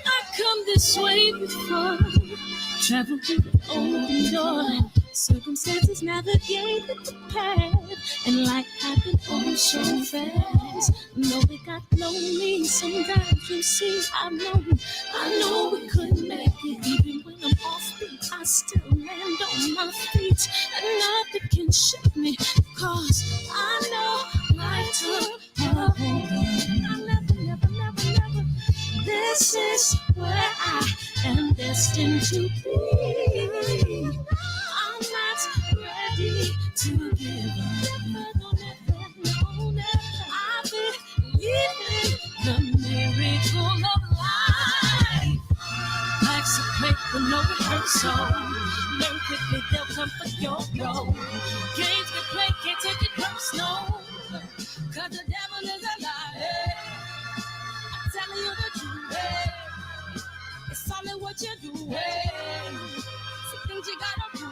I come this way before, travel through the open door. Circumstances navigate the path, and life happened all so fast. No, it got lonely. Sometimes you see, I know we couldn't make it. Even when I'm off beat, I still land on my feet, and nothing can shake me, cause I know my took a hold on. I never. This is where I am destined to be. I'm not ready to give up. No. I believe in the miracle of life. Life's a play for no rehearsal. Learn quickly, they'll come for your role. Games get played, can't take it personal. Cause the devil is a liar. I'm telling you the truth. It's all in what you do. Some things you gotta do.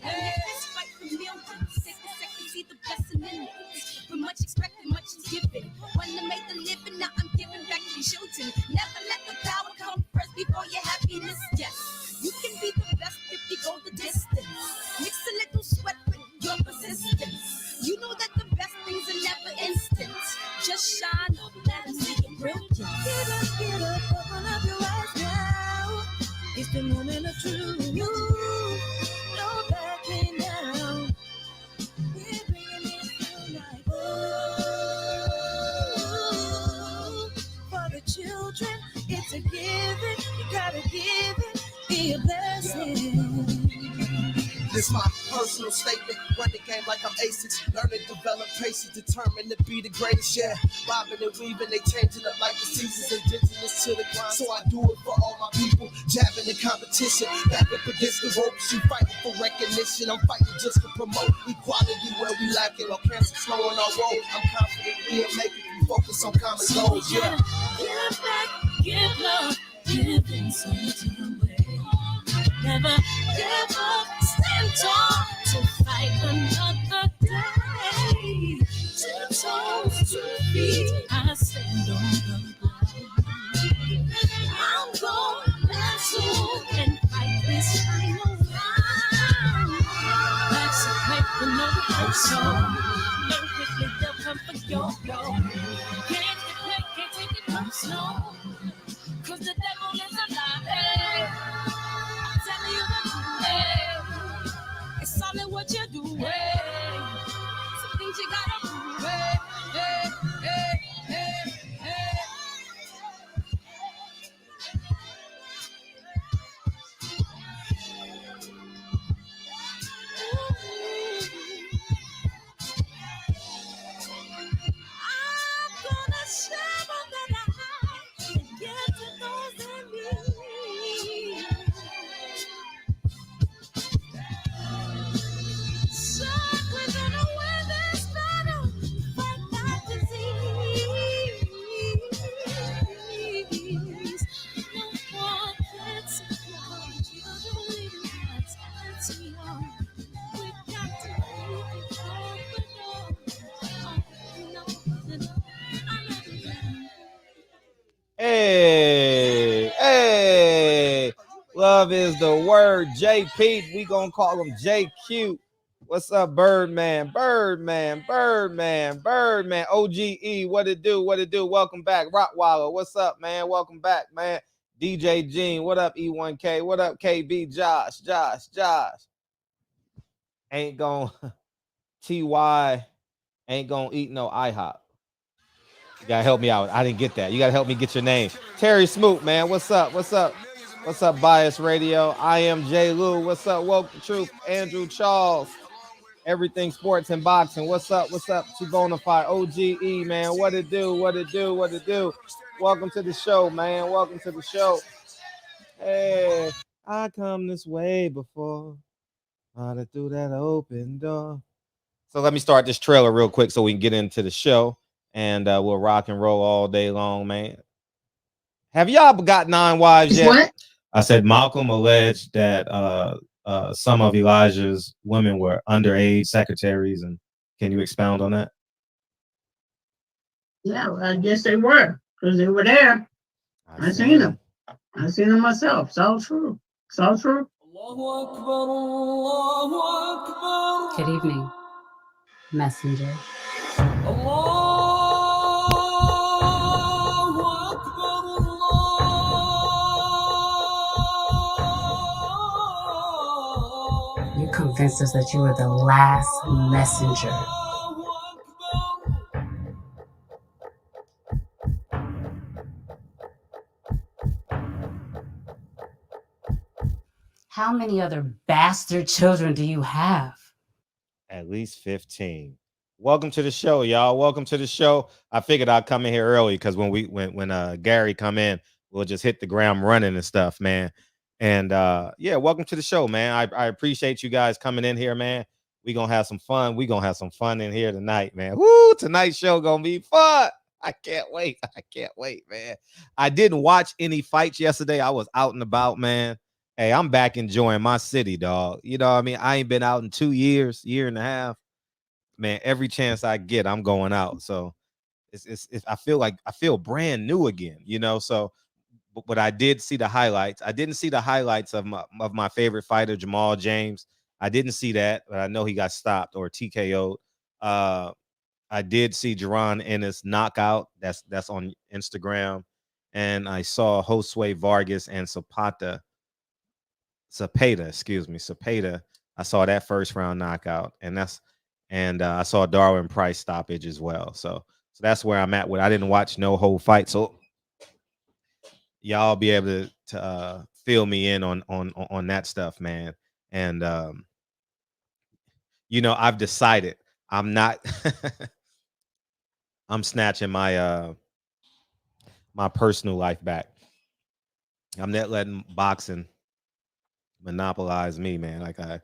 It's fight for millions. Take a second, see the blessing in it. From much expected, much is given. One to make the living, now I'm giving back to children. Never let the power come first before your happiness. Yes, you can be the best if you go the distance. Mix a little sweat with your persistence. You know that the best things are never instant. Just shine up, let them see your brilliance. Get up, open up your eyes now. It's the moment of truth. No backing down. We're bringing it to life. Oh, for the children, it's a given. You gotta give it, be a blessing. This my personal statement. Run the game like I'm aces. Learn and develop patience, determined to be the greatest. Yeah, bobbing and weaving, they changing up like the seasons. Indigenous to the grind, so I do it for all my people. Jabbing the competition, back up against the ropes. You fighting for recognition, I'm fighting just to promote equality where we lack it. Or cancer slowing our road. I'm confident we'll make it. We focus on common goals. Yeah. Give back, give love, give inside away. Never give up, stand tall to fight another day. 2 toes, 2 feet, I stand on the ground. I'm going back soon and fight this final round. Life's a fight for no rehearsal. Learn quickly, they'll come for your goal. Can't get played, can't take it personal. Cause the devil is a liar. I'm telling you the truth. It's all in what you do. Some things you gotta do. I'm gonna share all that I have and give to those in need. So we're gonna win this battle, fight that disease. No one can support you, believe that's young. We got to keep it open. Hey, love is the word. JP, we gonna call him JQ. What's up, Birdman? OGE, what it do? Welcome back. Rottweiler, what's up, man? Welcome back, man. DJ Gene, what up, E1K? What up, KB? Josh. Ain't gonna TY ain't gonna eat no IHOP. You gotta help me out. I didn't get that. You gotta help me get your name. Terry Smoot, man. What's up? Bias Radio. I am J. Lou. What's up? Welcome Truth. Andrew Charles. Everything Sports and Boxing. What's up? Chibonafide. OGE, man. What it do? Welcome to the show, man. Hey, I come this way before. Through that open door. So let me start this trailer real quick so we can get into the show. And we'll rock and roll all day long, man. Have y'all got 9 wives yet? What? I said Malcolm alleged that some of Elijah's women were underage secretaries. And can you expound on that? Yeah, well, I guess they were because they were there. I I seen seen them. him. I seen them myself. It's all true. It's all true. Good evening, messenger. You convinced us that you were the last messenger. How many other bastard children do you have? At least 15. Welcome to the show, y'all. Welcome to the show. I figured I'd come in here early because when Gary come in, we'll just hit the ground running and stuff, man. And yeah, welcome to the show, man. I appreciate you guys coming in here, man. We gonna have some fun. We gonna have some fun in here tonight, man. Woo! Tonight's show gonna be fun. I can't wait. I can't wait, man. I didn't watch any fights yesterday. I was out and about, man. Hey, I'm back enjoying my city, dog. You know what I mean? I ain't been out in 2 years, year and a half. Man, every chance I get, I'm going out. So it's I feel brand new again, you know. So but I did see the highlights. I didn't see the highlights of my favorite fighter, Jamal James. I didn't see that, but I know he got stopped or TKO'd. I did see Jerron Ennis knockout. That's on Instagram. And I saw Josue Vargas and Zapata. I saw that first round knockout, and I saw Darwin Price stoppage as well. So that's where I'm at with. I didn't watch no whole fight, so y'all be able to fill me in on that stuff, man. And you know, I've decided I'm not. I'm snatching my personal life back. I'm not letting boxing monopolize me, man. Like I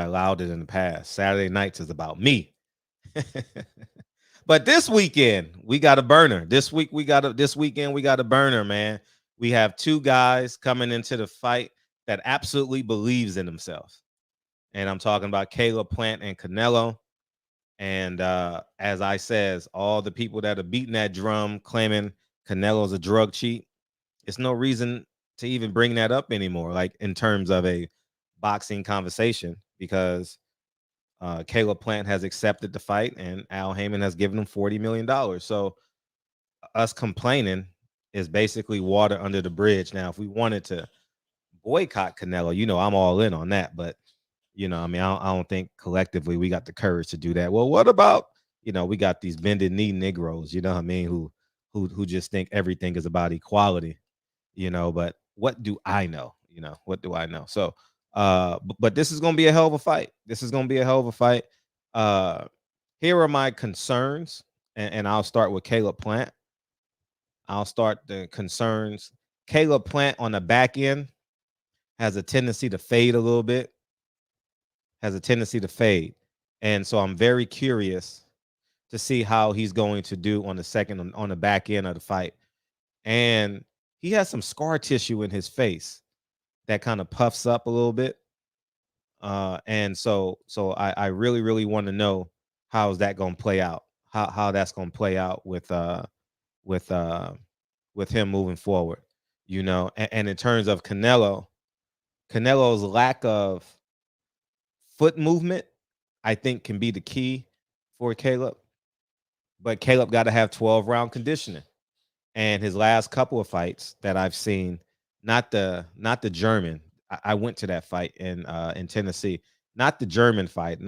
allowed it in the past. Saturday nights is about me. But this weekend we got a burner. This weekend we got a burner, man. We have two guys coming into the fight that absolutely believes in themselves. And I'm talking about Caleb Plant and Canelo. And as I says, all the people that are beating that drum claiming Canelo's a drug cheat, it's no reason to even bring that up anymore, like in terms of a boxing conversation, because Caleb Plant has accepted the fight and Al Heyman has given him $40 million. So us complaining is basically water under the bridge. Now, if we wanted to boycott Canelo, you know, I'm all in on that. But, you know, I mean, I don't think collectively we got the courage to do that. Well, what about, you know, we got these bended knee Negroes, you know what I mean, who just think everything is about equality, you know, but what do I know? You know, what do I know? So but this is gonna be a hell of a fight. This is gonna be a hell of a fight. Uh Here are my concerns, and I'll start with Caleb Plant. I'll start the concerns. Caleb Plant on the back end has a tendency to fade a little bit, has a tendency to fade. And so I'm very curious to see how he's going to do on the second on the back end of the fight. And he has some scar tissue in his face that kind of puffs up a little bit. And so I really, really want to know how is that gonna play out, how that's gonna play out with uh with him moving forward, you know. And in terms of Canelo's lack of foot movement, I think can be the key for Caleb. But Caleb got to have 12 round conditioning. And his last couple of fights that I've seen, not the German. I went to that fight in Tennessee. Not the German fight.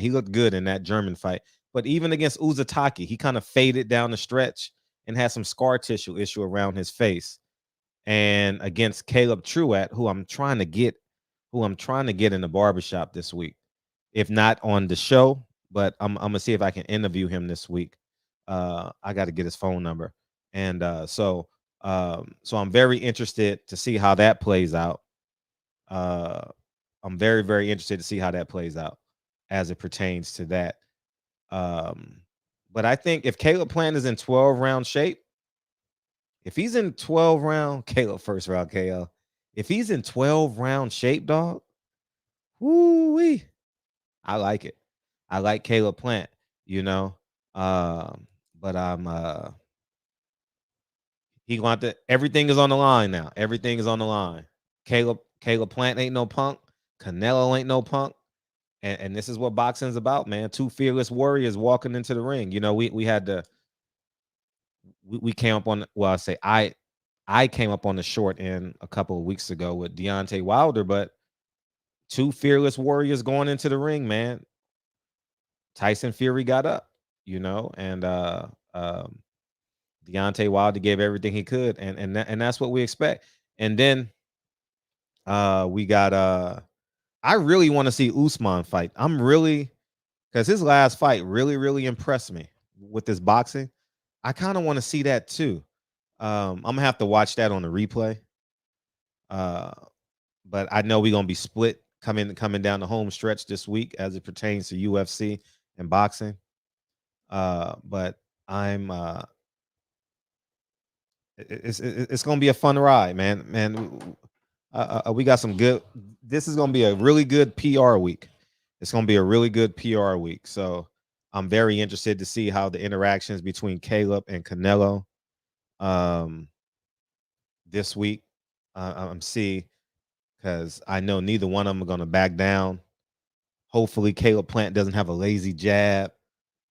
He looked good in that German fight. But even against Uzataki, he kind of faded down the stretch and had some scar tissue issue around his face. And against Caleb Truett, who I'm trying to get in the barbershop this week. If not on the show, but I'm gonna see if I can interview him this week. I got to get his phone number, and so I'm very interested to see how that plays out. Uh, I'm very very interested to see how that plays out as it pertains to that. Um, but I think if Caleb Plant is in 12 round shape, if he's in 12 round Caleb first round KO, if he's in 12 round shape, dog, woo wee, I like it. I like Caleb Plant, you know. But I'm he going to everything is on the line now. Everything is on the line. Caleb Plant ain't no punk. Canelo ain't no punk. And this is what boxing's about, man. Two fearless warriors walking into the ring. You know, we had to we came up on, well, I came up on the short end a couple of weeks ago with Deontay Wilder, but two fearless warriors going into the ring, man. Tyson Fury got up, you know, and Deontay Wilder gave everything he could, and that's what we expect. And then we got I really want to see Usman fight. I'm really, because his last fight really impressed me with this boxing. I kind of want to see that too. I'm gonna have to watch that on the replay. Uh, but I know we're gonna be split coming down the home stretch this week as it pertains to UFC and boxing. But I'm it's gonna be a fun ride, man. We got some good. This is gonna be a really good PR week. It's gonna be a really good PR week. So I'm very interested to see how the interactions between Caleb and Canelo this week. I'm see, because I know neither one of them are gonna back down. Hopefully, Caleb Plant doesn't have a lazy jab.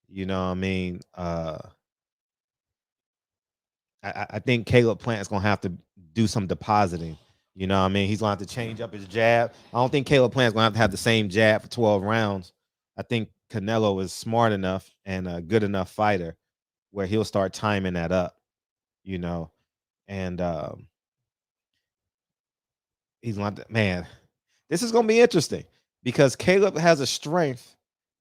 You know what I mean? I think Caleb Plant is gonna have to do some depositing. You know what I mean? He's gonna have to change up his jab. I don't think Caleb Plant is gonna have the same jab for 12 rounds. I think Canelo is smart enough and a good enough fighter where he'll start timing that up, you know. And he's gonna have to, man, this is gonna be interesting because Caleb has a strength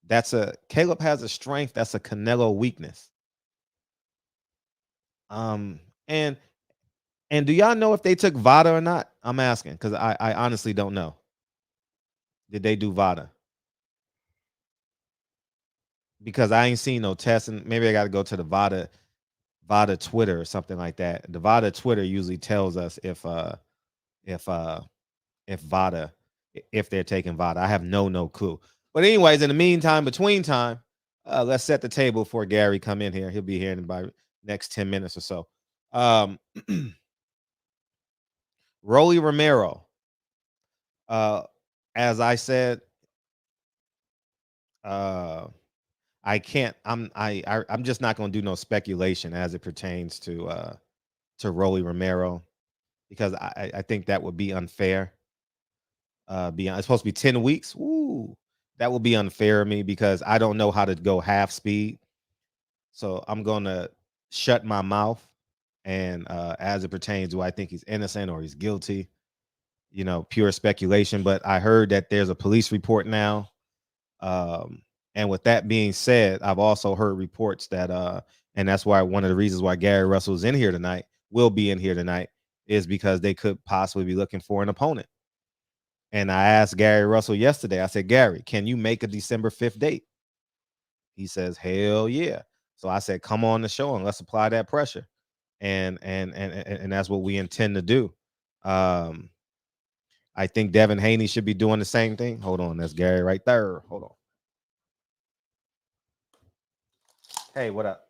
that's a Canelo weakness. Um, and do y'all know if they took VADA or not? I'm asking because I honestly don't know. Did they do VADA? Because I ain't seen no testing. Maybe I got to go to the VADA Twitter or something like that. The VADA Twitter usually tells us if VADA, if they're taking VADA. I have no clue. But anyways, in the meantime, between time, let's set the table for Gary come in here. He'll be here in about next 10 minutes or so. Rolly Romero. As I said, I can't. I'm just not going to do no speculation as it pertains to Rolly Romero because I think that would be unfair. Beyond, it's supposed to be 10 weeks. Ooh, that would be unfair of me because I don't know how to go half speed. So I'm gonna shut my mouth. And as it pertains, do I think he's innocent or he's guilty? You know, pure speculation. But I heard that there's a police report now. And with that being said, I've also heard reports that and that's why one of the reasons why Gary Russell's in here tonight, will be in here tonight, is because they could possibly be looking for an opponent. And I asked Gary Russell yesterday, I said, Gary, can you make a December 5th date? He says, hell yeah. So I said, come on the show and let's apply that pressure. And that's what we intend to do. I think Devin Haney should be doing the same thing. Hold on, that's Gary right there. Hold on. Hey, what up?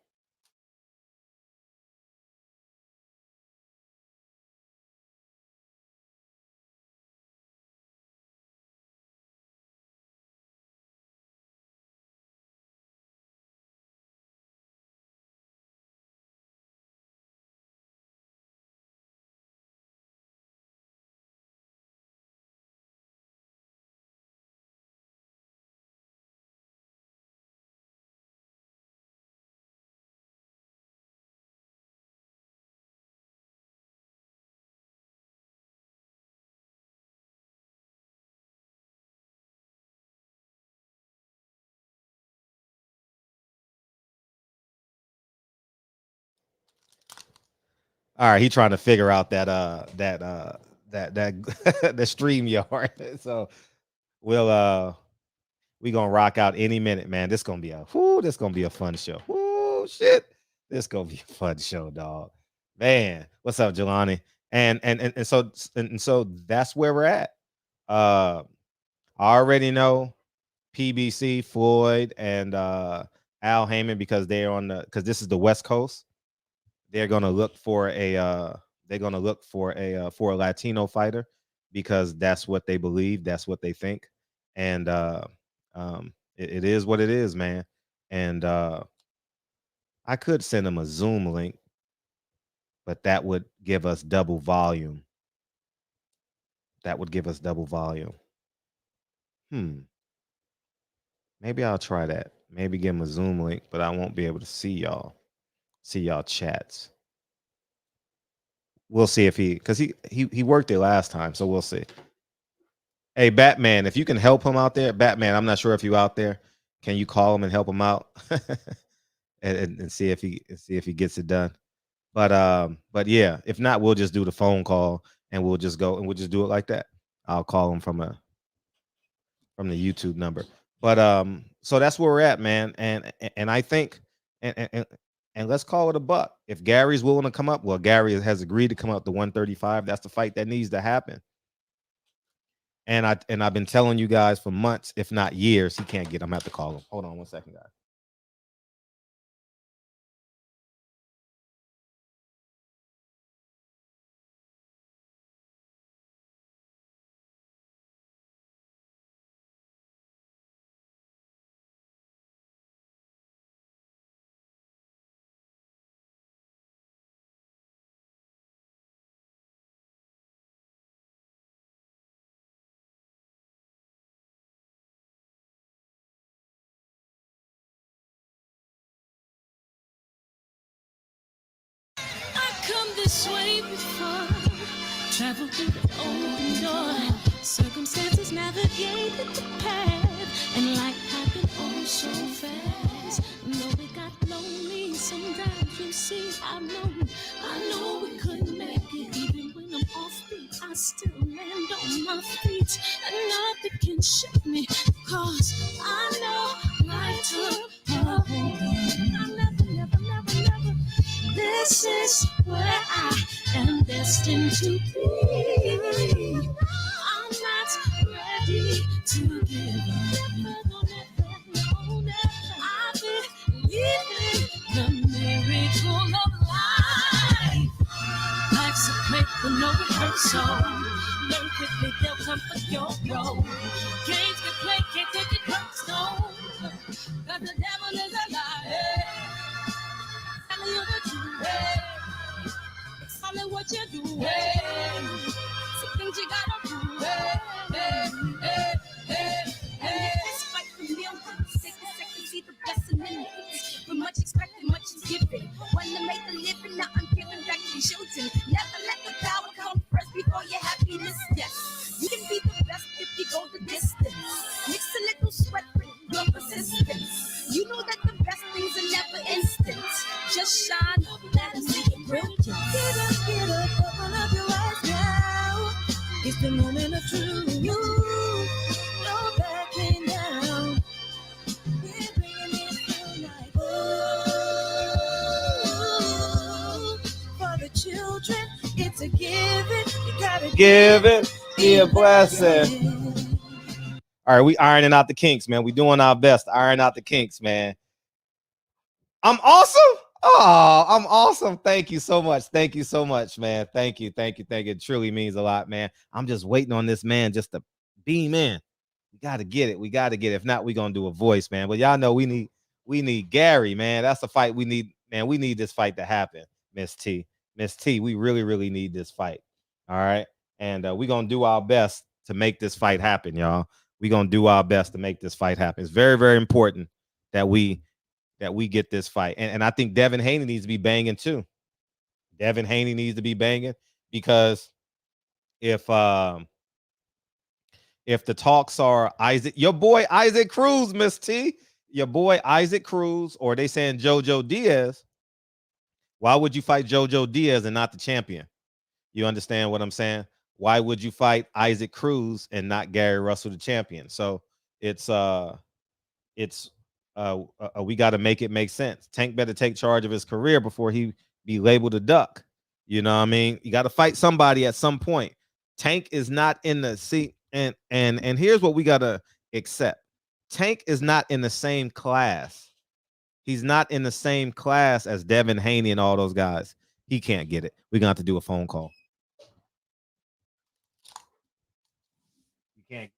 All right, he trying to figure out that the stream yard. So we'll we gonna rock out any minute, man. This gonna be a fun show. Whoo, shit. This gonna be a fun show, dog. Man, what's up, Jelani? And so that's where we're at. I already know PBC, Floyd, and Al Heyman, because because this is the West Coast. They're gonna look for a for a Latino fighter, because that's what they believe, that's what they think, and it is what it is, man. And I could send them a Zoom link, but that would give us double volume. That would give us double volume. Maybe I'll try that. Maybe give him a Zoom link, but I won't be able to see y'all chats. We'll see if because he worked it last time, so we'll see. Hey, Batman, if you can help him out there, Batman, I'm not sure if you out there. Can you call him and help him out, and see if he gets it done? But yeah, if not, we'll just do the phone call, and we'll just do it like that. I'll call him from the YouTube number. But so that's where we're at, man. And I think and let's call it a buck. If Gary's willing to come up, well, Gary has agreed to come up to 135. That's the fight that needs to happen. And I've been telling you guys for months, if not years, he can't get him. I have to call him. Hold on 1 second, guys. This way before, travel through the open door, circumstances navigated the path, and life happened all so fast. Though it got lonely sometimes, you see, I know we couldn't make it. Even when I'm off beat, I still land on my feet, and nothing can shake me, cause I know life took a hold on me. I never. This is where I am destined to be. I'm not ready to give up. I believe in the miracle of life. Life's a play for no rehearsal. Learn quickly, they'll come for your role. Games can play, can't take it personal. Cause the devil is a liar. It's only what you do. Some things you gotta do. It's fight for millions. Take a second, see the blessing in it. But much expected, much is given. One to make a living, now I'm giving back to children. Never let the power come first before your happiness. Yes, you can be the best if you go the distance. Mix a little sweat with your persistence. You know that the best things are never instant. Just shine up, let us see it brilliant. Get up, open up your eyes now. It's the moment of truth. No backing down. We're bringing it tonight. For the children, it's a given. You gotta give it, be a blessing. All right, we ironing out the kinks, man. We doing our best to iron out the kinks, man. I'm awesome. Oh, I'm awesome. Thank you so much. Thank you so much, man. Thank you. It truly means a lot, man. I'm just waiting on this man just to beam in. We got to get it. If not, we're going to do a voice, man. But y'all know we need Gary, man. That's the fight we need, man. We need this fight to happen, Miss T. We really need this fight. All right. And we're going to do our best to make this fight happen, y'all. We're going to do our best to make this fight happen. It's very, very important that we get this fight. And I think Devin Haney needs to be banging too. Devin Haney needs to be banging, because if the talks are your boy Isaac Cruz, Miss T, your boy Isaac Cruz, or they saying Jojo Diaz, why would you fight Jojo Diaz and not the champion? You understand what I'm saying? Why would you fight Isaac Cruz and not Gary Russell, the champion? So it's we got to make it make sense. Tank better take charge of his career before he be labeled a duck. You know what I mean? You got to fight somebody at some point. Tank is not in the seat, and here's what we got to accept. Tank is not in the same class He's not in the same class as Devin Haney and all those guys. He can't get it. We're going to have to do a phone call. You can't.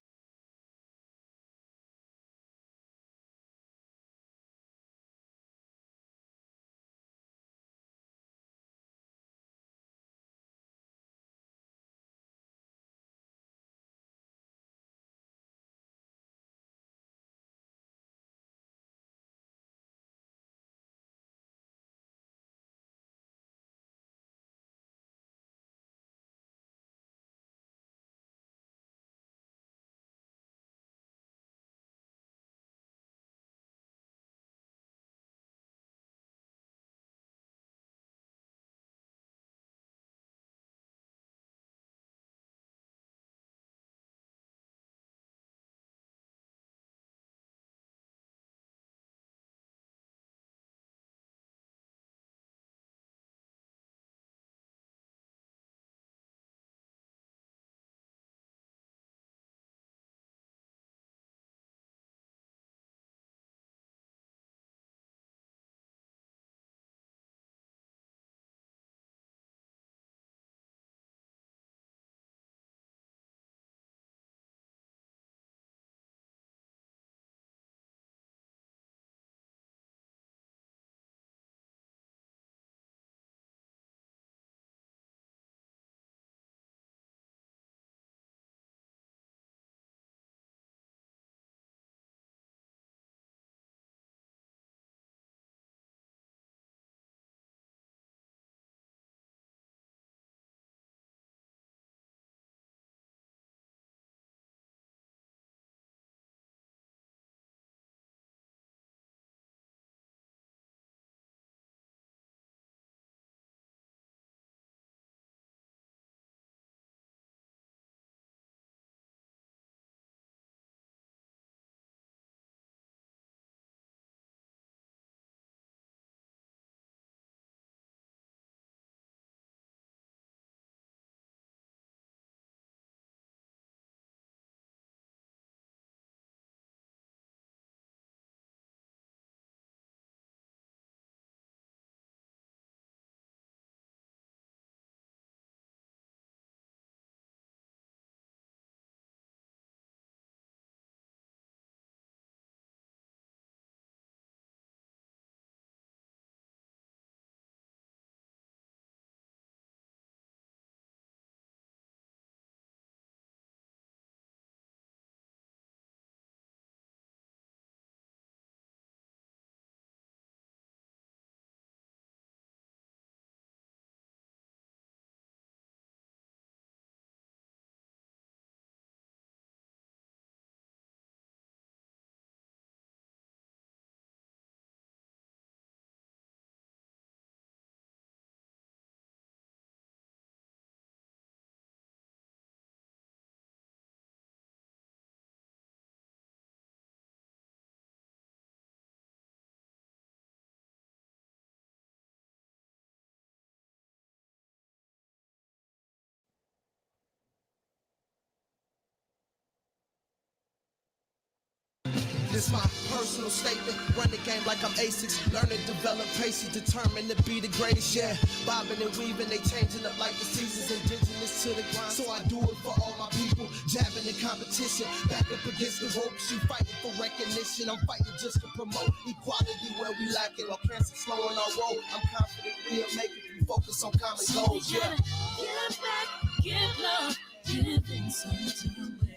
This my personal statement. Run the game like I'm ASICs. Learn to develop patience, determined to be the greatest. Yeah, bobbing and weaving, they changing up like the seasons. Indigenous to the grind, so I do it for all my people. Jabbing the competition, back up against the ropes. You fighting for recognition. I'm fighting just to promote equality where we lack it. While cancer slowing our road, I'm confident we'll make it. We focus on common goals. Yeah. Give back, give love, giving something away.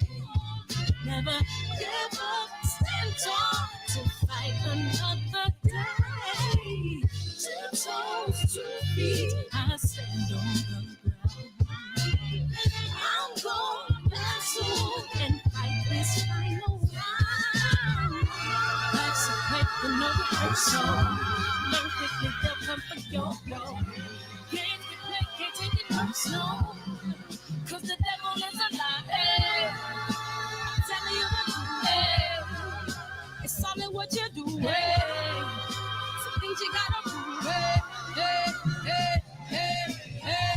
Never give up, stand tall to fight another day. 2 toes, 2 feet, I stand on the ground. I'm going back soon and fight this final round. Life's a quick and no rehearsal. Learn quickly, they'll come for yo-yo. Can't get played, can't take it personal. Cause the devil is a lie. Hey. Telling you the truth, hey. It's all in what you do, hey. Some things you gotta prove, hey, hey, hey, hey, hey.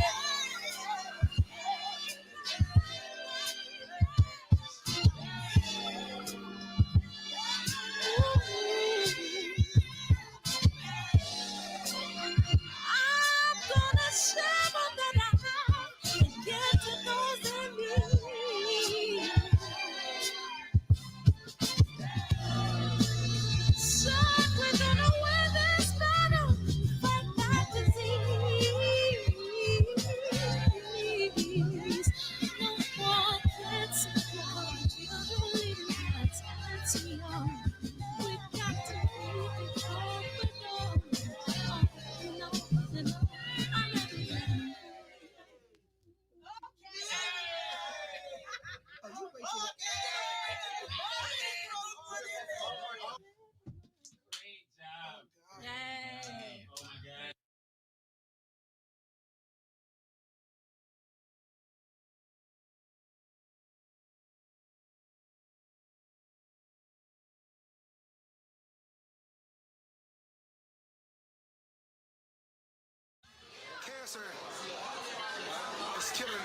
that's killing, I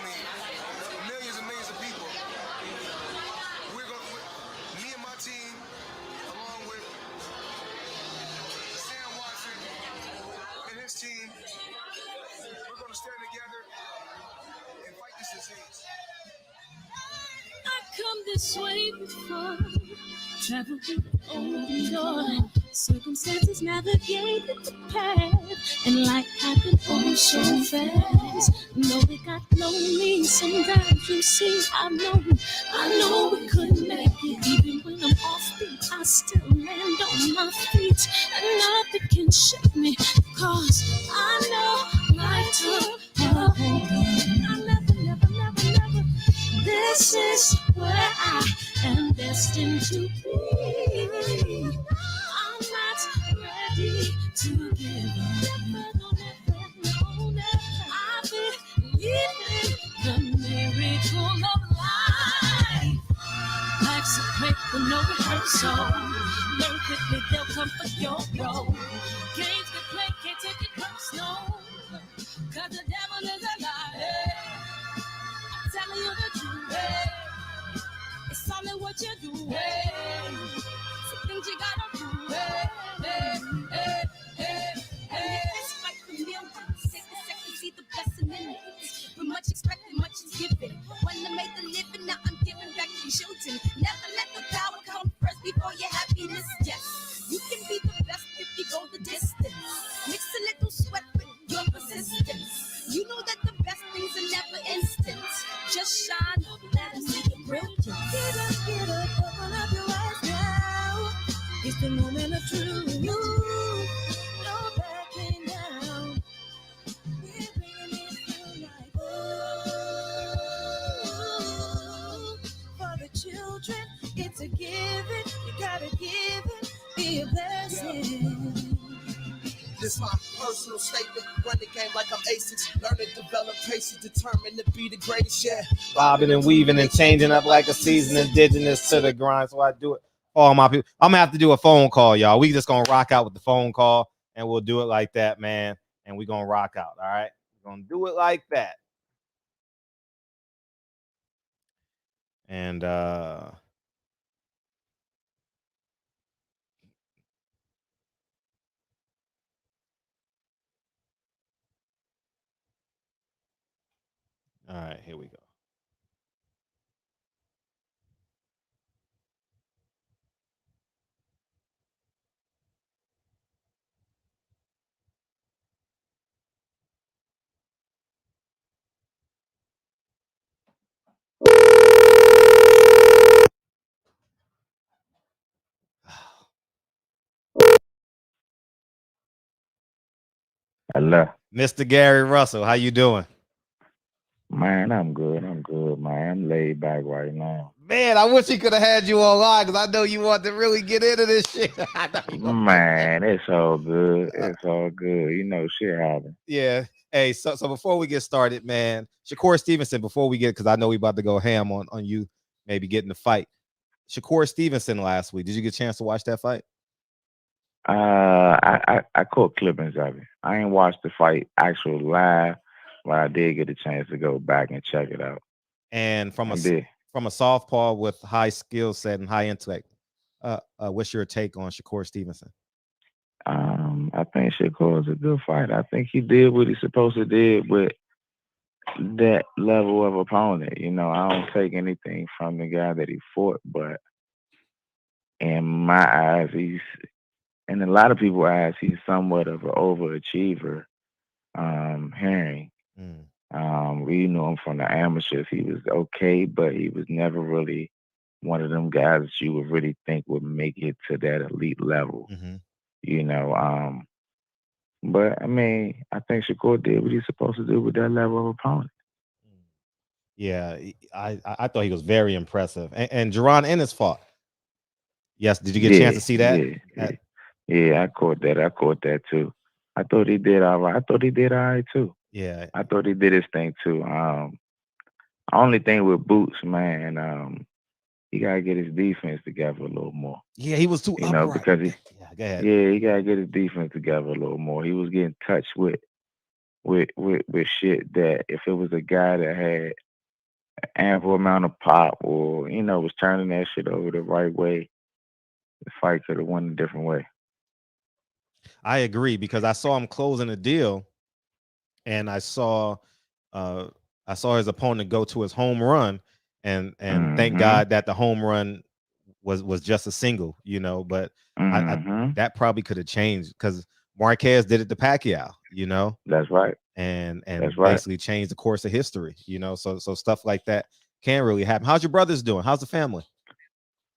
mean, millions and millions of people. Me and my team, along with Sam Watson and his team, we're going to stand together and fight this disease. I come this way before, travel through the open door. Circumstances navigated the path, and life happened oh so fast. No, it got lonely. Sometimes you see, I know we couldn't make it. Even when I'm off beat, I still land on my feet, and nothing can shake me, cause I know life took a hold of me. I never. This is where I am destined to be. I'm not ready to give up. No, never. I believe in the miracle of life. Life's a break with no rehearsal. Learn quickly, they'll come for your role. Games get played, can't take it personal. Cause the devil is a liar. I'm telling you the truth. It's all in what you do. Some things you gotta do. It's fight for millions. Take a second, see the blessing in it. With much expected, much is given. When I made the living, now I'm giving back to children. Never let the power come first before your happiness. Yes, you can be the best if you go the distance. Mix a little sweat with your persistence. You know that the best things are never instant. Just shine, let them see your brilliance. Get up, open up your eyes now. It's the moment of truth. No backing down. We're bringing it through like for the children, it's a given. You gotta give it, be a blessing. This my personal statement. Run the game like I'm ASICs. Learn to develop patience, determined to be the greatest. Yeah. Bobbing and weaving and changing up like a season, indigenous to the grind. So I do it for all my people. I'm gonna have to do a phone call, y'all. We just gonna rock out with the phone call, and we'll do it like that, man. And we're gonna rock out. All right. We're gonna do it like that. And all right, here we go. Hello. Mr. Gary Russell, how you doing? Man, I'm good. Man. I'm laid back right now. Man, I wish he could have had you online because I know you want to really get into this shit. Man, it's all good. It's all good. You know, shit happens. Yeah. Hey, so before we get started, man, Shakur Stevenson, before we get, because I know we about to go ham on you maybe getting the fight. Shakur Stevenson last week. Did you get a chance to watch that fight? I caught clippings of it. I ain't watched the fight actual live, but I did get a chance to go back and check it out. And from a southpaw with high skill set and high intellect, what's your take on Shakur Stevenson? I think Shakur is a good fighter. I think he did what he's supposed to do with that level of opponent. You know, I don't take anything from the guy that he fought, but in my eyes, in a lot of people's eyes, he's somewhat of an overachiever. Herring. We knew him from the amateurs. He was okay, but he was never really one of them guys that you would really think would make it to that elite level. You know, but I mean, I think Shakur did what he's supposed to do with that level of opponent. Yeah, I thought he was very impressive. And Jerron Ennis fought. Yes, did you get a chance to see that? Yeah, I caught that too. I thought he did all right. I thought he did all right too. Yeah. I thought he did his thing too. Only thing with Boots, man, he gotta get his defense together a little more. Yeah, he was too upright. Know, because go ahead. Yeah, he gotta get his defense together a little more. He was getting touched with with shit that if it was a guy that had ample amount of pop or was turning that shit over the right way, the fight could have went a different way. I agree because I saw him closing a deal, and I saw his opponent go to his home run, and thank God that the home run was just a single, but I that probably could have changed because Marquez did it to Pacquiao, That's right. and That's right. basically changed the course of history, so stuff like that can really happen. How's your brothers doing? How's the family?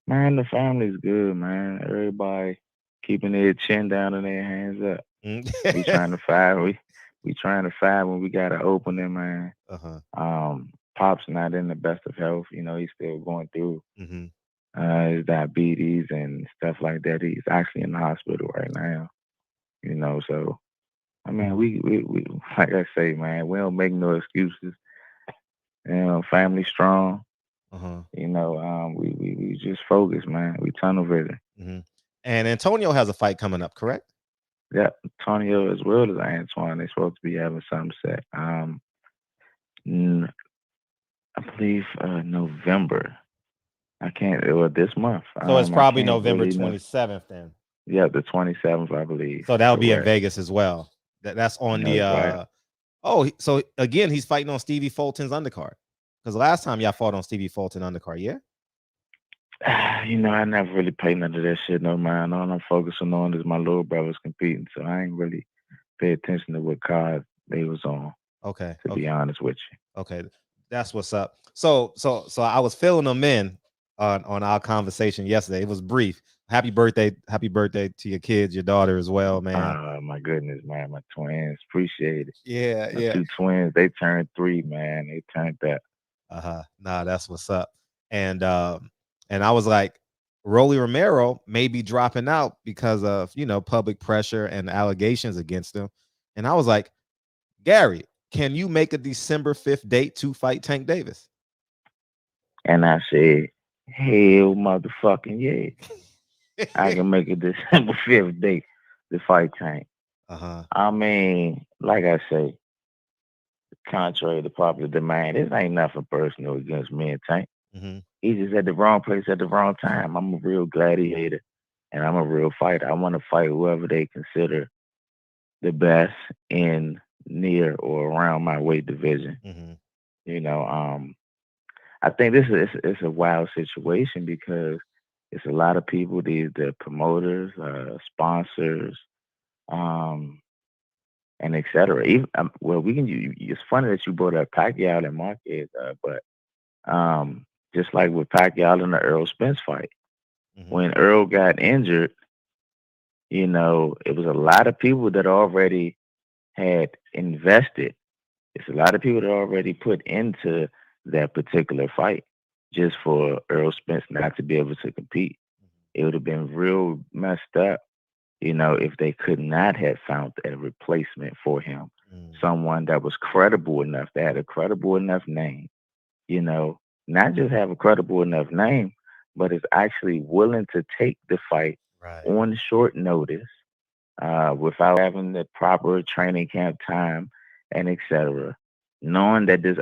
Man, the family's good, man. Everybody keeping their chin down and their hands up. We trying to fight. We trying to fight when we got to open them, man. Pop's not in the best of health. He's still going through his diabetes and stuff like that. He's actually in the hospital right now. So I mean, we like I say, man, we don't make no excuses. Family strong. We just focus, man. We tunnel vision. And Antonio has a fight coming up, correct? Yeah, Antonio as well as Antoine. They're supposed to be having some set. I believe November. I can't. Well, this month. So it's probably I can't November really know. 27th then. Yeah, the 27th, I believe. So that'll be in Correct. Vegas as well. That's on That's the right. Oh, so again, he's fighting on Stevie Fulton's undercard. Because last time y'all fought on Stevie Fulton undercard, yeah? I never really paid none of that shit no mind. All I'm focusing on is my little brothers competing, so I ain't really pay attention to what card they was on. Okay. To be honest with you. Okay, that's what's up. So I was filling them in on our conversation yesterday. It was brief. Happy birthday to your kids, your daughter as well, man. Oh my goodness, man, my twins. Appreciate it. Yeah, my 2 twins, they turned 3, man. They turned that. Nah, that's what's up. And I was like, Rolly Romero may be dropping out because of public pressure and allegations against him. And I was like, Gary, can you make a December 5th date to fight Tank Davis? And I said, hell motherfucking yeah. I can make a December 5th date to fight Tank. I mean, like I say, contrary to popular demand, this ain't nothing personal against me and Tank. He's just at the wrong place at the wrong time. I'm a real gladiator and I'm a real fighter. I want to fight whoever they consider the best in, near, or around my weight division. I think this is a wild situation because it's a lot of people, the promoters, sponsors, and etc. Even well, we can. It's funny that you brought up Pacquiao and Marquez, but just like with Pacquiao and the Earl Spence fight, when Earl got injured, it was a lot of people that already had invested. It's a lot of people that already put into that particular fight just for Earl Spence not to be able to compete. It would have been real messed up, if they could not have found a replacement for him. Someone that was credible enough, that had a credible enough name, not just have a credible enough name, but is actually willing to take the fight on short notice, without having the proper training camp time and etc. Knowing that his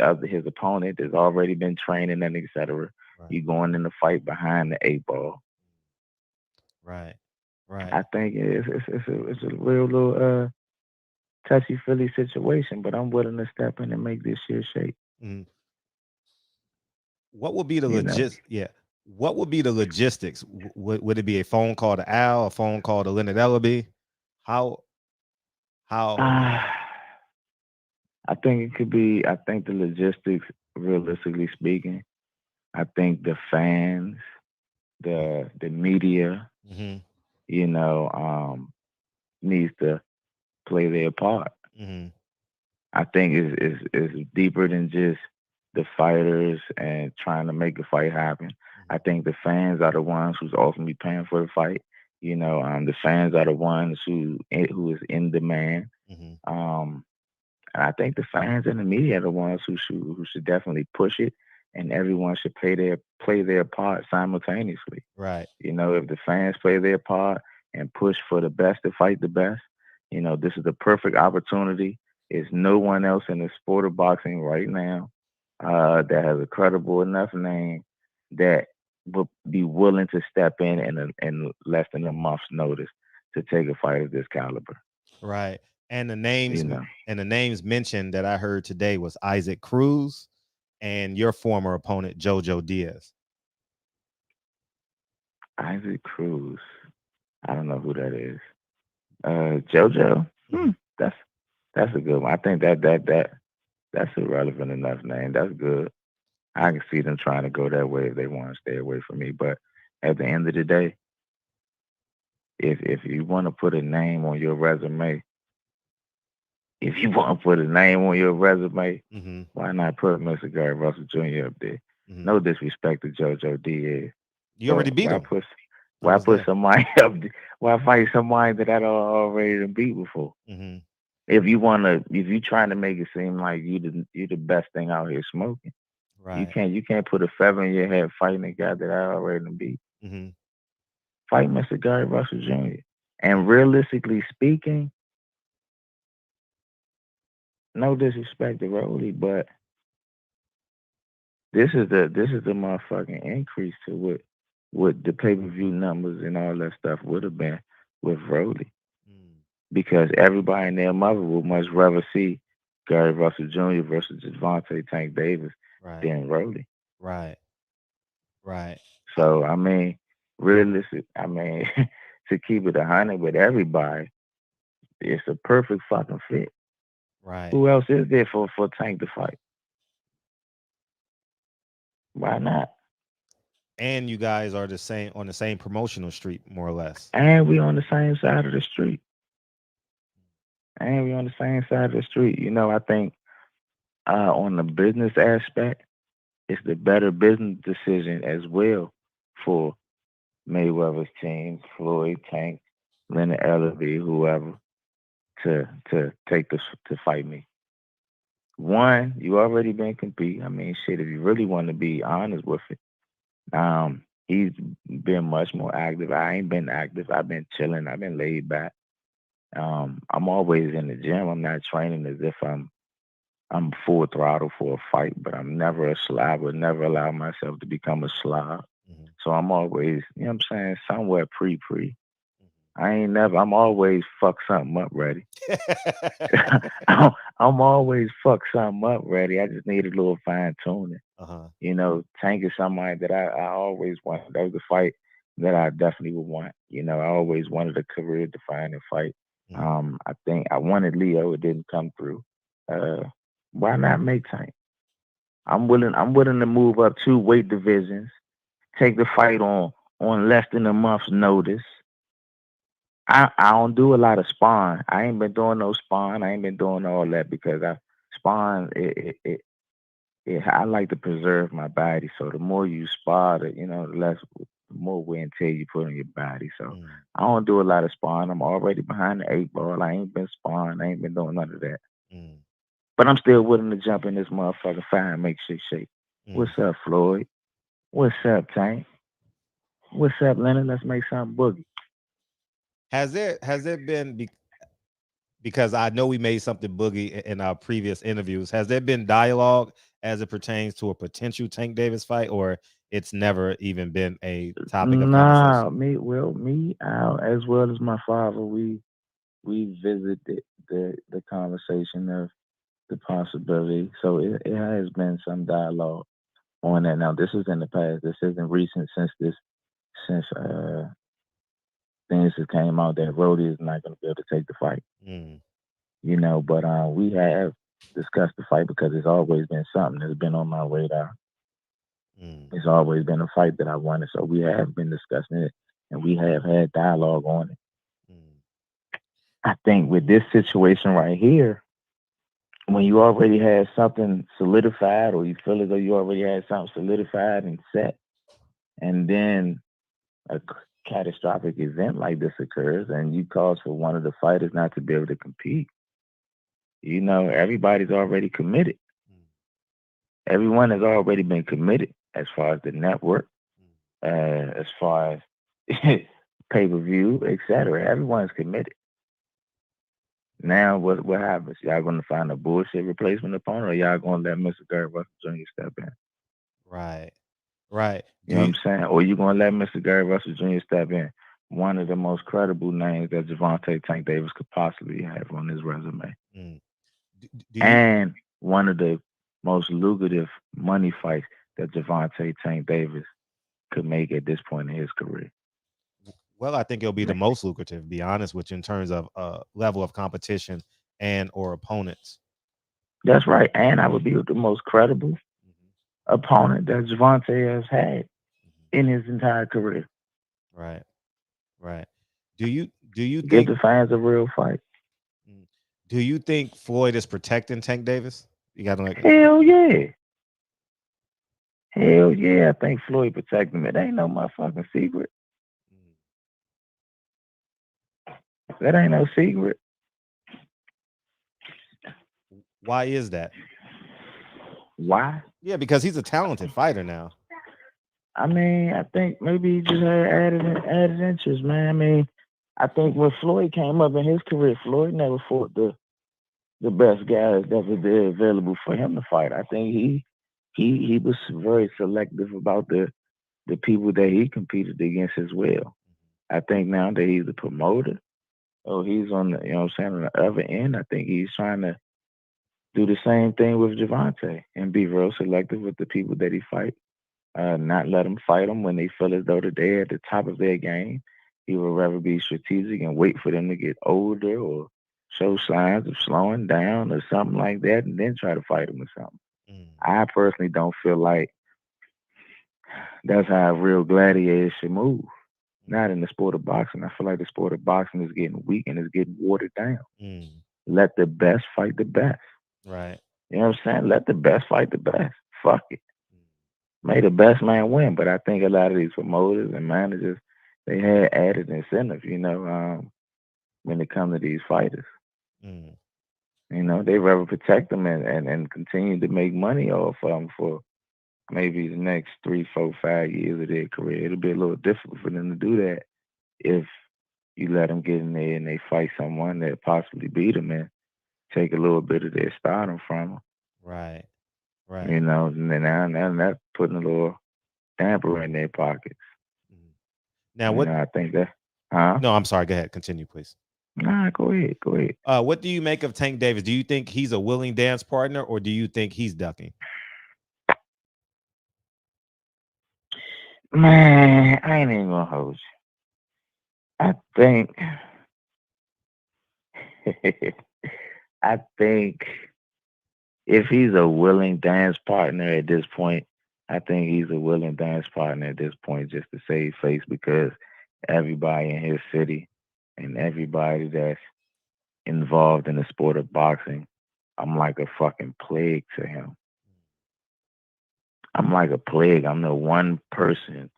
opponent has already been training and etc. You going in the fight behind the 8 ball. Right. I think it's a real little touchy feely situation, but I'm willing to step in and make this shit shake. What would be the What would be the logistics? Would it be a phone call to Al, a phone call to Leonard Ellaby? How? I think it could be. I think the logistics, realistically speaking, I think the fans, the media, needs to play their part. I think it's deeper than just the fighters and trying to make a fight happen. I think the fans are the ones who's ultimately paying for the fight. The fans are the ones who is in demand. And I think the fans and the media are the ones who should definitely push it, and everyone should play their part simultaneously. Right. If the fans play their part and push for the best to fight the best, this is the perfect opportunity. It's no one else in the sport of boxing right now that has a credible enough name that would be willing to step in less than a month's notice to take a fight of this caliber. Right. And the You names know, mentioned that I heard today was Isaac Cruz and your former opponent Jojo Diaz. Isaac Cruz. I don't know who that is. JoJo. That's a good one. I think that's a relevant enough name. That's good. I can see them trying to go that way if they want to stay away from me. But at the end of the day, if you want to put a name on your resume, why not put Mr. Gary Russell Jr. up there? No disrespect to JoJo Diaz. You already beat him. Why put somebody up there? Why fight somebody that I already beat before? If you trying to make it seem like you the best thing out here smoking, right? You can't put a feather in your head fighting a guy that I already beat. Fight Mr. Gary Russell Jr. And realistically speaking, no disrespect to Rolly, but this is the motherfucking increase to what the pay-per-view numbers and all that stuff would have been with Rolly. Because everybody and their mother would much rather see Gary Russell Jr. versus Javante Tank Davis than Rolly. Right. So, I mean, realistic, to keep it 100 with everybody, it's a perfect fucking fit. Right. Who else is there for Tank to fight? Why not? And you guys are on the same promotional street, more or less. And we on the same side of the street. You know, I think on the business aspect, it's the better business decision as well for Mayweather's team, Floyd, Tank, Leonard Ellerby, whoever, to take this to fight me. One, you already been competing. I mean, shit, if you really want to be honest with it, he's been much more active. I ain't been active. I've been chilling. I've been laid back. I'm always in the gym. I'm not training as if I'm full throttle for a fight, but I'm never a slob. I would never allow myself to become a slob. So I'm always, you know what I'm saying, somewhere pre. I'm always fuck something up ready. I'm always fuck something up ready. I just need a little fine tuning. You know, Tank is somebody that I always wanted. That was a fight that I definitely would want. You know, I always wanted a career defining fight. I think I wanted Leo. It didn't come through. Why not make Tank? I'm willing to move up 2 weight divisions, take the fight on less than a month's notice. I don't do a lot of sparring. I ain't been doing no sparring. I ain't been doing all that because sparring I like to preserve my body. So the more you spar, the more wear and tear you put on your body. So I don't do a lot of sparring. I'm already behind the 8 ball. I ain't been sparring. I ain't been doing none of that. But I'm still willing to jump in this motherfucking fire and make shit shake. What's up, Floyd? What's up, Tank? What's up, Leonard? Let's make something boogie. Has there been, because I know we made something boogie in our previous interviews, has there been dialogue as it pertains to a potential Tank Davis fight, or it's never even been a topic of conversation? Me, Al, as well as my father, we visited the conversation of the possibility. So it has been some dialogue on that. Now, this is in the past. This isn't recent since things that came out that Rody is not going to be able to take the fight. You know, but we have discussed the fight because it's always been something that's been on my radar. It's always been a fight that I wanted. So we have been discussing it and we have had dialogue on it. I think with this situation right here, when you already had something solidified or you feel as though you already had something solidified and set, and then a catastrophic event like this occurs and you cause for one of the fighters not to be able to compete, you know, everybody's already committed. Everyone has already been committed as far as the network, as far as pay-per-view, etc. Everyone's committed. Now what happens? Y'all gonna find a bullshit replacement opponent, or y'all gonna let Mr. Gary Russell Jr. step in? Right. Right. You Do know what you I'm saying? Or you gonna let Mr. Gary Russell Jr. step in? One of the most credible names that Javante Tank Davis could possibly have on his resume. mm, do you And one of the most lucrative money fights that Javante Tank Davis could make at this point in his career. well, I think it'll be the most lucrative, to be honest with you, in terms of level of competition and or opponents. That's right. And I would be the most credible Mhm, opponent that Javante has had mhm. in his entire career. Right. Right. Do you Give think the fans a real fight. mm, do you think Floyd is protecting Tank Davis? You got to like Hell yeah. Hell yeah. I think Floyd protected him. It ain't no motherfucking secret. mm, That ain't no secret. why is that? Why? Yeah, because he's a talented fighter now. I mean, I think maybe he just had added interest, man. I mean, I think when Floyd came up in his career, Floyd never fought the best guys that were there available for him to fight. I think he was very selective about the people that he competed against as well. I think now that he's a promoter, or he's on the, you know what I'm saying, on the other end, I think he's trying to do the same thing with Javante and be real selective with the people that he fight. Not let them fight them when they feel as though that they're at the top of their game. He would rather be strategic and wait for them to get older or show signs of slowing down or something like that, and then try to fight them or something. Mm, I personally don't feel like that's how real gladiators should move. Not in the sport of boxing. I feel like the sport of boxing is getting weak and is getting watered down. mm, Let the best fight the best. right. You know what I'm saying? Let the best fight the best. Fuck it. Mm, May the best man win. But I think a lot of these promoters and managers, they had added incentive, when it comes to these fighters. mm, They rather protect them and continue to make money off of them for maybe the next 3, 4, 5 years of their career. It'll be a little difficult for them to do that if you let them get in there and they fight someone that possibly beat them and take a little bit of their stardom from them. right. Right. And then now that's putting a little damper in their pockets. Mm. Now what I think that, huh? no, I'm sorry. Go ahead. Continue, please. Nah, go ahead, go ahead. What do you make of Tank Davis? Do you think he's a willing dance partner or do you think he's ducking? Man, I ain't even gonna hold you. I think, I think if he's a willing dance partner at this point, I think he's a willing dance partner at this point just to save face because everybody in his city and everybody that's involved in the sport of boxing, I'm like a fucking plague to him. I'm like a plague. I'm the one person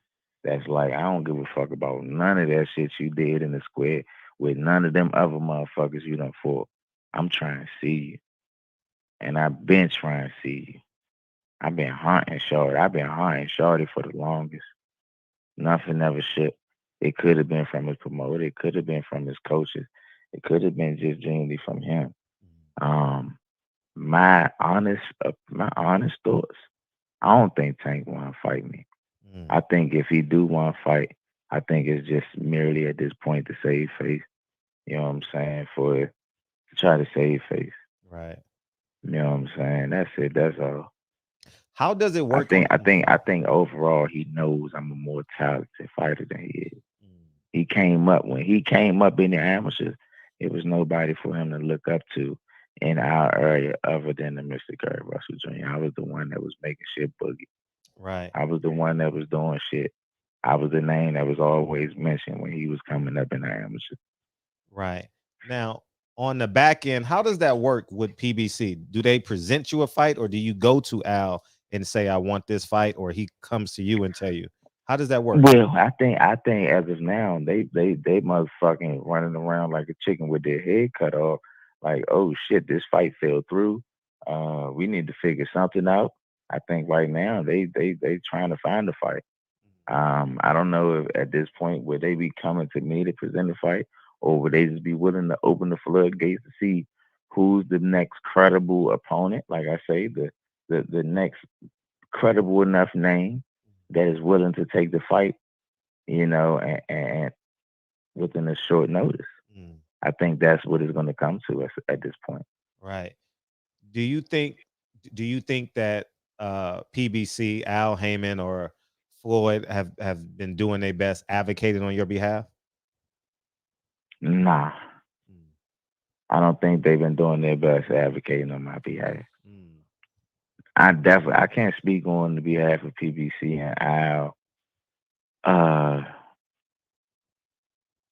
that's like, I don't give a fuck about none of that shit you did in the square with none of them other motherfuckers you done fought. I'm trying to see you. And I've been trying to see you. I've been hunting Shorty. I've been hunting Shorty for the longest. Nothing ever shipped. It could have been from his promoter. It could have been from his coaches. It could have been just genuinely from him. Um, my honest thoughts. I don't think Tank want to fight me. Mm, I think if he do want to fight, I think it's just merely at this point to save face. You know what I'm saying? To try to save face. right. You know what I'm saying? That's it. That's all. How does it I work think on I think I think overall he knows I'm a more talented fighter than he is. Mm, When he came up in the amateurs, it was nobody for him to look up to in our area other than the Mr. Gary Russell Jr. I was the one that was making shit boogie. right. I was the one that was doing shit. I was the name that was always mentioned when he was coming up in the amateurs. Right. Now, on the back end, how does that work with PBC? Do they present you a fight or do you go to Al and say, I want this fight, or he comes to you and tell you? How does that work? Well, I think as of now, they motherfucking running around like a chicken with their head cut off. Like, oh shit, this fight fell through. We need to figure something out. I think right now they trying to find a fight. I don't know if at this point would they be coming to me to present a fight, or would they just be willing to open the floodgates to see who's the next credible opponent? Like I say, the next credible enough name that is willing to take the fight, and within a short notice. Mm, I think that's what it's going to come to us at this point. right. Do you think that PBC, Al Heyman, or Floyd have been doing their best advocating on your behalf? Nah, Mm, I don't think they've been doing their best advocating on my behalf. mm, I can't speak on the behalf of PBC and Al.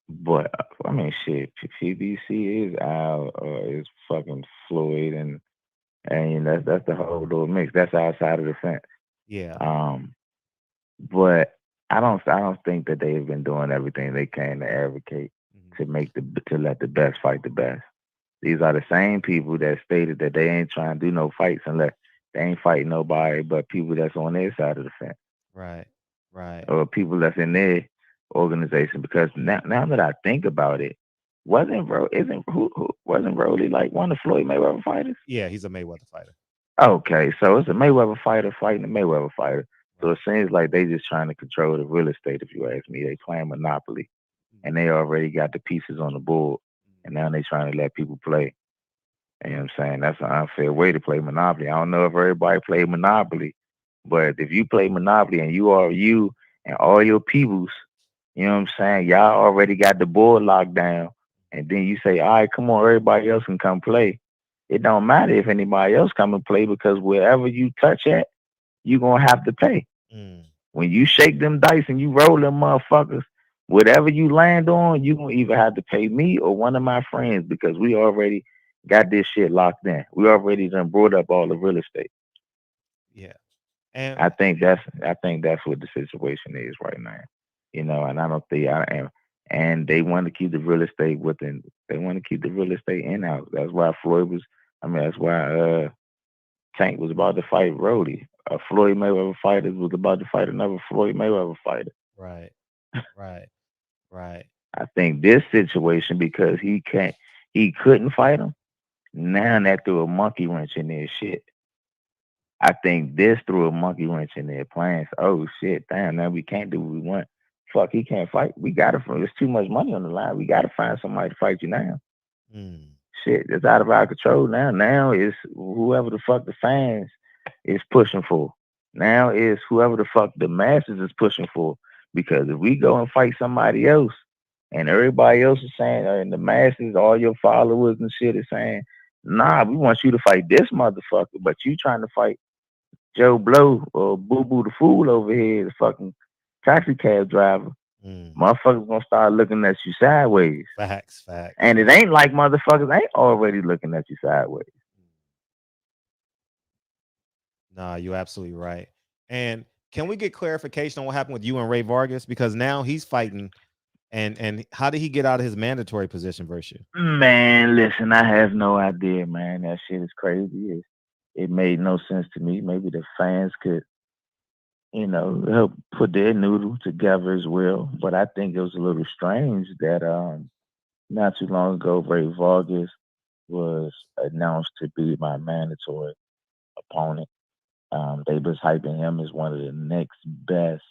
But I mean, shit, PBC is Al, is fucking Floyd, and that's the whole little mix. That's our side of the fence. yeah. Um, but I don't think that they've been doing everything they can to advocate Mhm. to let the best fight the best. These are the same people that stated that they ain't trying to do no fights unless they ain't fighting nobody but people that's on their side of the fence Right. Right. or people that's in their organization. Because now that I think about it, wasn't Broly like one of Floyd Mayweather fighters? Yeah, he's a Mayweather fighter. Okay, so it's a Mayweather fighter fighting a Mayweather fighter. So Right. it seems like they just trying to control the real estate, if you ask me. They playing Monopoly and they already got the pieces on the board and now they trying to let people play. You know what I'm saying? That's an unfair way to play Monopoly. I don't know if everybody play Monopoly, but if you play Monopoly and you are you and all your peoples, you know what I'm saying? Y'all already got the board locked down. And then you say, all right, come on, everybody else can come play. It don't matter if anybody else come and play because wherever you touch at, you gonna have to pay. Mm, When you shake them dice and you roll them motherfuckers, whatever you land on, you gonna either have to pay me or one of my friends because we already got this shit locked in. We already done brought up all the real estate. yeah. And I think that's what the situation is right now. And I don't think I am and they want to keep the real estate within they want to keep the real estate in house. That's why Floyd was that's why Tank was about to fight Rody. A Floyd Mayweather fighter was about to fight another Floyd Mayweather fighter. right. Right. Right. I think this situation because he couldn't fight him. Now that threw a monkey wrench in their shit. I think this threw a monkey wrench in their plans. Oh shit, damn! Now we can't do what we want. Fuck, he can't fight. We gotta. There's too much money on the line. We gotta find somebody to fight you now. Mm, Shit, it's out of our control now. Now it's whoever the fuck the fans is pushing for. Now it's whoever the fuck the masses is pushing for. Because if we go and fight somebody else, and everybody else is saying, and the masses, all your followers and shit is saying, nah, we want you to fight this motherfucker, but you trying to fight Joe Blow or Boo Boo the Fool over here, the fucking taxi cab driver. mm. Motherfuckers gonna start looking at you sideways. Facts. Facts. And it ain't like motherfuckers ain't already looking at you sideways. Nah, you're absolutely right. And can we get clarification on what happened with you and Ray Vargas? Because now he's fighting, and how did he get out of his mandatory position versus you? Man, listen, I have no idea, man. That shit is crazy. It made no sense to me. Maybe the fans could, help put their noodle together as well. But I think it was a little strange that not too long ago Ray Vargas was announced to be my mandatory opponent. They was hyping him as one of the next best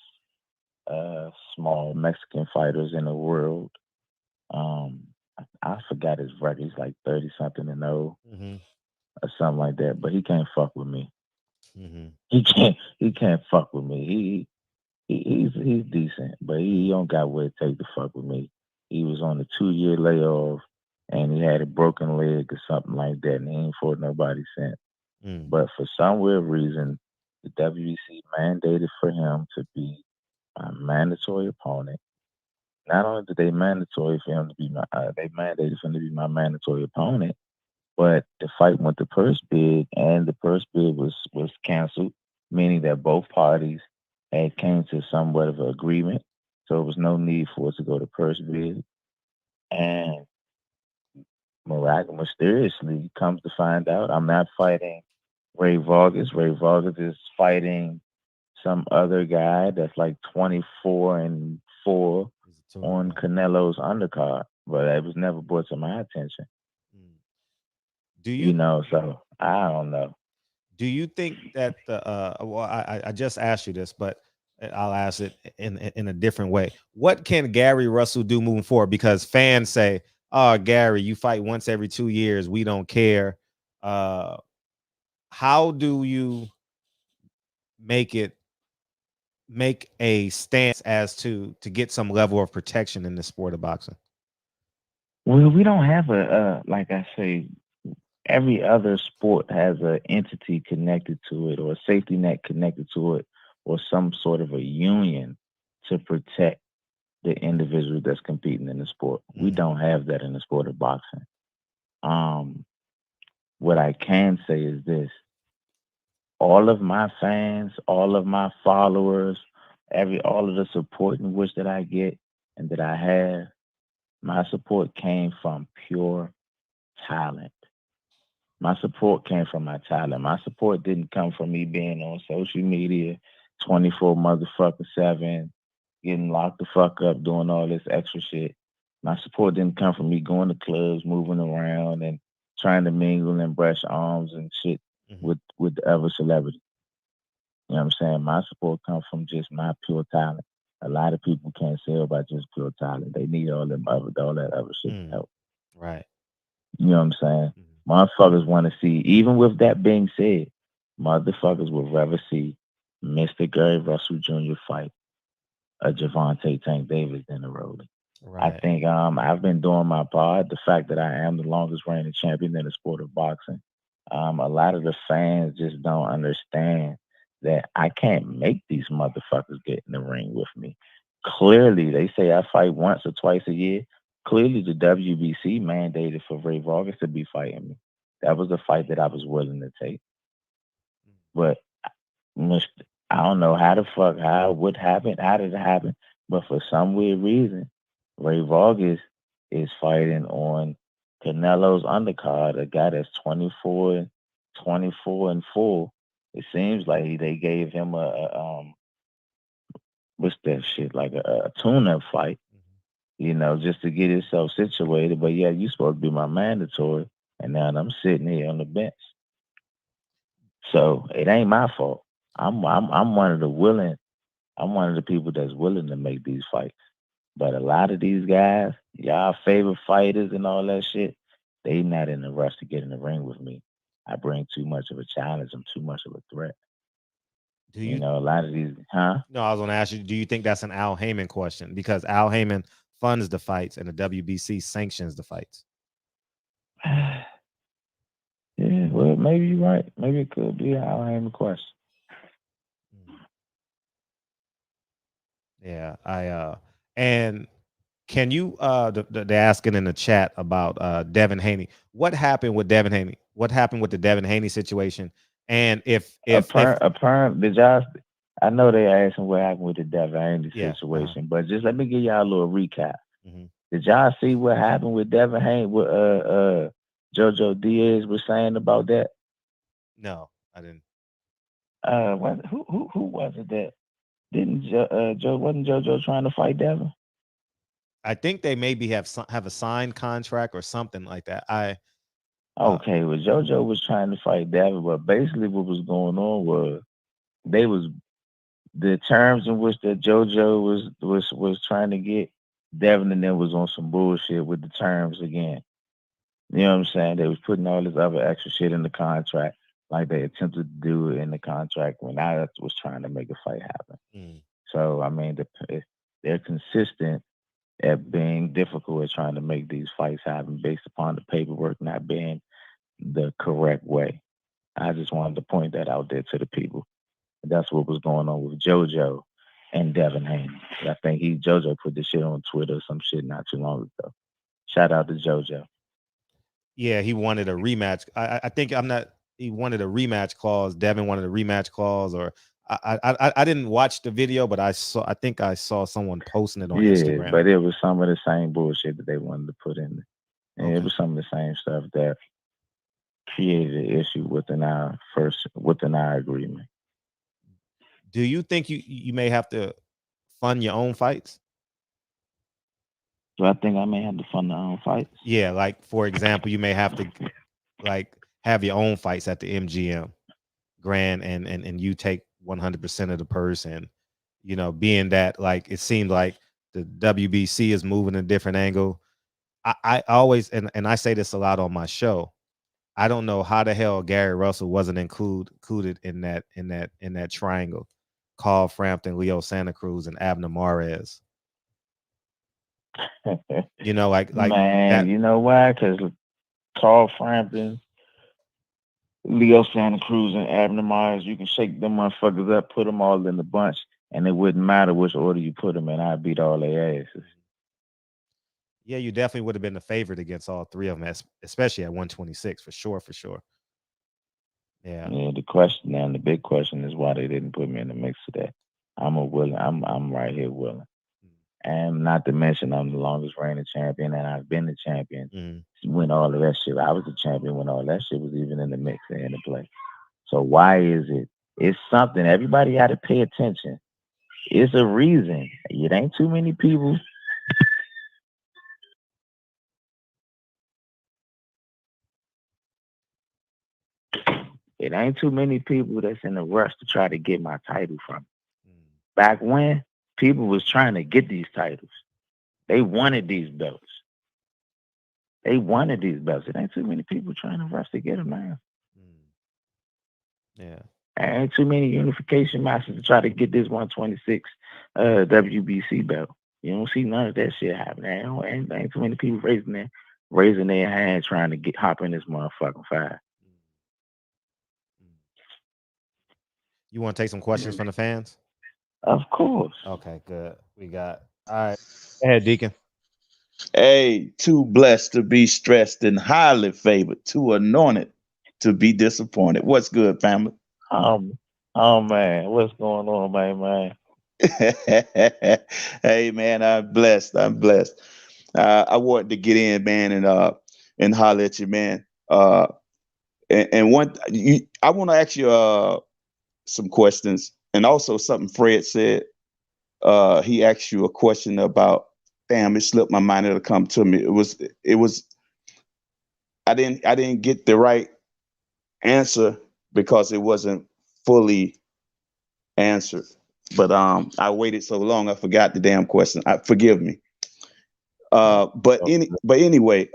small Mexican fighters in the world. Um, I forgot his record. He's like 30 something and 0 Mm-hmm. or something like that. But he can't fuck with me. Mm-hmm. He can't fuck with me. He's decent, but he don't got what it take to fuck with me. He was on a 2-year layoff and he had a broken leg or something like that, and he ain't fought nobody since. Mm. But for some weird reason, the WBC mandated for him to be my mandatory opponent. Not only did they mandatory for him to be they mandated for him to be my mandatory opponent, but the fight went to purse bid, and the purse bid was canceled, meaning that both parties had came to somewhat of an agreement. So there was no need for us to go to purse bid. And mysteriously, comes to find out, I'm not fighting Ray Vargas. Ray Vargas is fighting some other guy that's like 24-4 He's a on tour. Canelo's undercard. but it was never brought to my attention. Mm. Do you So I don't know. do you think that the well, I just asked you this, but I'll ask it in a different way. What can Gary Russell do moving forward? Because fans say, "Oh, Gary, you fight once every 2 years. We don't care." Uh, how do you make it make a stance as to get some level of protection in the sport of boxing? Well, we don't have like I say, every other sport has an entity connected to it or a safety net connected to it or some sort of a union to protect the individual that's competing in the sport. We don't have that in the sport of boxing. What I can say is this: all of my fans, all of my followers, all of the support in which that I get and that I have, my support came from pure talent. My support came from my talent. My support didn't come from me being on social media 24 motherfucker 7, getting locked the fuck up, doing all this extra shit. My support didn't come from me going to clubs, moving around, and trying to mingle and brush arms and shit with the other celebrities. You know what I'm saying? My support comes from just my pure talent. A lot of people can't sell by just pure talent. They need all that other shit to help. Right. You know what I'm saying? Motherfuckers want to see, even with that being said, motherfuckers would rather see Mr. Gary Russell Jr. fight a Javante Tank Davis than a Rolly. I Right. think I've been doing my part. The fact that I am the longest reigning champion in the sport of boxing, a lot of the fans just don't understand that I can't make these motherfuckers get in the ring with me. Clearly, they say I fight once or twice a year. Clearly, the WBC mandated for Ray Vargas to be fighting me. That was a fight that I was willing to take. But I don't know how the fuck, what happened, how did it happen? But for some weird reason, Ray Vargas is fighting on Canelo's undercard, a guy that's 24 and 4. It seems like they gave him what's that shit, like a tune-up fight, just to get himself situated. But yeah, you supposed to be my mandatory, and now I'm sitting here on the bench. So it ain't my fault. I'm one of the willing. I'm one of the people that's willing to make these fights. But a lot of these guys, y'all favorite fighters and all that shit, they not in the rush to get in the ring with me. I bring too much of a challenge. I'm too much of a threat. Do you A lot of these, huh? No, I was gonna ask you, do you think that's an Al Heyman question? Because Al Heyman funds the fights and the WBC sanctions the fights. Yeah, well, maybe you're right. Maybe it could be an Al Heyman question. Yeah, and can you they're asking in the chat about Devin Haney. What happened with Devin Haney? What happened with the Devin Haney situation? And if Apparent, did y'all? I know they asking what happened with the Devin Haney situation, but just let me give y'all a little recap. Did y'all see what happened with Devin Haney? What JoJo Diaz was saying about that? No, I didn't. Who was it that didn't wasn't JoJo trying to fight Devin? I think they maybe have a signed contract or something like that. Okay, well, JoJo was trying to fight Devin, but basically what was going on was the terms in which that JoJo was trying to get Devin, and then was on some bullshit with the terms again. You know what I'm saying? They was putting all this other extra shit in the contract, like they attempted to do it in the contract when I was trying to make a fight happen. So I mean, they're consistent at being difficult at trying to make these fights happen based upon the paperwork not being the correct way. I just wanted to point that out there to the people. That's what was going on with JoJo and Devin Haney. I think JoJo put this shit on Twitter or some shit not too long ago. Shout out to JoJo. Yeah, he wanted a rematch. I think he wanted a rematch clause. Devin wanted a rematch clause, or I didn't watch the video, but I think I saw someone posting it on Instagram. But it was some of the same bullshit that they wanted to put in there. And it was some of the same stuff that created an issue within our agreement. Do you think you may have to fund your own fights? So I think I may have to fund our own fights. Yeah, like for example, you may have to like have your own fights at the MGM Grand, and you take 100% of the purse, and you know, being that like it seemed like the WBC is moving a different angle. I always and I say this a lot on my show. I don't know how the hell Gary Russell wasn't included in that triangle. Carl Frampton, Leo Santa Cruz, and Abner Mares. You know, like Man, that. you know why? Because Carl Frampton, Leo Santa Cruz, and Abner Myers, you can shake them motherfuckers up, put them all in the bunch, and it wouldn't matter which order you put them in. I'd beat all their asses. Yeah, you definitely would have been the favorite against all three of them, especially at 126 for sure. Yeah. Yeah, the big question is why they didn't put me in the mix of that. I'm right here willing. And not to mention I'm the longest reigning champion, and I've been the champion when all of that shit. I was the champion when all that shit was even in the mix and in the play. So why is it? It's something everybody got to pay attention. It's a reason. It ain't too many people. It ain't too many people that's in a rush to try to get my title from. Back when people was trying to get these titles, they wanted these belts. It ain't too many people trying to rush to get them now. Yeah. There ain't too many unification matches to try to get this 126 WBC belt. You don't see none of that shit happening. Ain't too many people raising their hand trying to hop in this motherfucking fire. You want to take some questions from the fans? Of course. Okay, good. We got all right. Go ahead, Deacon. Hey, too blessed to be stressed and highly favored, too anointed to be disappointed. What's good, family? Oh man, what's going on, man? Hey man, I'm blessed. I wanted to get in, man, and holler at you, man. I want to ask you some questions, and also something Fred said. He asked you a question about. Damn, it slipped my mind. It'll come to me. It was. I didn't get the right answer because it wasn't fully answered. But I waited so long, I forgot the damn question. Forgive me. But anyway,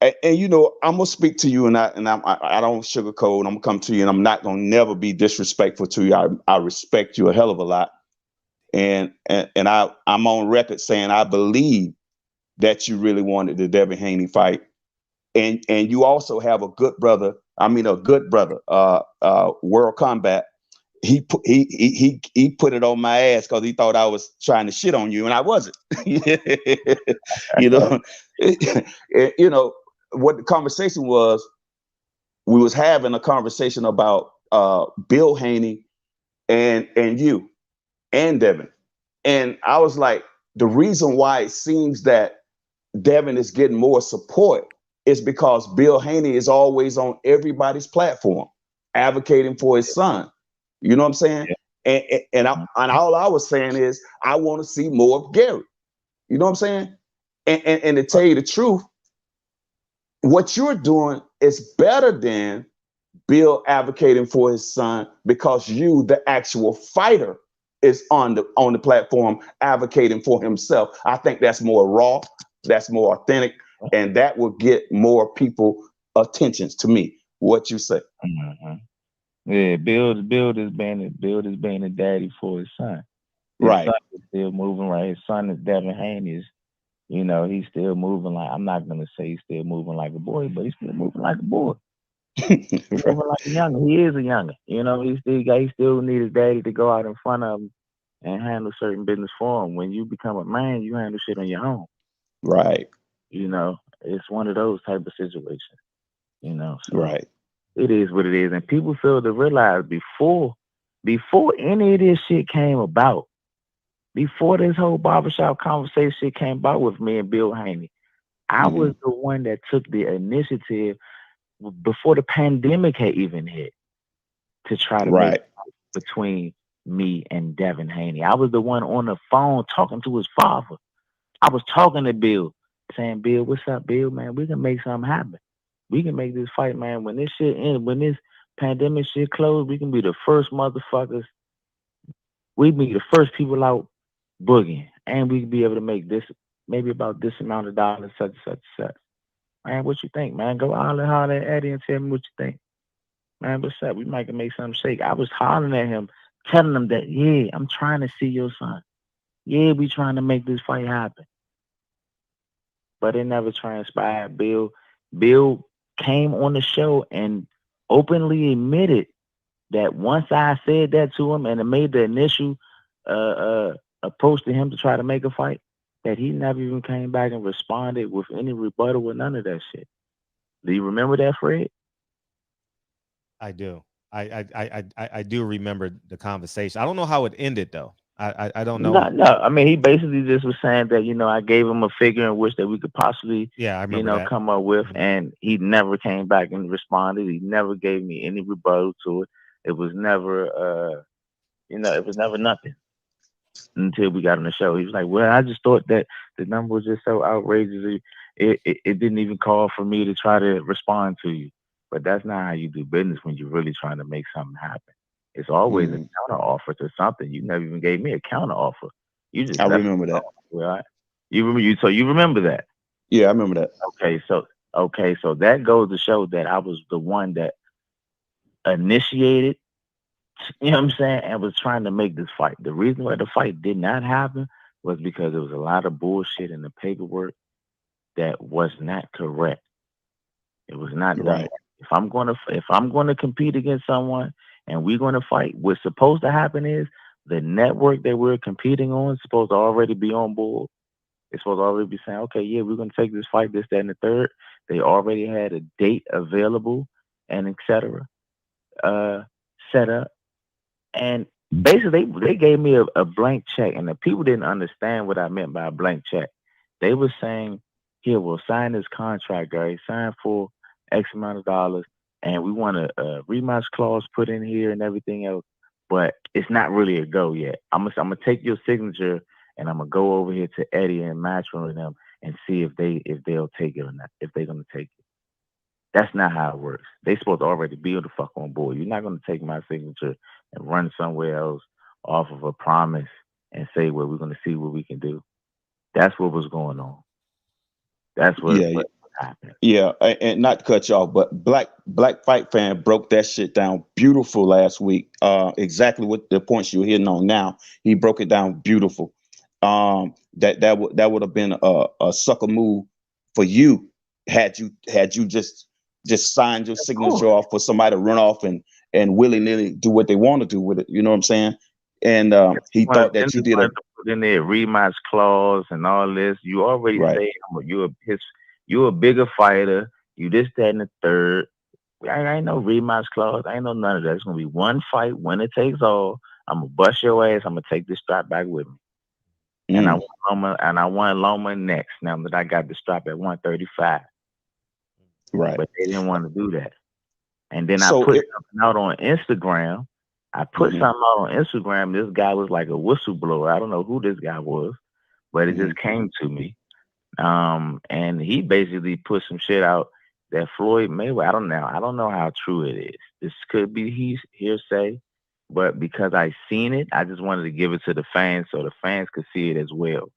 and you know, I'm gonna speak to you, and I don't sugarcoat. I'm gonna come to you, and I'm not gonna never be disrespectful to you. I respect you a hell of a lot, and I'm on record saying I believe that you really wanted the Devin Haney fight, and you also have a good brother. World Combat. He put it on my ass because he thought I was trying to shit on you, and I wasn't. You know, you know what the conversation was. We was having a conversation about Bill Haney and you and Devin, and I was like, the reason why it seems that Devin is getting more support is because Bill Haney is always on everybody's platform advocating for his son. You know what I'm saying? Yeah. And all I was saying is I want to see more of Gary. You know what I'm saying? And to tell you the truth, what you're doing is better than Bill advocating for his son, because you, the actual fighter, is on the platform advocating for himself. I think that's more raw, that's more authentic, and that will get more people attentions to me. What you say? Mm-hmm. Yeah, Bill is being a daddy for his son. His right. Son is still moving right. His son is Devin Haney. You know, he's still moving like, I'm not gonna say he's still moving like a boy, but he's still moving like a boy. He's moving like a younger. He is a younger. You know, he still need his daddy to go out in front of him and handle certain business for him. When you become a man, you handle shit on your own. Right. You know, it's one of those type of situations. You know, so right. It is what it is, and people fail to realize before any of this shit came about, before this whole barbershop conversation came about with me and Bill Haney, I was the one that took the initiative before the pandemic had even hit to try to make between me and Devin Haney. I was the one on the phone talking to his father I was talking to Bill, saying, Bill, what's up, Bill, man? We can make something happen. We can make this fight, man. When this shit ends, when this pandemic shit closed, we can be the first motherfuckers. We be the first people out boogieing. And we can be able to make this, maybe about this amount of dollars, such and such and such. Man, what you think, man? Go holler at Eddie and tell me what you think. Man, what's up? We might can make something shake. I was hollering at him, telling him that, yeah, I'm trying to see your son. Yeah, we trying to make this fight happen. But it never transpired. Bill came on the show and openly admitted that once I said that to him and it made the initial approach to him to try to make a fight, that he never even came back and responded with any rebuttal or none of that shit. Do you remember that, Fred? I do. I do remember the conversation. I don't know how it ended though. I don't know. No. I mean, he basically just was saying that, I gave him a figure in which that we could possibly, I remember that. come up with, and he never came back and responded. He never gave me any rebuttal to it. It was never, it was never nothing until we got on the show. He was like, well, I just thought that the number was just so outrageous. It didn't even call for me to try to respond to you. But that's not how you do business when you're really trying to make something happen. It's always a counter offer to something. You never even gave me a counter offer. You just I remember that. Right? So you remember that? Yeah, I remember that. Okay, so that goes to show that I was the one that initiated, you know what I'm saying, and was trying to make this fight. The reason why the fight did not happen was because there was a lot of bullshit in the paperwork that was not correct. It was not done. Right. If I'm gonna compete against someone and we're gonna fight, what's supposed to happen is the network that we're competing on is supposed to already be on board. It's supposed to already be saying, okay, yeah, we're gonna take this fight, this, that, and the third. They already had a date available and etc. Set up. And basically they gave me a blank check, and the people didn't understand what I meant by a blank check. They were saying, here, we'll sign this contract, Gary, sign for X amount of dollars, and we want a rematch clause put in here and everything else, but it's not really a go yet. I'm gonna take your signature and I'm gonna go over here to Eddie and Matchroom with them and see if they'll take it or not, if they're gonna take it. That's not how it works. They supposed to already be the fuck on board. You're not gonna take my signature and run somewhere else off of a promise and say, well, we're gonna see what we can do. That's what was going on. That's what happened. Yeah, and not to cut you off, but Black Fight Fan broke that shit down beautiful last week. Exactly what the points you're hitting on now. He broke it down beautiful. That would have been a sucker move for you had you just signed your signature off for somebody to run off and willy-nilly do what they want to do with it. You know what I'm saying? And he thought that you did put in there rematch clause and all this. You already say you're a bigger fighter. You this, that, and the third. I ain't no rematch clause. I ain't no none of that. It's gonna be one fight, winner takes all. I'm gonna bust your ass. I'm gonna take this strap back with me. And I want Loma next. Now that I got the strap at 135. Right. But they didn't want to do that. And then I put something out on Instagram. This guy was like a whistleblower. I don't know who this guy was, but it just came to me. And he basically put some shit out that Floyd Mayweather, I don't know how true it is. This could be hearsay, but because I seen it, I just wanted to give it to the fans so the fans could see it as well.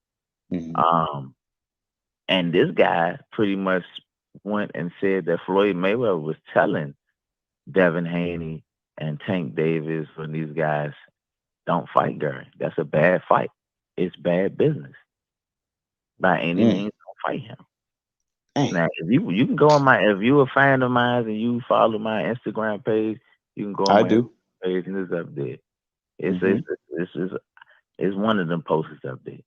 And this guy pretty much went and said that Floyd Mayweather was telling Devin Haney and Tank Davis when these guys don't fight Gary. That's a bad fight. It's bad business. By any means, don't fight him. Now, if you can go on if you're a fan of mine and you follow my Instagram page, you can go on my Instagram page and it's up there. It's one of them posters up there.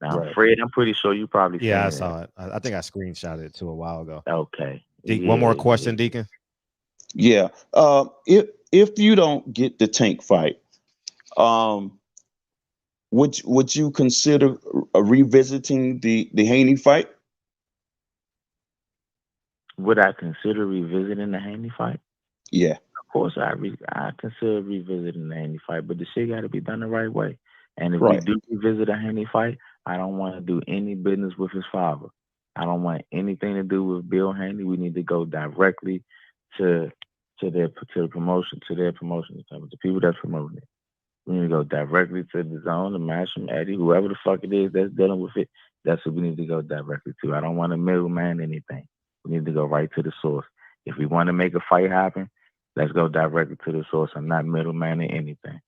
Now, Fred, I'm pretty sure you probably seen I saw it. I think I screenshotted it too a while ago. Okay. One more question, Deacon. Yeah. If you don't get the Tank fight, would you consider revisiting the Haney fight? Would I consider revisiting the Haney fight? Yeah. Of course, I consider revisiting the Haney fight, but the shit got to be done the right way. And if we do revisit a Haney fight, I don't want to do any business with his father. I don't want anything to do with Bill Haney. We need to go directly to the promotion, to their promotion, to the people that's promoting it. We need to go directly to the zone, the Masham, Eddie, whoever the fuck it is that's dealing with it. That's what we need to go directly to. I don't want to middleman anything. We need to go right to the source. If we want to make a fight happen, let's go directly to the source and not middlemaning anything.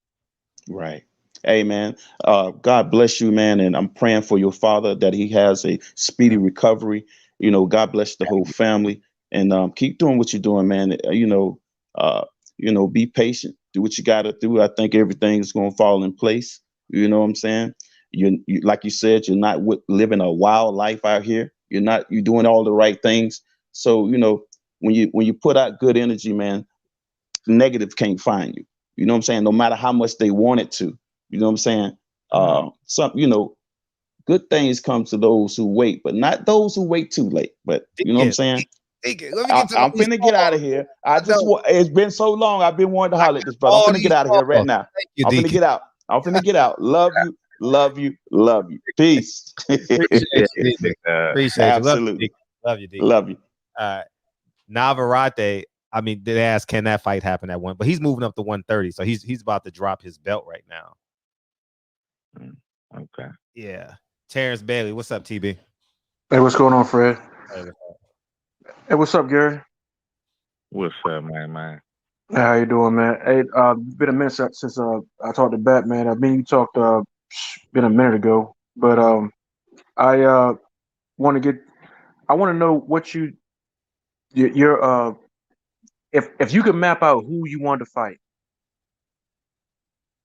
Right. Hey, man, God bless you, man. And I'm praying for your father that he has a speedy recovery. You know, God bless the whole family, and keep doing what you're doing, man. Be patient. Do what you got to do. I think everything is going to fall in place. You know what I'm saying? You like you said, you're not living a wild life out here. You're doing all the right things. So, when you put out good energy, man, negative can't find you. You know what I'm saying? No matter how much they want it to. You know what I'm saying? Good things come to those who wait, but not those who wait too late. But you know what I'm saying? Let me get to I'm finna get out of here. It's been so long. I've been wanting to holler at this brother. I'm finna get out of here right now. I'm finna get out. I'm finna get out. Love you, love you, love you. Peace. Appreciate you. Absolutely. Love you, D. Love you. Navarrete, I mean, they asked, can that fight happen at one? But he's moving up to 130, so he's about to drop his belt right now. Okay. Yeah. Terrence Bailey, what's up, TB? Hey, what's going on, Fred? Hey, what's up, Gary? What's up, man? How you doing, man? Hey, been a minute since I talked to Batman. I mean, you talked been a minute ago, but I want to know what your if you could map out who you want to fight,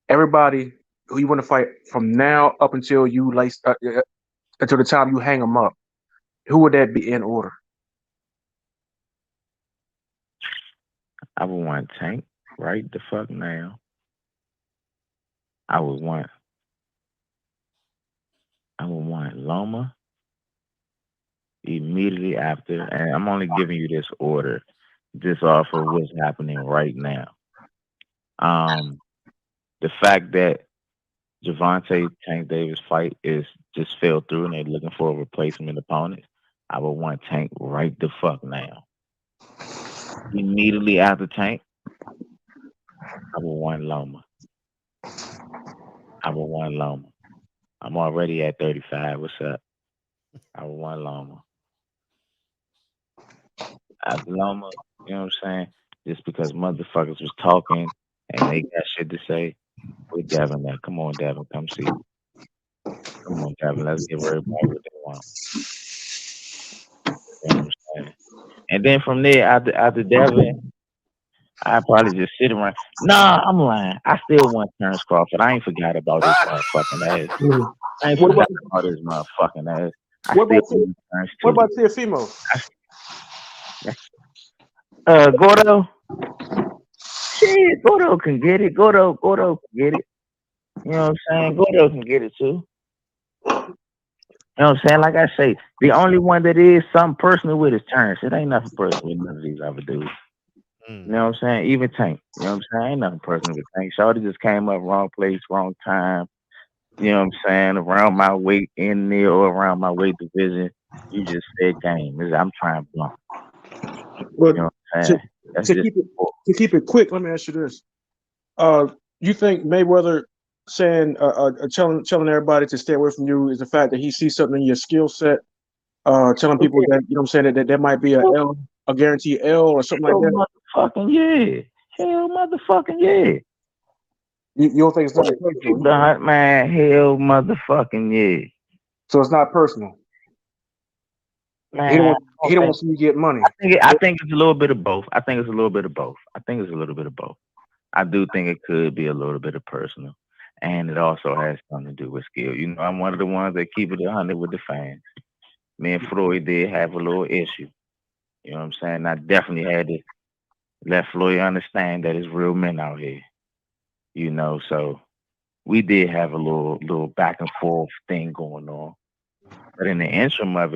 everybody who you want to fight from now up until you until the time you hang them up, who would that be in order? I would want Tank right the fuck now. I would want Loma immediately after, and I'm only giving you this order just off of what's happening right now. The fact that Javante Tank Davis fight is just fell through and they're looking for a replacement opponent, I would want Tank right the fuck now. Immediately after Tank, I would want Loma. I'm already at 35. What's up? I would want Loma. After Loma, you know what I'm saying? Just because motherfuckers was talking and they got shit to say, with Devin there. Come on, Devin, come see. Come on, Devin, let's give everybody what they want. You know what I'm saying? And then from there, after Devin, I probably just sit around. Nah, I'm lying. I still want Terrence Crawford. I ain't forgot about this motherfucking ass. I ain't forgot about this motherfucking ass. What about Teofimo? Gordo. Shit, Gordo can get it. Gordo can get it. You know what I'm saying? Gordo can get it too. You know what I'm saying? Like I say, the only one that is something personal with is Terrence. It ain't nothing personal with none of these other dudes. You know what I'm saying? Even Tank. You know what I'm saying? Ain't nothing personal with Tank. Shorty just came up wrong place, wrong time. You know what I'm saying? Around my weight in there or around my weight division. You just said game. I'm trying blunt. Well, you know what I'm saying? To keep it quick, let me ask you this. You think Mayweather saying telling everybody to stay away from you is the fact that he sees something in your skill set, telling people that, you know what I'm saying, that there might be a guaranteed L or something like that? Motherfucking yeah. Hell motherfucking yeah. You don't think it's nothing personal? Man, hell motherfucking yeah. So it's not personal. Man, he don't want to see you get money. I think it's a little bit of both. I do think it could be a little bit of personal. And it also has something to do with skill. You know, I'm one of the ones that keep it 100 with the fans. Me and Floyd did have a little issue. You know what I'm saying? I definitely had to let Floyd understand that it's real men out here. You know, so we did have a little back and forth thing going on. But in the interim of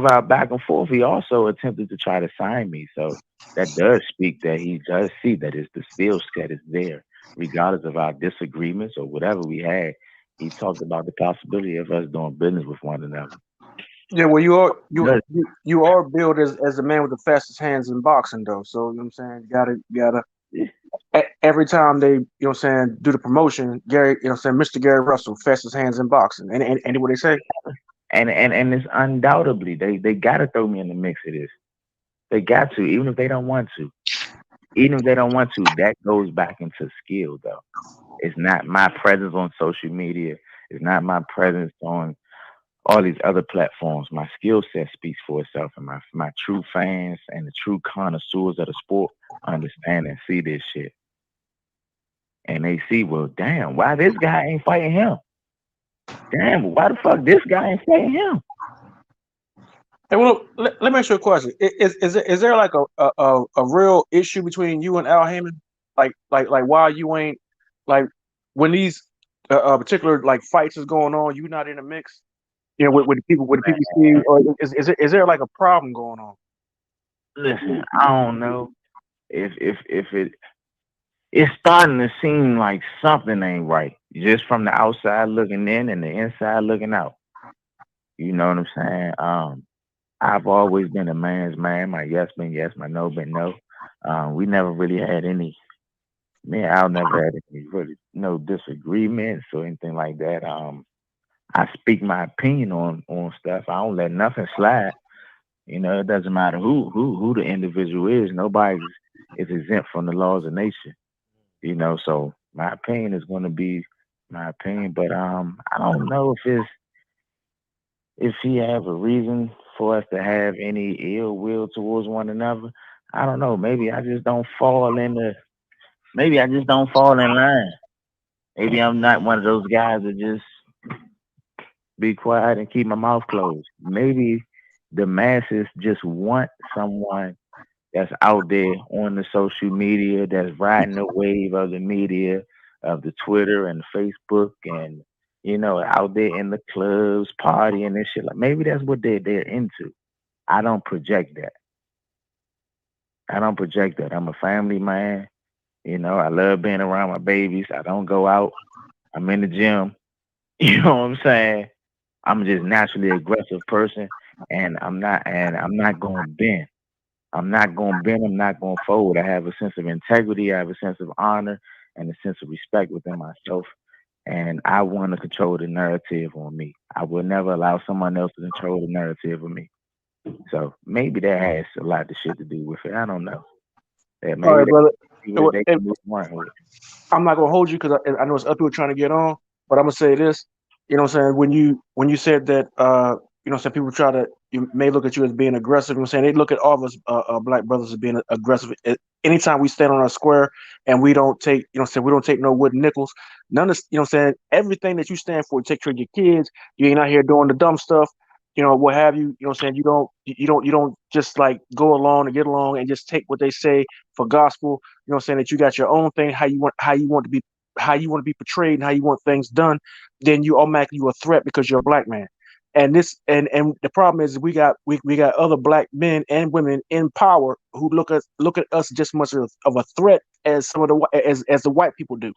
our back and forth, he also attempted to try to sign me. So that does speak that he does see that the skill set is there, regardless of our disagreements or whatever we had. he talked about the possibility of us doing business with one another. Yeah, well, Good. you are billed as the man with the fastest hands in boxing, though. So you know what I'm saying, you gotta every time they, you know what I'm saying, do the promotion, Gary, you know what I'm saying, Mr. Gary Russell, fastest hands in boxing. And what they say? And it's undoubtedly they gotta throw me in the mix of this. They got to, even if they don't want to. Even if they don't want to, that goes back into skill though. It's not my presence on social media. It's not my presence on all these other platforms. My skill set speaks for itself, and my true fans and the true connoisseurs of the sport understand and see this shit. And they see, well, damn, why this guy ain't fighting him? Damn, why the fuck this guy ain't fighting him? Hey, well, let me ask you a question. Is there like a real issue between you and Al Heyman? Like why you ain't like when these particular like fights is going on, you not in the mix? You know, with the people see, or is there like a problem going on? Listen, I don't know if it's starting to seem like something ain't right, just from the outside looking in and the inside looking out. You know what I'm saying? I've always been a man's man. My yes been yes, my no been no. We never really had any. Me and Al never had any really no disagreements or anything like that. I speak my opinion on stuff. I don't let nothing slide. You know, it doesn't matter who the individual is. Nobody is exempt from the laws of nature. You know, so my opinion is going to be my opinion. But I don't know if he have a reason for us to have any ill will towards one another. I don't know. Maybe I just don't fall in the. Maybe I just don't fall in line. Maybe I'm not one of those guys that just be quiet and keep my mouth closed. Maybe the masses just want someone that's out there on the social media, that's riding the wave of the media, of the Twitter and Facebook, and out there in the clubs partying and shit. Like maybe that's what they're into. I don't project that. I don't project that. I'm a family man. I love being around my babies. I don't go out. I'm in the gym. You know what I'm saying? I'm just naturally aggressive person, and I'm not going to bend. I'm not going to bend. I'm not going to fold. I have a sense of integrity. I have a sense of honor and a sense of respect within myself. And I want to control the narrative on me. I will never allow someone else to control the narrative of me. So maybe that has a lot of shit to do with it. I don't know. That All right, maybe brother. they can move on with. I'm not gonna hold you because I know it's other people trying to get on, but I'm gonna say this. You know what I'm saying? When you said that some people try to you may look at you as being aggressive. You know what I'm saying? They look at all of us black brothers as being aggressive. Anytime we stand on our square and we don't take, we don't take no wooden nickels. None of everything that you stand for, take care of your kids. You ain't out here doing the dumb stuff. What have you? You don't just like go along and get along and just take what they say for gospel. That you got your own thing, how you want to be portrayed and how you want things done. Then you automatically you a threat because you're a black man. And the problem is we got other black men and women in power who look at us just much of a threat as some of as the white people do.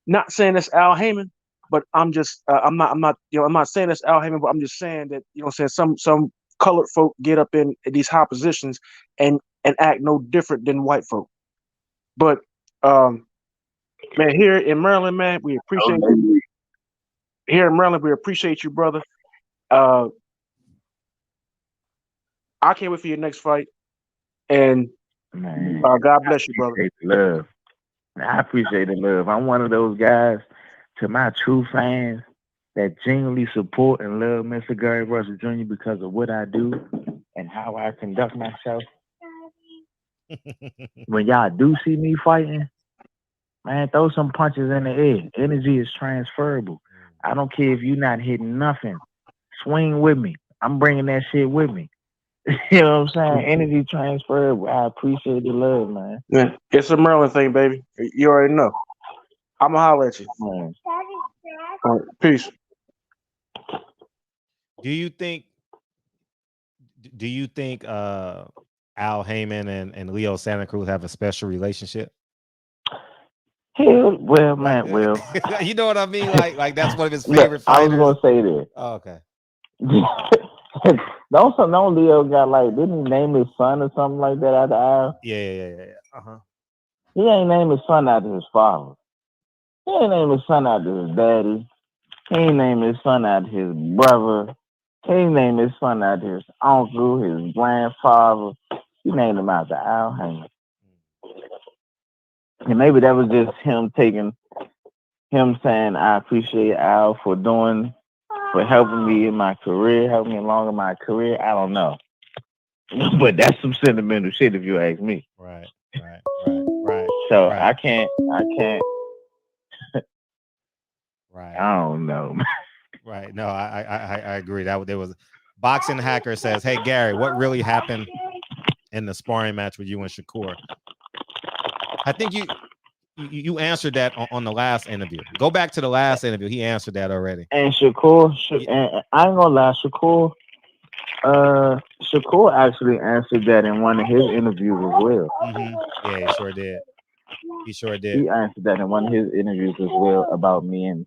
Not saying that's Al Heyman, but I'm not saying that's Al Heyman, but I'm just saying that some colored folk get up in these high positions and act no different than white folk. But man, here in Maryland, man, we appreciate you. Here in Maryland, we appreciate you, brother. I can't wait for your next fight. And Man, God bless you, brother. love. I appreciate the love. I'm one of those guys, to my true fans, that genuinely support and love Mr. Gary Russell Jr. because of what I do and how I conduct myself. When y'all do see me fighting, man, throw some punches in the air. Energy is transferable. I don't care if you're not hitting nothing. Swing with me. I'm bringing that shit with me. You know what I'm saying? Energy transferable. I appreciate the love, man. Yeah, it's a Maryland thing, baby. You already know. I'm gonna holler at you. Man. All right, peace. Do you think Al Heyman and Leo Santa Cruz have a special relationship? Hell, well, Right. man, well. You know what I mean? Like that's one of his Look, favorite I was fighters. gonna say this. Oh, okay. Don't Leo got like, didn't he name his son or something like that after Al? Yeah. Uh-huh. He ain't named his son after his father. He ain't named his son after his daddy. He ain't named his son after his brother. He ain't named his son after his uncle, his grandfather. He named him after Al Haymon. And maybe that was just him saying, I appreciate Al for helping me in my career, helping me along in my career. I don't know. But that's some sentimental shit if you ask me. Right. So right. I can't Right. I don't know. Right. No, I agree. That there was Boxing Hacker says, "Hey Gary, what really happened in the sparring match with you and Shakur?" I think you answered that on the last interview. Go back to the last interview. He answered that already. And Shakur, and I ain't gonna lie, Shakur actually answered that in one of his interviews as well. Mm-hmm. Yeah, he sure did. He answered that in one of his interviews as well about me and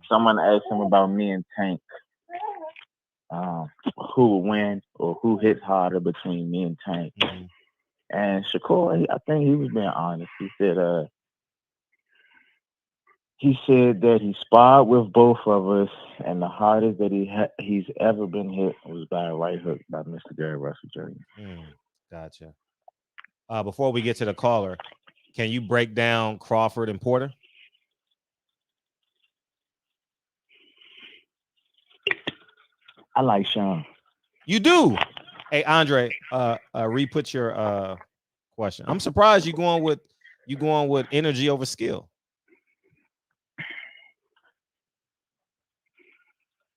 someone asked him about me and Tank, who would win or who hits harder between me and Tank. Mm-hmm. And Shakur, I think he was being honest. He said that he sparred with both of us, and the hardest that he's ever been hit was by a right hook by Mr. Gary Russell Jr. Gotcha. Before we get to the caller, can you break down Crawford and Porter? I like Sean. You do? Hey, Andre, re-put your question. I'm surprised you going with energy over skill.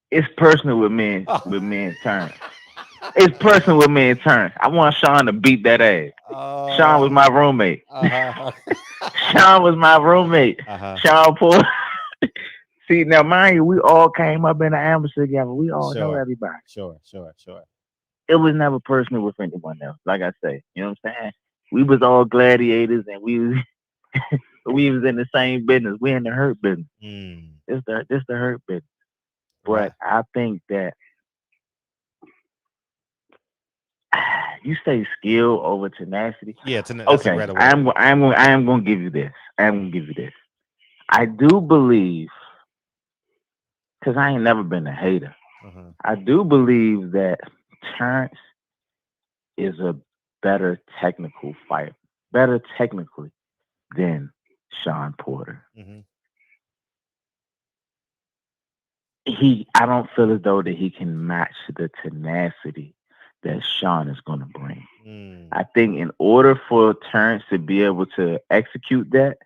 It's personal with me and Terrence. It's personal with me and Terrence. I want Sean to beat that ass. Sean was my roommate. Sean was my roommate. Sean Porter. See, now mind you, we all came up in the amateur together. We all know everybody. Sure. It was never personal with anyone else. Like I say, you know what I'm saying? We was all gladiators, and we was in the same business. We in the hurt business. It's the hurt business. But I think that you say skill over tenacity. Yeah, that's okay. a greater I am gonna give you this. I do believe, because I ain't never been a hater. I do believe that Terrence is a better technical fighter, better technically than Sean Porter. I don't feel as though that he can match the tenacity that Sean is going to bring. I think in order for Terrence to be able to execute that,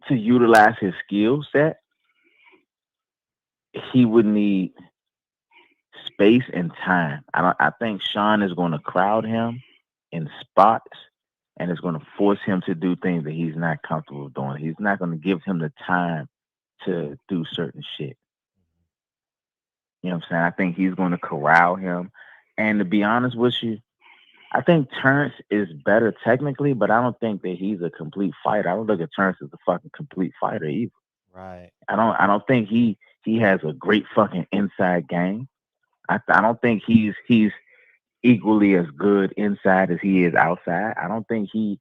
to utilize his skill set, he would need space and time. I think Sean is going to crowd him in spots, and it's going to force him to do things that he's not comfortable doing. He's not going to give him the time to do certain shit. You know what I'm saying? I think he's going to corral him. And to be honest with you, I think Terrence is better technically, but I don't think that he's a complete fighter. I don't look at Terrence as a fucking complete fighter either. Right. I don't think he has a great fucking inside game. I don't think he's equally as good inside as he is outside. I don't think he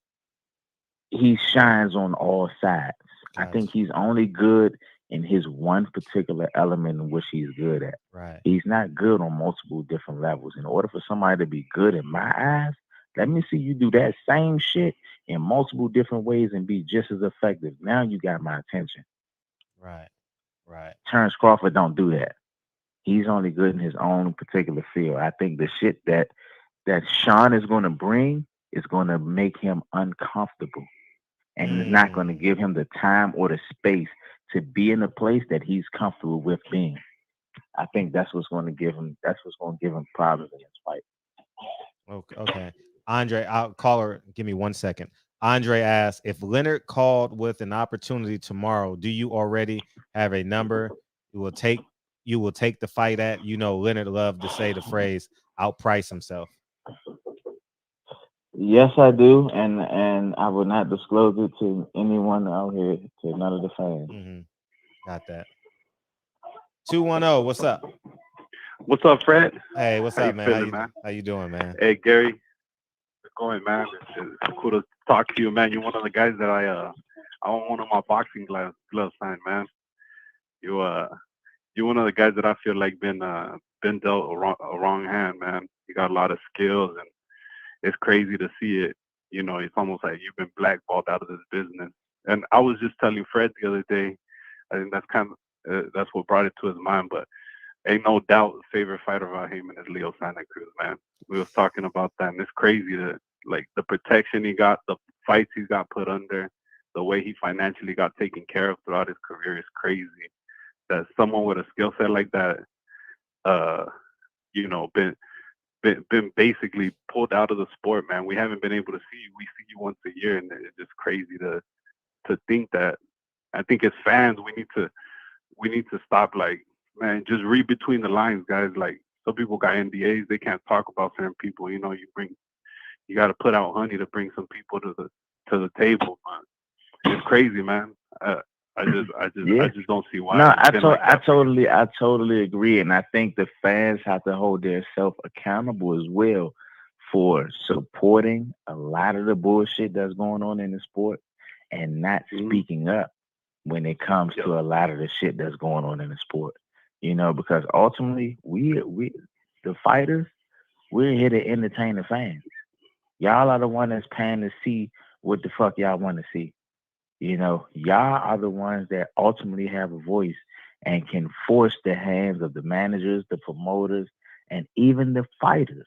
shines on all sides. Gotcha. I think he's only good in his one particular element in which he's good at. Right. He's not good on multiple different levels. In order for somebody to be good in my eyes, let me see you do that same shit in multiple different ways and be just as effective. Now you got my attention. Right. Terrence Crawford don't do that. He's only good in his own particular field. I think the shit that Sean is going to bring is going to make him uncomfortable. And it's not going to give him the time or the space to be in a place that he's comfortable with being. I think that's what's going to give him problems in his fight. Okay. Andre, I'll call her. Give me 1 second. Andre asked, if Leonard called with an opportunity tomorrow, do you already have a number you will take the fight at? You know, Leonard loved to say the phrase outprice himself. Yes, I do, and I will not disclose it to anyone out here, to none of the fans. Mm-hmm. Got that. 210. What's up? What's up, Fred? Hey, what's How up, you man? feeling, man? How you doing, man? Hey, Gary, how's it going, man? It's cool to talk to you, man. You're one of the guys that I want one of my boxing gloves signed, man. You you're one of the guys that I feel like been dealt a wrong hand, man. You got a lot of skills, and it's crazy to see it. You know, it's almost like you've been blackballed out of this business. And I was just telling Fred the other day, I think that's what brought it to his mind. But ain't no doubt, favorite fighter of him is Leo Santa Cruz, man. We was talking about that, and it's crazy that like the protection he got, the fights he got put under, the way he financially got taken care of throughout his career is crazy. That someone with a skill set like that, uh, you know, been basically pulled out of the sport, man. We haven't been able to see you. We see you once a year, and it's just crazy to think that. I think as fans, we need to stop, like, man, just read between the lines, guys. Like, some people got NDAs, they can't talk about certain people. You know, you got to put out honey to bring some people to the table. Man. It's crazy, man. I just don't see why. No, I totally agree, and I think the fans have to hold themselves accountable as well for supporting a lot of the bullshit that's going on in the sport and not speaking up when it comes to a lot of the shit that's going on in the sport. You know, because ultimately we the fighters, we're here to entertain the fans. Y'all are the one that's paying to see what the fuck y'all want to see. You know, y'all are the ones that ultimately have a voice and can force the hands of the managers, the promoters, and even the fighters.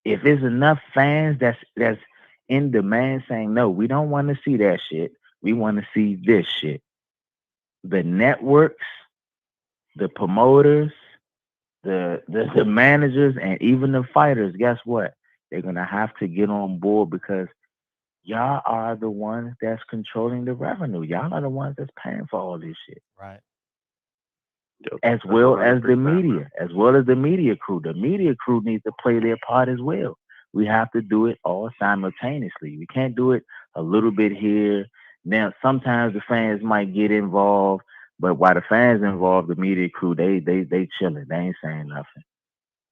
If there's enough fans that's in demand saying, no, we don't want to see that shit. We want to see this shit. The networks, the promoters, the managers, and even the fighters, guess what? They're gonna have to get on board because y'all are the ones that's controlling the revenue. Y'all are the ones that's paying for all this shit. Right. As well as the media, as well as the media crew. The media crew needs to play their part as well. We have to do it all simultaneously. We can't do it a little bit here. Now, sometimes the fans might get involved, but while the fans involved, the media crew, they chilling. They ain't saying nothing.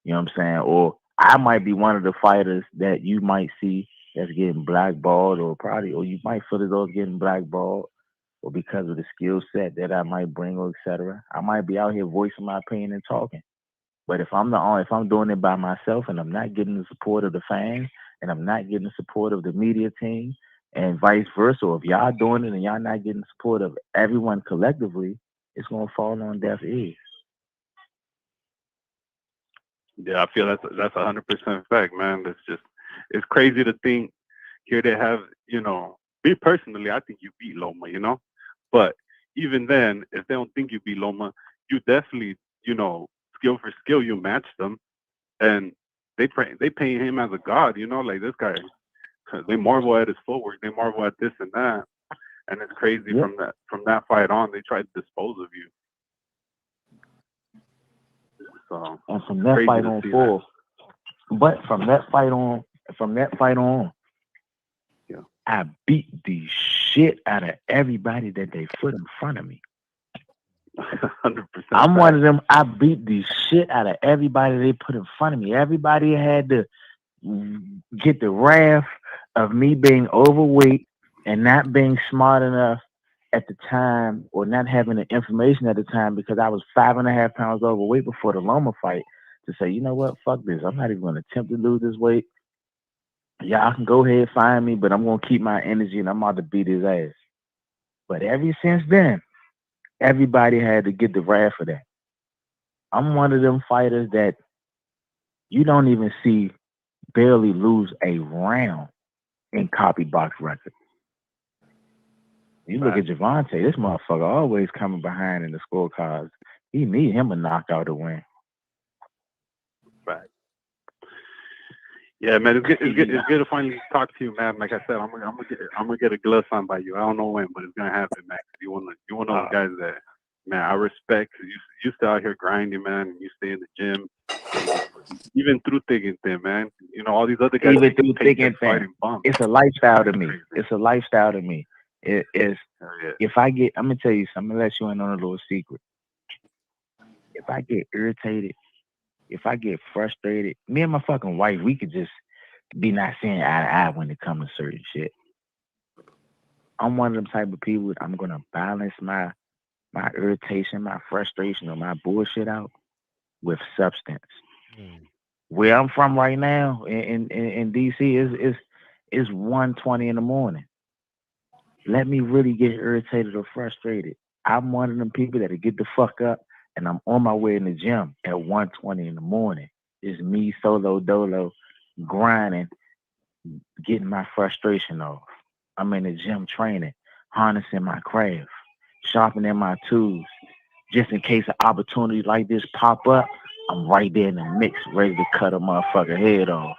You know what I'm saying? Or I might be one of the fighters that you might see that's getting blackballed, or you might feel as though it's getting blackballed, or because of the skill set that I might bring, or etc. I might be out here voicing my opinion and talking. But if I'm doing it by myself and I'm not getting the support of the fans and I'm not getting the support of the media team and vice versa, or if y'all doing it and y'all not getting the support of everyone collectively, it's gonna fall on deaf ears. Yeah, I feel that's 100% fact, man. It's crazy to think here they have, you know, me personally, I think you beat Loma, you know, but even then, if they don't think you beat Loma, you definitely, you know, skill for skill, you match them, and they pay him as a god, you know, like this guy. They marvel at his footwork, they marvel at this and that, and it's crazy from that fight on, they tried to dispose of you. So, and from that fight on forth, but from that fight on, yeah, I beat the shit out of everybody that they put in front of me. 100%. I'm one of them. I beat the shit out of everybody they put in front of me. Everybody had to get the wrath of me being overweight and not being smart enough at the time, or not having the information at the time, because I was 5.5 pounds overweight before the Loma fight, to say, you know what, fuck this. I'm not even going to attempt to lose this weight. Y'all can go ahead, find me, but I'm going to keep my energy and I'm about to beat his ass. But ever since then, everybody had to get the wrath for that. I'm one of them fighters that you don't even see barely lose a round in copy box records. You look at Javante, this motherfucker always coming behind in the scorecards. He need him a knockout to win. Right. Yeah, man, it's good to finally talk to you, man. Like I said, I'm gonna get a glove signed by you. I don't know when, but it's gonna happen, man. You one of those guys that, man, I respect. You still out here grinding, man. You stay in the gym. Even through thick and thin, man. You know, all these other guys Even through thick and thin. fighting bumps. It's a lifestyle to me. It's a lifestyle to me. It is. Yeah. If I get, I'm gonna tell you something. I'm gonna let you in on a little secret. If I get irritated, if I get frustrated, me and my fucking wife, we could just be not seeing eye to eye when it comes to certain shit. I'm one of them type of people. I'm gonna balance my irritation, my frustration, or my bullshit out with substance. Where I'm from right now in DC is 1:20 in the morning. Let me really get irritated or frustrated. I'm one of them people that'll get the fuck up and I'm on my way in the gym at 1:20 in the morning. It's me solo dolo grinding, getting my frustration off. I'm in the gym training, harnessing my craft, sharpening my tools. Just in case an opportunity like this pop up, I'm right there in the mix, ready to cut a motherfucker head off.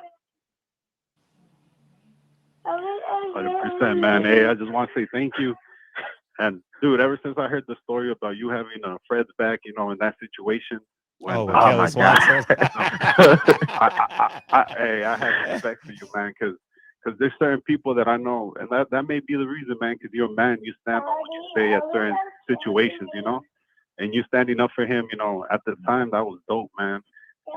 100%, man. Hey, I just want to say thank you. And dude, ever since I heard the story about you having Fred's back, you know, in that situation. When, oh my God. I have respect for you, man, because there's certain people that I know, and that may be the reason, man, because you're a man, you stand on what you say at certain situations, you know, and you standing up for him, you know, at the time, that was dope, man.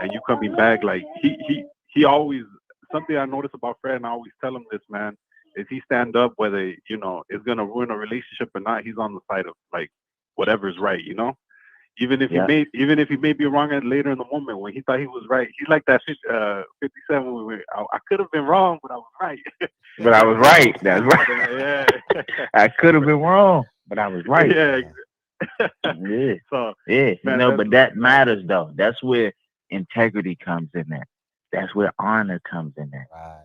And you coming back, like, he always, something I noticed about Fred, and I always tell him this, man, is he stand up whether, you know, it's going to ruin a relationship or not, he's on the side of, like, whatever's right, you know? Even if he may be wrong at later in the moment when he thought he was right. He's like that 57. I could have been wrong, but I was right. But I was right. That's right. Yeah. I could have been wrong, but I was right. Yeah. Yeah. So, yeah. Man, no, but that matters though. That's where integrity comes in there. That's where honor comes in there. Right.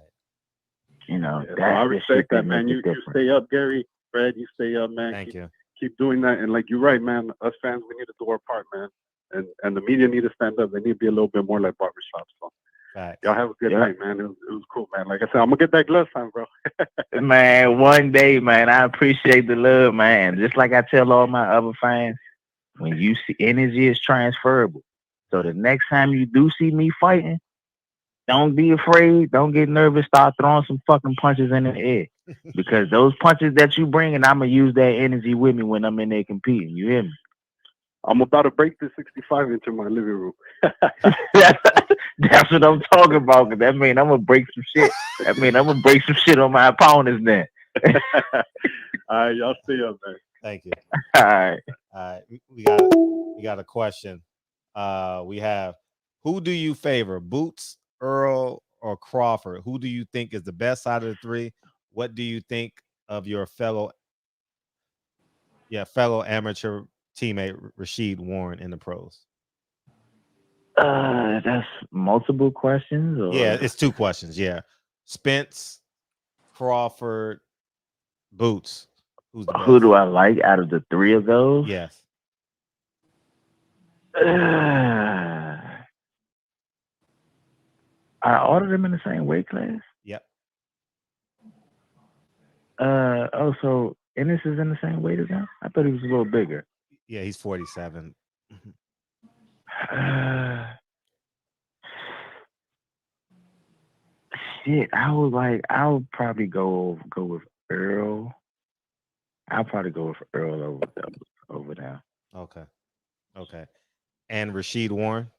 You know, yeah, that's I the respect shit that, man. You stay up, Gary. Fred, you stay up, man. Thank you. Keep doing that, and like you're right, man. Us fans, we need to do our part, man. And the media need to stand up. They need to be a little bit more like barbershops. So, y'all have a good night, man. It was cool, man. Like I said, I'm gonna get that glove time, bro. Man, one day, man. I appreciate the love, man. Just like I tell all my other fans, when you see energy is transferable. So the next time you do see me fighting, don't be afraid. Don't get nervous. Start throwing some fucking punches in the air. Because those punches that you bring, and I'm going to use that energy with me when I'm in there competing. You hear me? I'm about to break the 65 into my living room. That's what I'm talking about. Cause that mean I'm going to break some shit. That mean I'm going to break some shit on my opponents then. All right, y'all stay up, man. Thank you. All right. We got a question. We have, who do you favor, Boots, Earl, or Crawford? Who do you think is the best out of the three? What do you think of your fellow amateur teammate Rashid Warren in the pros? That's multiple questions. Or? Yeah, it's two questions. Yeah, Spence, Crawford, Boots. Who's the best? Who do I like out of the three of those? Yes. I ordered them in the same weight class. Yep. So Ennis is in the same weight as him? I thought he was a little bigger. Yeah, he's 47. Shit, I would probably go with Earl. I'll probably go with Earl over there. Okay. And Rashid Warren?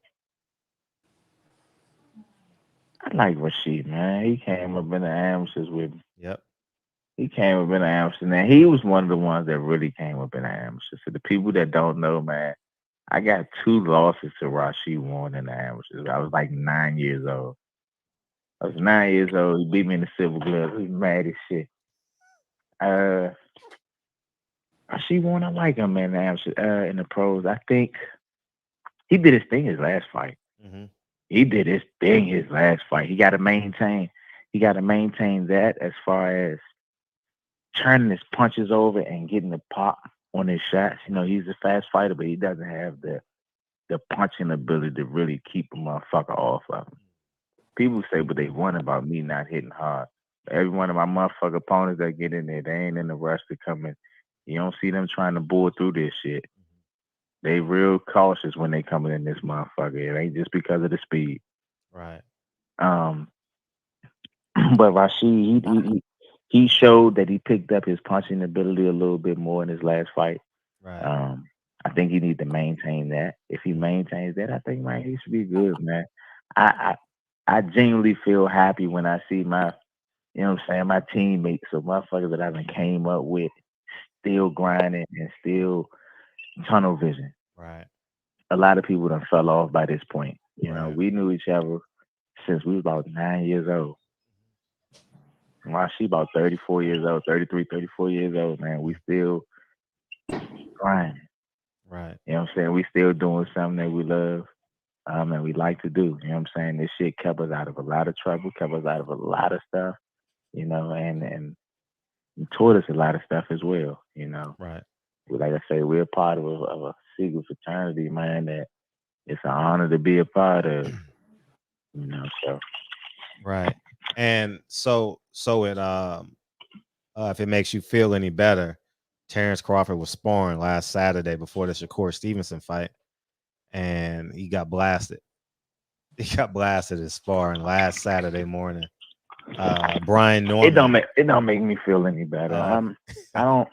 I like Rashid, man. He came up in the amateurs with me. Yep. He came up in the amateurs. Now, he was one of the ones that really came up in the amateurs. So the people that don't know, man, I got 2 losses to Rashid Warren in the amateurs. I was like 9 years old. I was 9 years old. He beat me in the silver gloves. He was mad as shit. Rashid Warren, I like him, man, in the pros. I think he did his thing his last fight. Mm-hmm. He did his thing his last fight. He got to maintain that as far as turning his punches over and getting the pop on his shots. You know, he's a fast fighter, but he doesn't have the punching ability to really keep a motherfucker off of him. People say what they want about me not hitting hard. Every one of my motherfucker opponents that get in there, they ain't in the rush to come in. You don't see them trying to bore through this shit. They real cautious when they coming in this motherfucker. It ain't just because of the speed. Right. But Rashid, he showed that he picked up his punching ability a little bit more in his last fight. Right. I think he needs to maintain that. If he maintains that, I think, man, he should be good, man. I genuinely feel happy when I see my, you know what I'm saying, my teammates or motherfuckers that I done came up with still grinding and still tunnel vision. Right. A lot of people done fell off by this point. You know, Right. we knew each other since we was about 9 years old. Wow, she about 34 years old, 33, 34 years old, man. We still grinding. Right. You know what I'm saying? We still doing something that we love and we like to do. You know what I'm saying? This shit kept us out of a lot of trouble, kept us out of a lot of stuff, you know, and taught us a lot of stuff as well, you know. Right. Like I say, we're part of a secret fraternity, man, that it's an honor to be a part of, you know, so. Right. And so it if it makes you feel any better, Terrence Crawford was sparring last Saturday before the Shakur Stevenson fight, and he got blasted. He got blasted at sparring last Saturday morning. Brian Norman. It don't make me feel any better. I don't.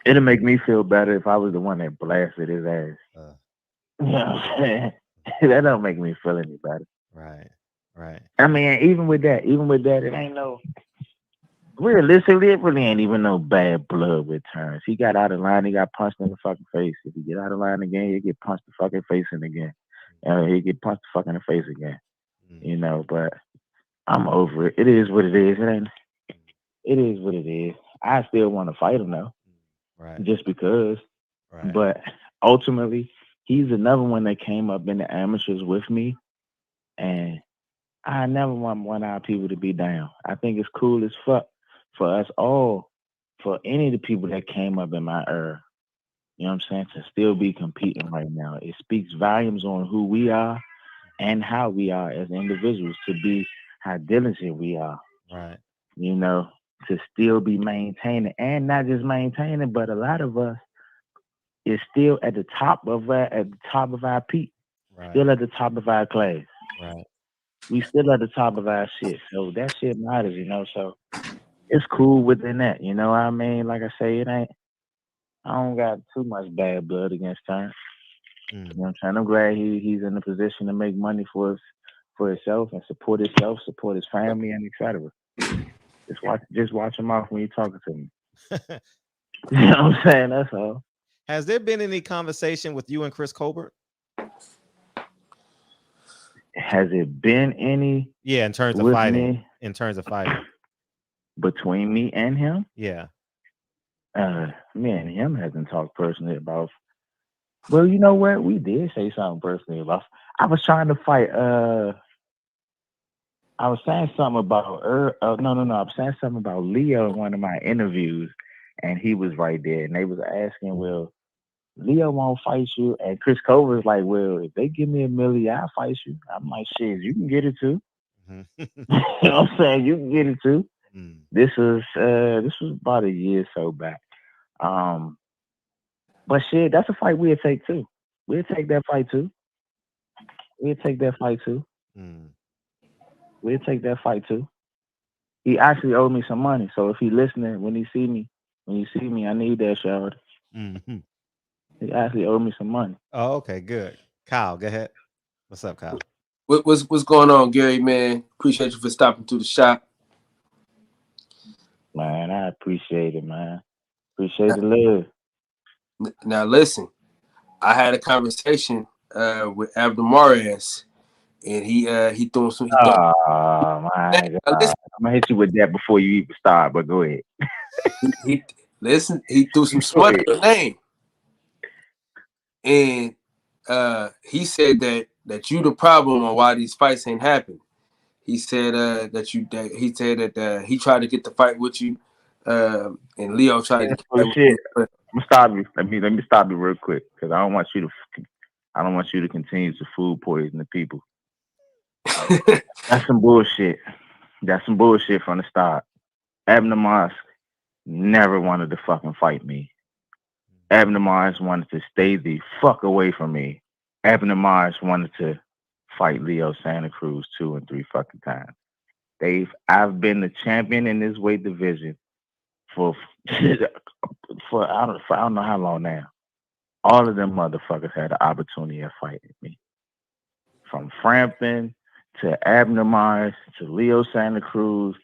It'll make me feel better if I was the one that blasted his ass. You know what I'm saying? That don't make me feel any better. Right. Right. I mean, even with that, it ain't no. Realistically, it really ain't even no bad blood with Terrence. He got out of line. He got punched in the fucking face. If he get out of line again, he'll get punched the fucking face in again. And he'll get punched the fucking in the face again. You know, but I'm over it. It is what it is. It is what it is. I still want to fight him though. Right. Just because. Right. But ultimately, he's another one that came up in the amateurs with me. And I never want one of our people to be down. I think it's cool as fuck for us all, for any of the people that came up in my era, you know what I'm saying, to still be competing right now. It speaks volumes on who we are and how we are as individuals, to be how diligent we are. Right. You know, to still be maintaining, and not just maintaining, but a lot of us is still at the top of our peak, Right. still at the top of our class. Right. We still at the top of our shit. So that shit matters, you know. So it's cool within that, you know what I mean? Like I say, I don't got too much bad blood against Terrence. You know what I'm saying? I'm glad he's in a position to make money for himself and support himself, support his family, and etc. Just watch him off when you're talking to me. You know what I'm saying? That's all. Has there been any conversation with you and Chris Colbert? Has it been any? Yeah, in terms of fighting. In terms of fighting. Between me and him? Yeah. Me and him hasn't talked personally about. Well, you know what? We did say something personally about. I was trying to fight. I was saying something about. No. I was saying something about Leo in one of my interviews, and he was right there, and they was asking, "Well, Leo won't fight you," and Chris Colbert's like, "Well, if they give me $1 million, I'll fight you." I'm like, "Shit, you can get it too." You know what I'm saying? You can get it too. This was about a year or so back. But shit, that's a fight we'll take too. We'll take that fight too. We'll take that fight too. We'll take that fight too. He actually owed me some money, so if he listening, when you see me, I need that, Shawty. He actually owed me some money. Oh, okay, good. Kyle, go ahead. What's up, Kyle? What's going on, Gary, man? Appreciate you for stopping through the shop. Man, I appreciate it, man. Appreciate the love. Now listen, I had a conversation with Abdul Mares, and he threw some. Oh my God! I'm gonna hit you with that before you even start, but go ahead. he threw some smut at your name, and he said that you the problem on why these fights ain't happened. He said that he tried to get the fight with you, and Leo tried to get the fight with you. I'm stop you. Let me stop you real quick, because I don't want you to continue to food poison the people. That's some bullshit. That's some bullshit from the start. Abner Mosk never wanted to fucking fight me. Abner Mars wanted to stay the fuck away from me. Abner Mars wanted to fight Leo Santa Cruz 2 and 3 fucking times. I've been the champion in this weight division for I don't know how long now. All of them motherfuckers had the opportunity of fighting me. From Frampton to Abner Mars to Leo Santa Cruz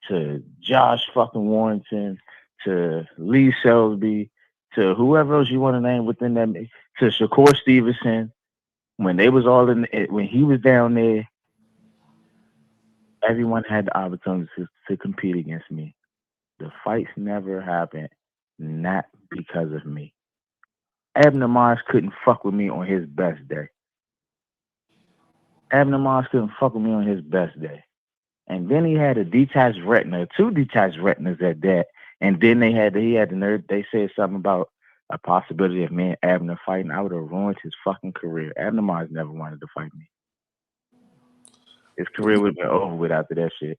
to Josh fucking Warrington to Lee Shelby to whoever else you want to name within that, to Shakur Stevenson. When they was all when he was down there, everyone had the opportunity to compete against me. The fights never happened, not because of me. Abner Mars couldn't fuck with me on his best day. Abner Mars couldn't fuck with me on his best day. And then he had a detached retina, 2 detached retinas at that. And then he had the nerve. They said something about a possibility of me and Abner fighting. I would have ruined his fucking career. Abner Mars never wanted to fight me. His career would have been over with after that shit.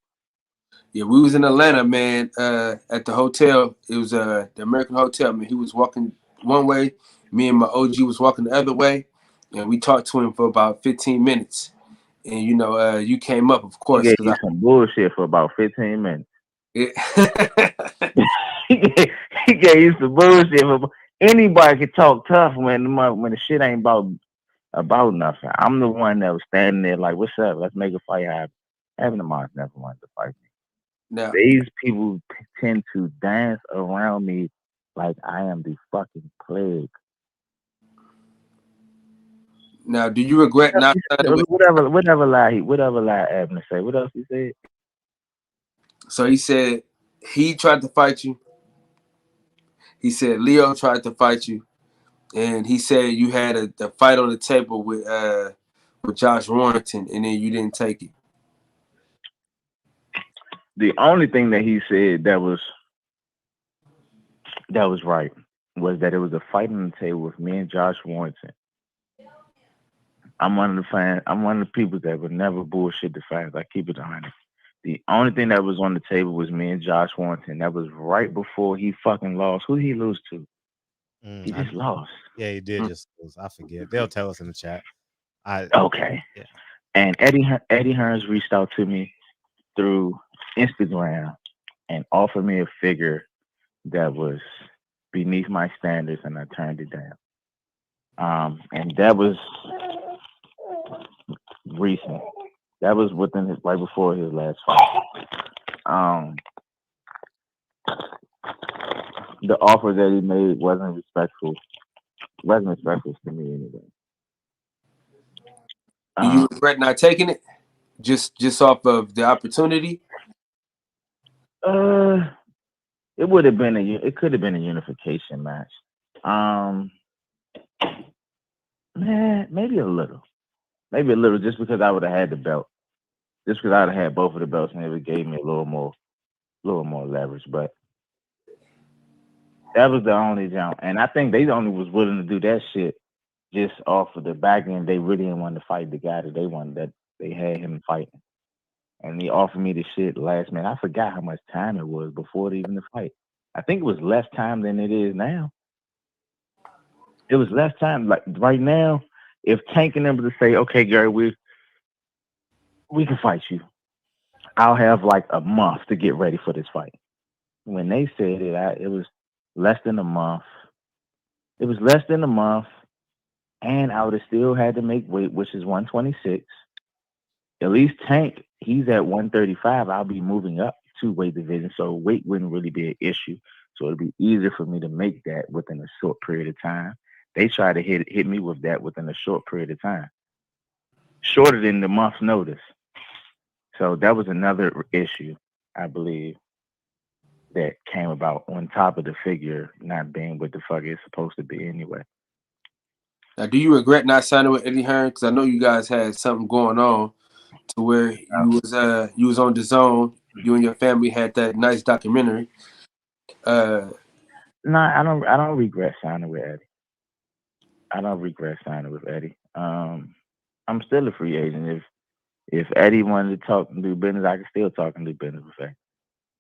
Yeah, we was in Atlanta, man, at the hotel. It was the American Hotel, man. He was walking one way. Me and my OG was walking the other way. And we talked to him for about 15 minutes. And, you know, you came up, of course. He gave you some bullshit for about 15 minutes. Yeah. he gave you some bullshit. Anybody can talk tough when the shit ain't about nothing. I'm the one that was standing there like, what's up? Let's make a fight happen. Abner Mars never wanted to fight me. Now, these people tend to dance around me like I am the fucking plague. Now, do you regret not whatever lie Abner say? What else he said? So he said he tried to fight you. He said Leo tried to fight you, and he said you had a fight on the table with Josh Warrington, and then you didn't take it. The only thing that he said that was right was that it was a fight on the table with me and Josh Warrington. I'm one of the people that would never bullshit the fans. I keep it honest. The only thing that was on the table was me and Josh Warrington. That was right before he fucking lost. Who did he lose to? He just lost. Yeah, he did just lose. I forget. They'll tell us in the chat. Okay. Yeah. And Eddie Hearns reached out to me through Instagram and offered me a figure that was beneath my standards, and I turned it down. And that was recent. That was right before his last fight. The offer that he made wasn't respectful to me anyway. Do you regret not taking it? Just off of the opportunity? It would have been it could have been a unification match. Maybe a little just because I would have had the belt. Just because I would have had both of the belts, and it gave me a little more leverage. But that was the only jump. And I think they only was willing to do that shit just off of the back end. They really didn't want to fight the guy that they wanted, that they had him fighting. And he offered me the shit last minute. I forgot how much time it was before even the fight. I think it was less time than it is now. It was less time. Like right now, if Tank and them were to say, okay, Gary, we can fight you, I'll have like a month to get ready for this fight. When they said it, it was less than a month. It was less than a month, and I would have still had to make weight, which is 126. At least Tank, he's at 135. I'll be moving up 2 weight divisions, so weight wouldn't really be an issue. So it'd be easier for me to make that within a short period of time. They try to hit me with that within a short period of time, shorter than the month's notice. So that was another issue, I believe, that came about on top of the figure not being what the fuck it's supposed to be anyway. Now, do you regret not signing with Eddie Hearn? Because I know you guys had something going on to where you was on the zone. You and your family had that nice documentary. No, I don't regret signing with Eddie. I don't regret signing with Eddie. I'm still a free agent. If Eddie wanted to talk and do business, I can still talk and do business with Eddie.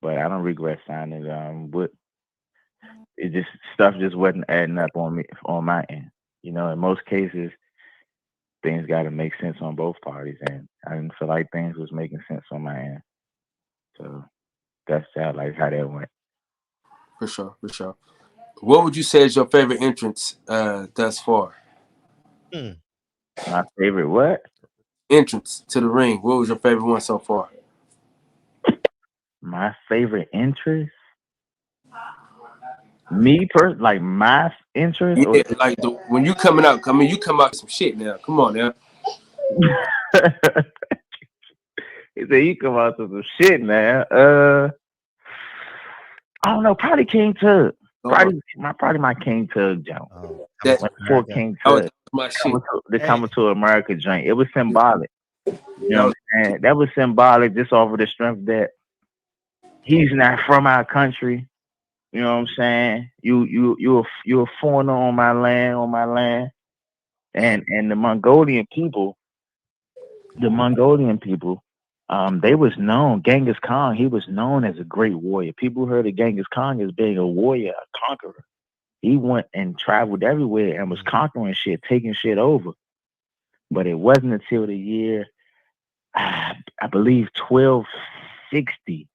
But I don't regret signing. it just stuff just wasn't adding up on my end. You know, in most cases, things got to make sense on both parties, and I didn't feel like things was making sense on my end. So that's how that went. For sure, for sure. What would you say is your favorite entrance thus far? My favorite what? Entrance to the ring. What was your favorite one so far? My favorite interest? Me like my interest? Yeah, like when you coming out, you come out with some shit now. Come on now. He said you come out with some shit, man. I don't know, probably King Tug. Probably my King Tug joint. Before King Tug. My shit. The Coming to America joint. It was symbolic. You know what I'm saying? That was symbolic just off of the strength that he's not from our country. You know what I'm saying? You're a foreigner on my land. And the Mongolian people, they was known, Genghis Khan, he was known as a great warrior. People heard of Genghis Khan as being a warrior, a conqueror. He went and traveled everywhere and was conquering shit, taking shit over. But it wasn't until the year, I believe, 1260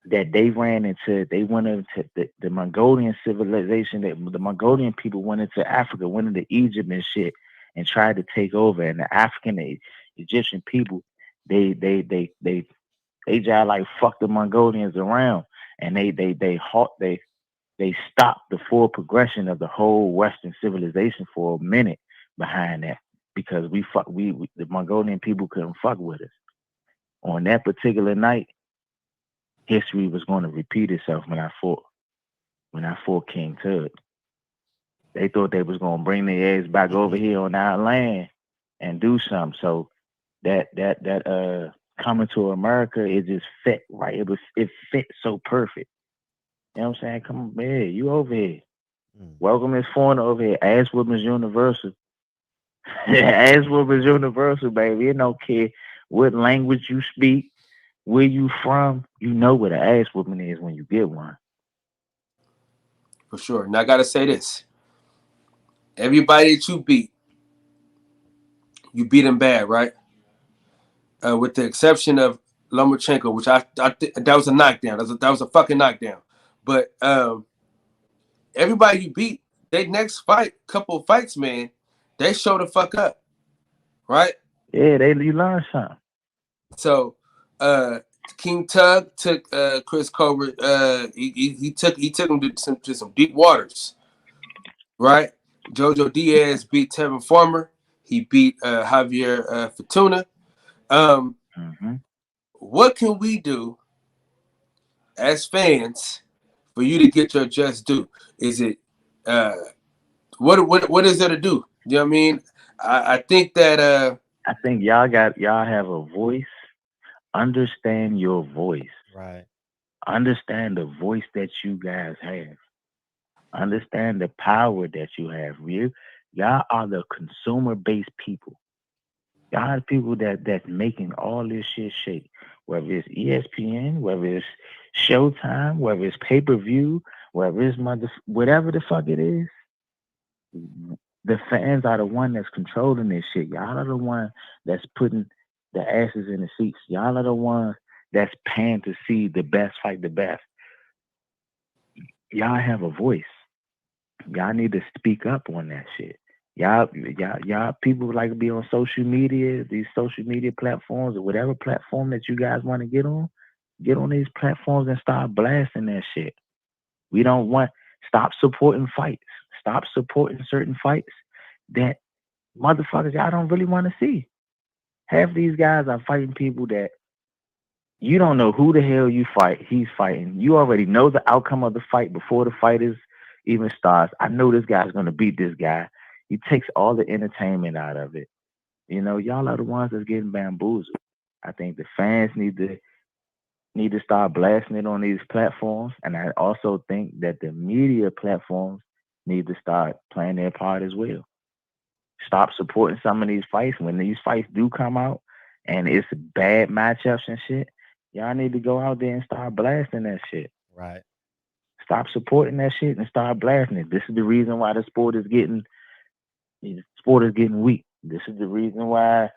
that they went into the Mongolian civilization. The Mongolian people went into Africa, went into Egypt and shit, and tried to take over. And the African, the Egyptian people, they just like fuck the Mongolians around, and they stopped the full progression of the whole Western civilization for a minute behind that, because the Mongolian people couldn't fuck with us. On that particular night, history was going to repeat itself when I fought King Tug. They thought they was going to bring their ass back over here on our land and do something. So that Coming to America, it just fit right. It fit so perfect. You know what I'm saying? Come on, man, you over here. Welcome this foreigner over here. Ass whooping's universal. Ass whooping's universal, baby. It don't care what language you speak, where you from, you know what an ass whooping is when you get one. For sure. Now I gotta say this. Everybody that you beat them bad, right? With the exception of Lomachenko, which I that was a knockdown. That was a fucking knockdown. But everybody you beat, they next couple of fights, man, they show the fuck up, right? Yeah, you learn something. So King Tug took Chris Colbert. He took him to some deep waters, right? Jojo Diaz beat Tevin Farmer. He beat Javier Fortuna. What can we do as fans for you to get your just due? Is it what is there to do? You know what I mean? I think that I think y'all have a voice. Understand your voice. Right. Understand the voice that you guys have. Understand the power that you have. Y'all are the consumer-based people. Y'all are people that's making all this shit shake. Whether it's ESPN, whether it's Showtime, whether it's pay-per-view, whether it's whatever the fuck it is, the fans are the one that's controlling this shit. Y'all are the one that's putting the asses in the seats. Y'all are the ones that's paying to see the best fight the best. Y'all have a voice. Y'all need to speak up on that shit. Y'all people like to be on social media, these social media platforms, or whatever platform that you guys want to get on these platforms and start blasting that shit. Stop supporting fights. Stop supporting certain fights that motherfuckers y'all don't really want to see. Half these guys are fighting people that you don't know who the hell he's fighting. You already know the outcome of the fight before the fight even starts. I know this guy's going to beat this guy. He takes all the entertainment out of it. You know, y'all are the ones that's getting bamboozled. I think the fans need to start blasting it on these platforms. And I also think that the media platforms need to start playing their part as well. Stop supporting some of these fights. When these fights do come out and it's bad matchups and shit, y'all need to go out there and start blasting that shit. Right. Stop supporting that shit and start blasting it. This is the reason why the sport is getting weak. This is the reason why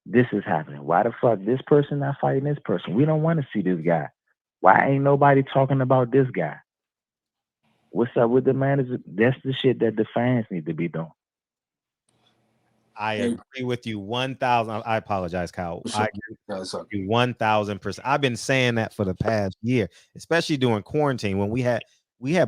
this is happening. Why the fuck this person not fighting this person? We don't want to see this guy. Why ain't nobody talking about this guy? What's up with the manager? That's the shit that the fans need to be doing. I agree with you 1,000. I apologize, Kyle. I agree with you 1,000%. I've been saying that for the past year, especially during quarantine when we had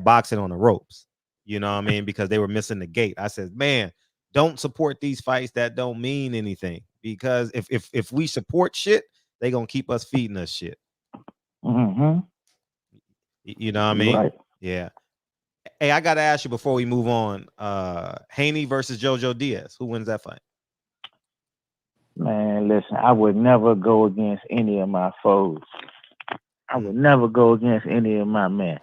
boxing on the ropes. You know what I mean? Because they were missing the gate. I said, man, don't support these fights that don't mean anything. Because if we support shit, they gonna keep us feeding us shit. Mm-hmm. You know what I mean? Right. Yeah. Hey, I gotta ask you before we move on. Haney versus Jojo Diaz. Who wins that fight? Man, listen, I would never go against any of my foes. I would never go against any of my men.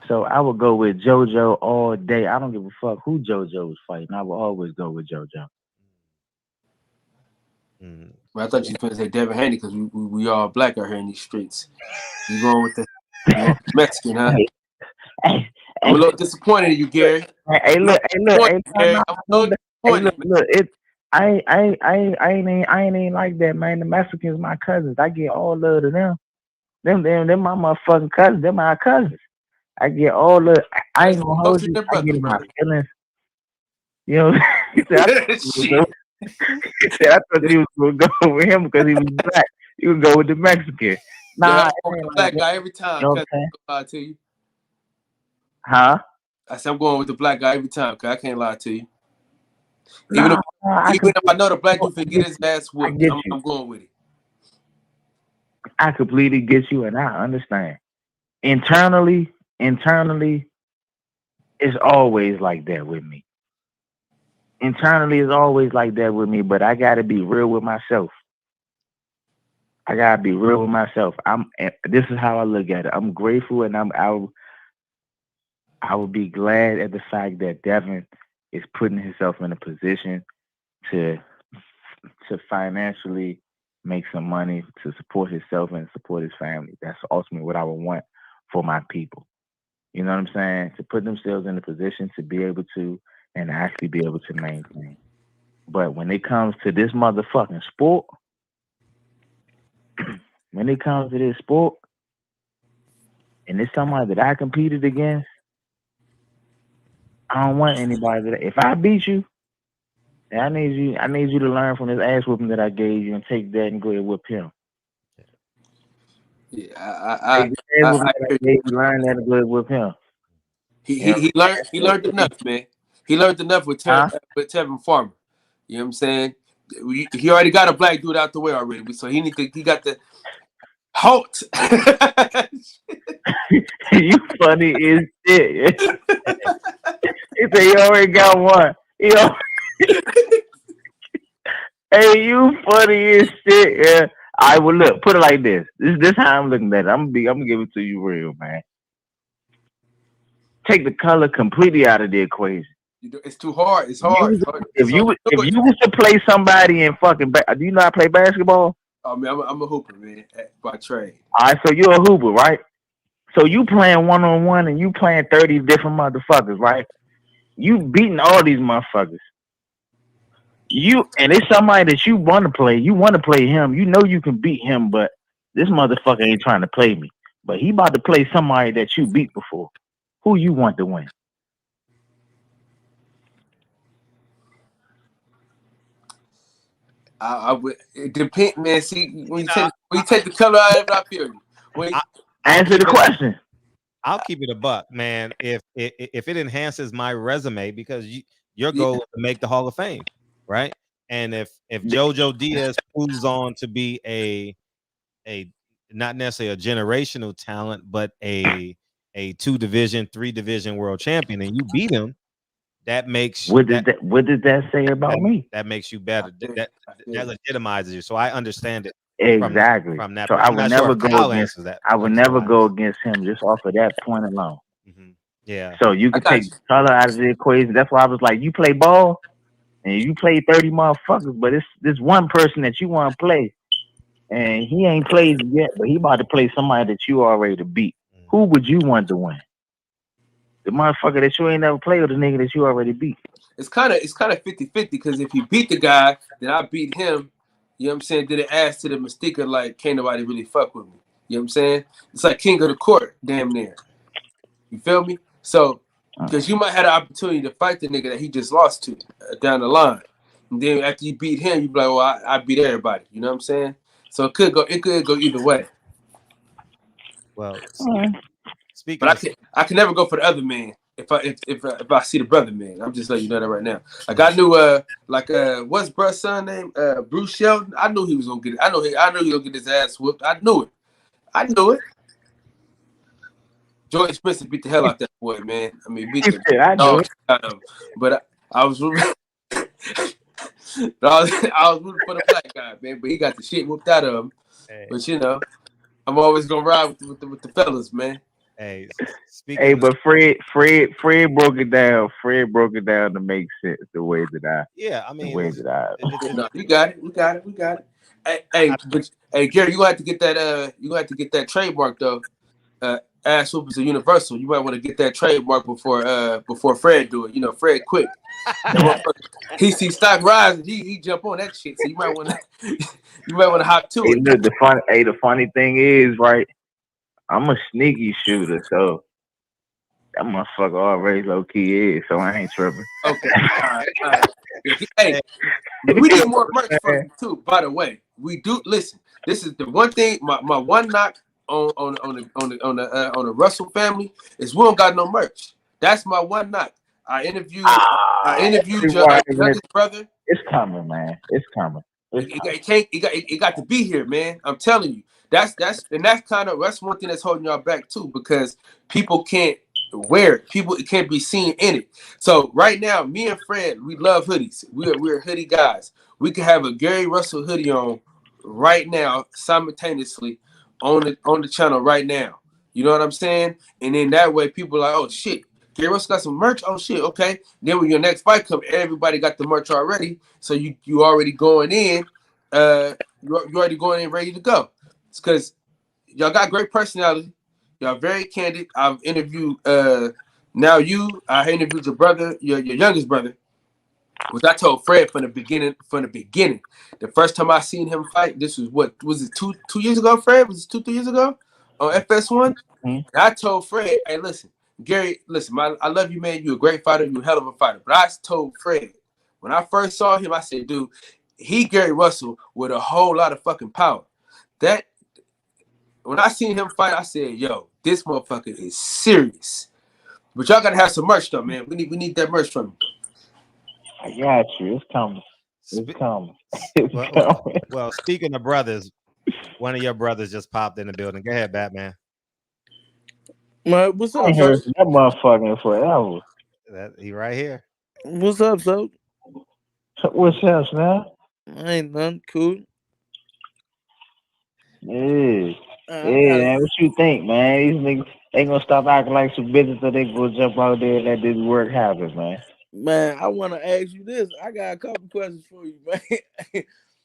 So I would go with JoJo all day. I don't give a fuck who JoJo was fighting. I would always go with JoJo. Well, I thought you were going to say Devin Haney because we all black out here in these streets. You going with the Mexican, huh? Hey, I'm a little disappointed in you, Gary. Hey, look. I ain't like that, man. The Mexicans, my cousins. I get all love to them. Them my motherfucking cousins. They're my cousins. I get all love. I ain't gonna hold you. I get in my feelings. You know, he said, I thought you was gonna go with him because he was black. You would go with the Mexican. Nah, I'm going with the black guy every time. You know lie to you. Huh? I said I'm going with the black guy every time because I can't lie to you. Even if I know the black dude can get his ass whooped, I'm going with it. I completely get you, and I understand. Internally, it's always like that with me. Internally, it's always like that with me, but I gotta be real with myself. This is how I look at it. I'm grateful, and I would be glad at the fact that Devin is putting himself in a position to financially make some money to support himself and support his family. That's ultimately what I would want for my people. You know what I'm saying? To put themselves in a position to be able to and actually be able to maintain. But when it comes to this motherfucking sport, and it's somebody that I competed against, I don't want anybody that if I beat you, I need you to learn from this ass whooping that I gave you and take that and go ahead and whip him. Yeah, I learn that and go ahead and whip him. He learned enough, man. He learned enough with Tevin Farmer. You know what I'm saying? He already got a black dude out the way already, so he got the halt. You funny as shit. He said he already got one. Hey, you funny as shit. Yeah. I will look. Put it like this. This how I'm looking at it. I'm gonna give it to you real, man. Take the color completely out of the equation. It's too hard. It's hard. If you was to play somebody in fucking, do you know how to play basketball? I mean, I'm a hooper, man, by trade. All right, so you're a hooper, right? So you playing 1-on-1 and you playing 30 different motherfuckers, right? You beating all these motherfuckers. And it's somebody that you want to play. You want to play him. You know you can beat him, but this motherfucker ain't trying to play me. But he about to play somebody that you beat before. Who you want to win? I would. It depends, man. See, when you take the color out of it, I feel you. Answer the question. I'll keep it a buck, man. If it enhances my resume, because your goal is to make the Hall of Fame, right? And if JoJo Diaz proves on to be a not necessarily a generational talent, but a 2-division, 3-division world champion, and you beat him, that makes what did that say about me? That makes you better. That legitimizes you. So I understand it. Exactly. From that so I would never go against that. I would never go against him just off of that point alone. Mm-hmm. Yeah. So you can take color out of the equation. That's why I was like, you play ball and you play 30 motherfuckers, but it's this one person that you want to play. And he ain't played yet, but he about to play somebody that you already beat. Who would you want to win? the motherfucker that you ain't never played with, the nigga that you already beat. It's kind of 50-50 because if you beat the guy, then I beat him. You know what I'm saying? Then it adds to the mystique of like, can't nobody really fuck with me. You know what I'm saying? It's like king of the court, damn near. You feel me? So, because you might have the opportunity to fight the nigga that he just lost to down the line. And then after you beat him, you be like, well, I beat everybody. You know what I'm saying? So it could go either way. Well, Alright. speaking But of, I can never go for the other man if I see the brother man. I'm just letting you know that right now. Like I knew what's bruh's son name? Bruce Shelton. I knew he was gonna get it. I knew he was gonna get his ass whooped. I knew it. Jordan Spencer beat the hell out that boy, man. I mean, beat the I knew dog it. out of him. But I was rooting. I was rooting for the black guy, man. But he got the shit whooped out of him. hey, But you know, I'm always gonna ride with the fellas, man. hey, Hey, speaking but Fred broke it down. Fred broke it down to make sense the way that yeah, I the mean, way listen, that No, we got it. We got it. Hey, Gary, you gonna have to get that. You gonna have to get that trademark though. Ass whoopers are universal. You might want to get that trademark before Fred do it. You know, Fred quick. He see stock rising, he jump on that shit. So you might want to hop to Hey, it. look, the funny thing is, right? I'm a sneaky shooter, so that motherfucker already low key is, so I ain't tripping. Okay, all right. Hey, we need more merch from you too. By the way, we do. Listen, this is the one thing. My one knock on the Russell family is we don't got no merch. That's my one knock. I interviewed your youngest brother. It's coming, man. It's coming. It got to be here, man. I'm telling you. That's one thing that's holding y'all back too, because people can't wear it. People can't be seen in it. So right now, me and Fred, we love hoodies. We're hoodie guys. We can have a Gary Russell hoodie on right now, simultaneously on the channel right now. You know what I'm saying? And then that way people are like, oh shit, Gary Russell got some merch. Oh shit, okay. Then when your next fight comes, everybody got the merch already. So you already going in. You already going in ready to go. It's because y'all got great personality. Y'all very candid. I've interviewed I interviewed your brother, your youngest brother, which I told Fred from the beginning. The first time I seen him fight, this was it 2 years ago, Fred? Was it 2-3 years ago on FS1? Mm-hmm. I told Fred, hey, listen, Gary, listen, I love you, man. You're a great fighter. You're a hell of a fighter. But I told Fred, when I first saw him, I said, dude, he Gary Russell with a whole lot of fucking power. That when I seen him fight, I said, yo, this motherfucker is serious. But y'all gotta have some merch though, man. We need that merch from you. I got you. It's coming. It's coming. It's coming. Well, speaking of brothers, one of your brothers just popped in the building. Go ahead, Batman. Man, what's I up, ain't son? heard that motherfucker forever. He right here. What's up, son? What's up, man? Ain't nothing. Cool. Yeah, man. What you think, man? These niggas ain't gonna stop acting like some bitches, so they go jump out there and let this work happen, man. Man, I want to ask you this. I got a couple questions for you, man.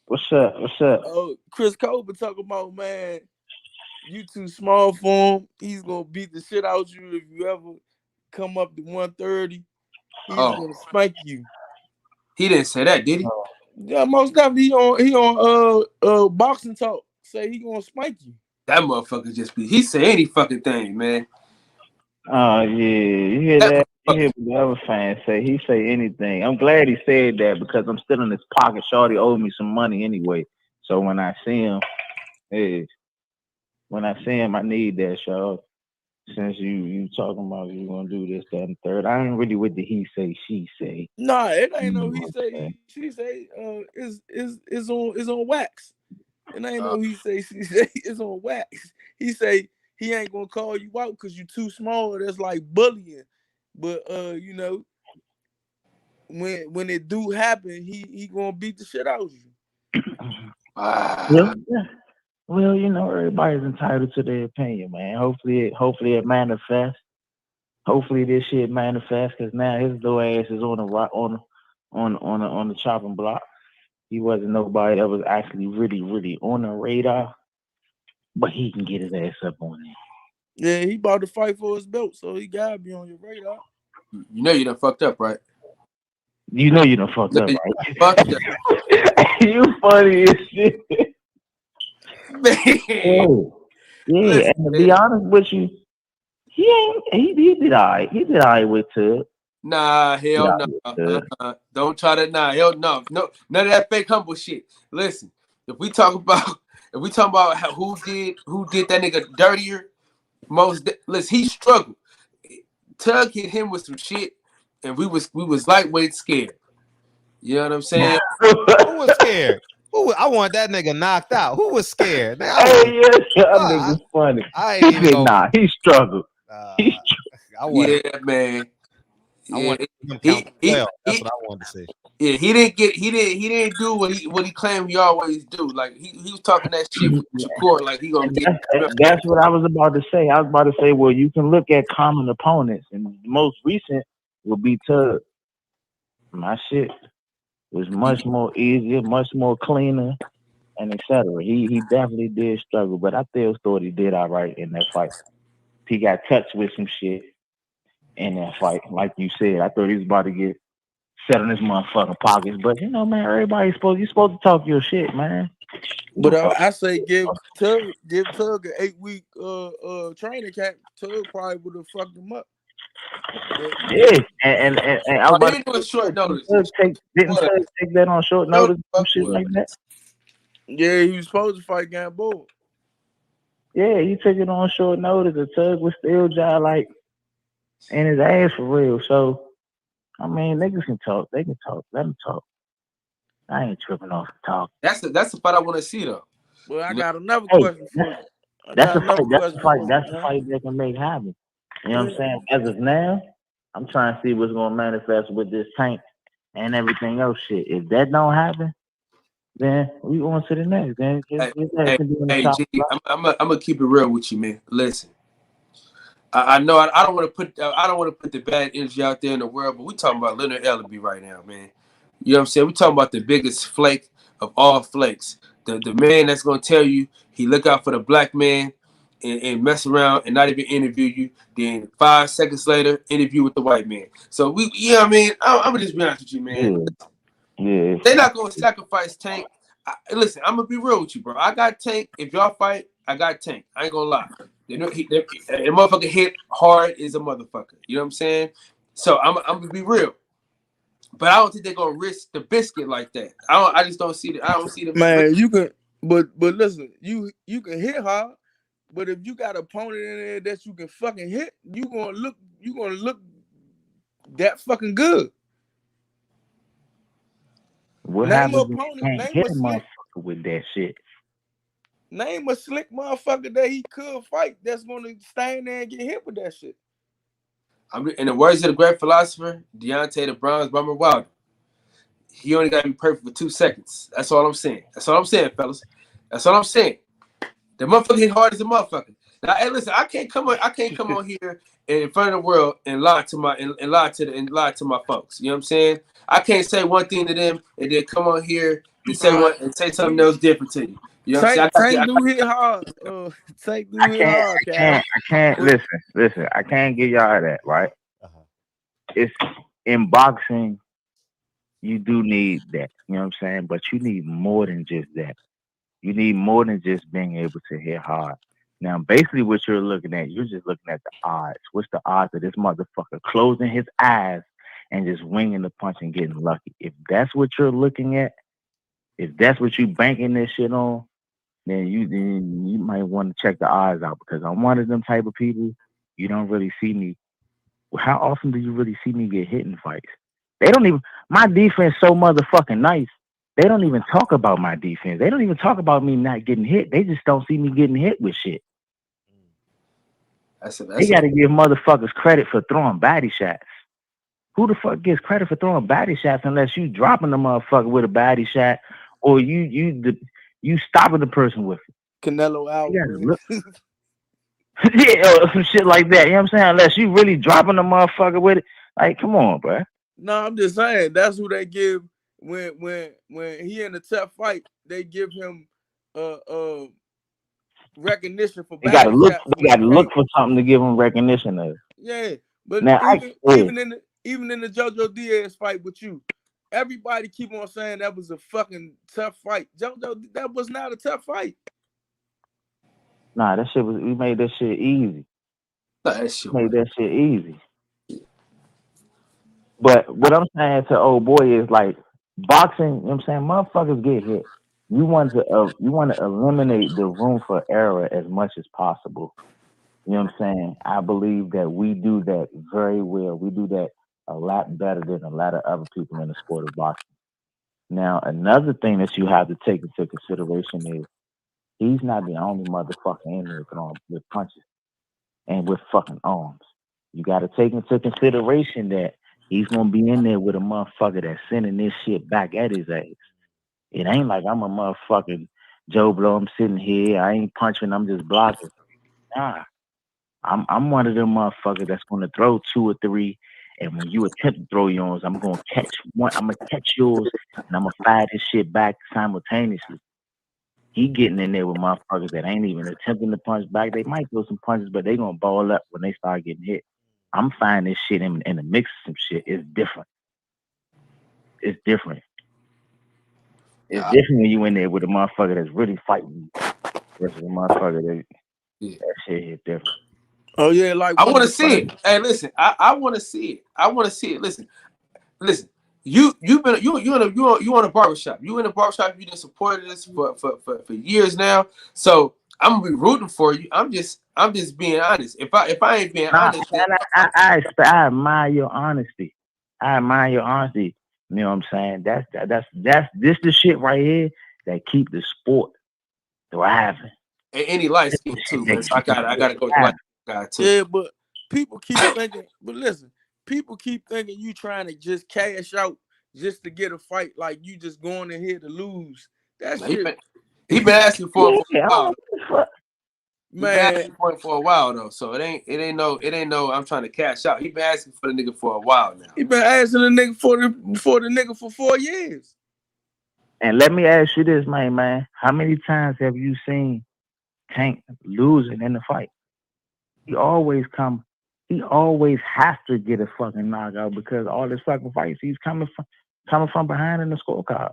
What's up? Oh, Chris Cole been talking about, man, you too small for him. He's gonna beat the shit out you if you ever come up to 130. He's gonna spank you. He didn't say that, did he? Yeah, most definitely. He on boxing talk. Say he gonna spank you. That motherfucker he say any fucking thing, man. Oh yeah, you hear that? You hear what the other fans say? He say anything. I'm glad he said that because I'm still in his pocket. Shorty owed me some money anyway. So when I see him, I need that, y'all. Since you talking about you gonna do this, that, and third, I ain't really with the he say, she say. Nah, it ain't no he say, she say. It's on wax. It ain't no he say, she say. It's on wax. He say he ain't gonna call you out because you too small. That's like bullying. But you know, when it do happen, he gonna beat the shit out of you. Well, you know, everybody's entitled to their opinion, man. Hopefully it manifests. Hopefully this shit manifests, because now his little ass is on the chopping block. He wasn't nobody that was actually really on the radar, but he can get his ass up on it. Yeah, he about to fight for his belt, so he gotta be on your radar. You know you done fucked up, right? You know you done fucked up, You right? fucked up. You funny as shit. Man. Yeah, Listen, and to be honest with you, he did all right. He did all right with Tug. nah, hell no. Don't try that. Nah, hell no. No, none of that fake humble shit. Listen, if we talk about who did that nigga dirtier, listen, he struggled. Tug hit him with some shit, and we was lightweight scared. You know what I'm saying? Who was scared? I want that nigga knocked out. Who was scared? Hey, yeah, that nigga's funny. I ain't He even said, go. nah, he struggled. I wanted. Yeah, man. I Yeah, wanted him count 12. That's what I wanted to see. Yeah, he didn't do what he claimed he always do. Like he was talking that shit with Shakur, like he gonna get. That's what I was about to say. I was about to say, well, you can look at common opponents, and the most recent will be Tug. My shit was much more easier, much more cleaner, and etc. He definitely did struggle, but I still thought he did all right in that fight. He got touched with some shit in that fight, like you said. I thought he was about to get set in his motherfucking pockets, but you know, man, you're supposed to talk your shit, man. But I say give Tug an 8-week training camp. Tug probably would have fucked him up. Yeah, and I was about He didn't do a short notice. Didn't Tug take that on short notice? Some shit like that. Yeah, he was supposed to fight Gamboa. Yeah, he took it on short notice. The Tug was still just like in his ass for real. So, I mean, niggas can talk. They can talk. Let them talk. I ain't tripping off the talk. That's the fight I want to see though. Well, I got another question for you. That's the fight that can make happen. You know what I'm saying? As of now, I'm trying to see what's gonna manifest with this tank and everything else shit. If that don't happen, then we on to the next. Then Hey, G, I'm gonna keep it real with you, man. Listen, I know I don't want to put the bad energy out there in the world, but we talking about Leonard Ellerby right now, man. You know what I'm saying? We talking about the biggest flake of all flakes. The man that's gonna tell you he look out for the black man and mess around and not even interview you. Then 5 seconds later, interview with the white man. So you know what I mean? I'm gonna just be honest with you, man. Yeah. They're not gonna sacrifice Tank. Listen, I'm gonna be real with you, bro. I got Tank. If y'all fight, I got Tank. I ain't gonna lie. The motherfucker hit hard is a motherfucker. You know what I'm saying? So I'm gonna be real. But I don't think they're gonna risk the biscuit like that. I just don't see it. I don't see them. Man, you can, but listen, you can hit hard, but if you got an opponent in there that you can fucking hit, you gonna look that fucking good. What happens if you can't hit a motherfucker with that shit? Name a slick motherfucker that he could fight that's gonna stand there and get hit with that shit. In the words of the great philosopher, Deontay the Bronze Bomber Wilder, he only got to be perfect for 2 seconds. That's all I'm saying. That's all I'm saying, fellas. That's all I'm saying. The motherfucker hit hard as a motherfucker. Now, hey, listen, I can't come on here in front of the world and lie to my folks. You know what I'm saying? I can't say one thing to them and then come on here and say something else different to you. You know what I'm saying? Tank do hit hard. Tank do hit hard, I can't listen. I can't give y'all that, right? It's in boxing. You do need that. You know what I'm saying? But you need more than just that. You need more than just being able to hit hard. Now, basically what you're looking at, you're just looking at the odds. What's the odds of this motherfucker closing his eyes and just winging the punch and getting lucky? If that's what you're looking at, if that's what you banking this shit on, then you might want to check the odds out, because I'm one of them type of people. You don't really see me. How often do you really see me get hit in fights? They don't even. My defense so motherfucking nice. They don't even talk about my defense. They don't even talk about me not getting hit. They just don't see me getting hit with shit. They got to give motherfuckers credit for throwing body shots. Who the fuck gives credit for throwing body shots unless you dropping the motherfucker with a body shot, or you stopping the person with it? Canelo out. Yeah, or some shit like that. You know what I'm saying? Unless you really dropping the motherfucker with it. Like, come on, bro. No, I'm just saying that's who they give when he in a tough fight. They give him recognition for They gotta body look. shots They when you gotta look can't. for something to give them recognition of. Yeah, but Now, even in the JoJo Diaz fight with you, everybody keep on saying that was a fucking tough fight. JoJo, that was not a tough fight. nah, that shit was. We made that shit easy. That shit Made that shit easy. But what I'm saying to old boy is like boxing. You know what I'm saying, motherfuckers get hit. You want to eliminate the room for error as much as possible. You know what I'm saying? I believe that we do that very well. We do that a lot better than a lot of other people in the sport of boxing. Now, another thing that you have to take into consideration is he's not the only motherfucker in there throwing with punches and with fucking arms. You got to take into consideration that he's gonna be in there with a motherfucker that's sending this shit back at his ass. It ain't like I'm a motherfucking Joe Blow. I'm sitting here. I ain't punching. I'm just blocking. Nah, I'm one of them motherfuckers that's gonna throw 2 or 3, and when you attempt to throw yours, I'm gonna catch one. I'm gonna catch yours, and I'm gonna fire this shit back simultaneously. He getting in there with motherfuckers that ain't even attempting to punch back. They might throw some punches, but they gonna ball up when they start getting hit. I'm finding this shit in the mix of some shit. It's different. It's different. It's different when you in there with a motherfucker that's really fighting versus a motherfucker that shit hit different. Oh yeah, like I want to see it. Hey, listen, I want to see it. I want to see it. Listen. You in a barbershop. You in a barbershop. You been supporting this for years now. So I'm gonna be rooting for you. I'm just being honest. If I ain't being honest, then I admire your honesty. I admire your honesty. You know what I'm saying? That's this the shit right here that keep the sport thriving. and any light skin too. But I gotta go with the light guy too. Yeah, but people keep thinking. But listen, people keep thinking you trying to just cash out just to get a fight. Like you just going in here to lose. That shit. He been asking for it for a while. Man, he been asking for a while though. So it ain't no. I'm trying to cash out. He been asking for the nigga for a while now. He been asking the nigga for the nigga for 4 years. And let me ask you this, man. How many times have you seen Tank losing in the fight? He always has to get a fucking knockout because all his fucking fights he's coming from behind in the scorecards.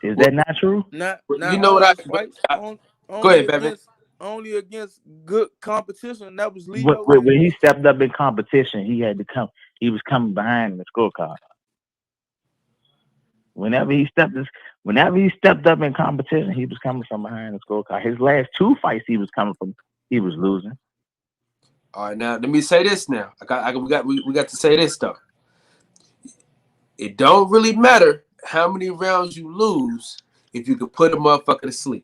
Is that not true? Not you know what go ahead, Batman. Only against good competition. That was Leo. When he stepped up in competition, he had to come. He was coming behind the scorecard. Whenever he stepped up in competition, he was coming from behind the scorecard. His last 2 fights, he was losing. All right, now let me say this. Now we got to say this though. It don't really matter how many rounds you lose if you could put a motherfucker to sleep.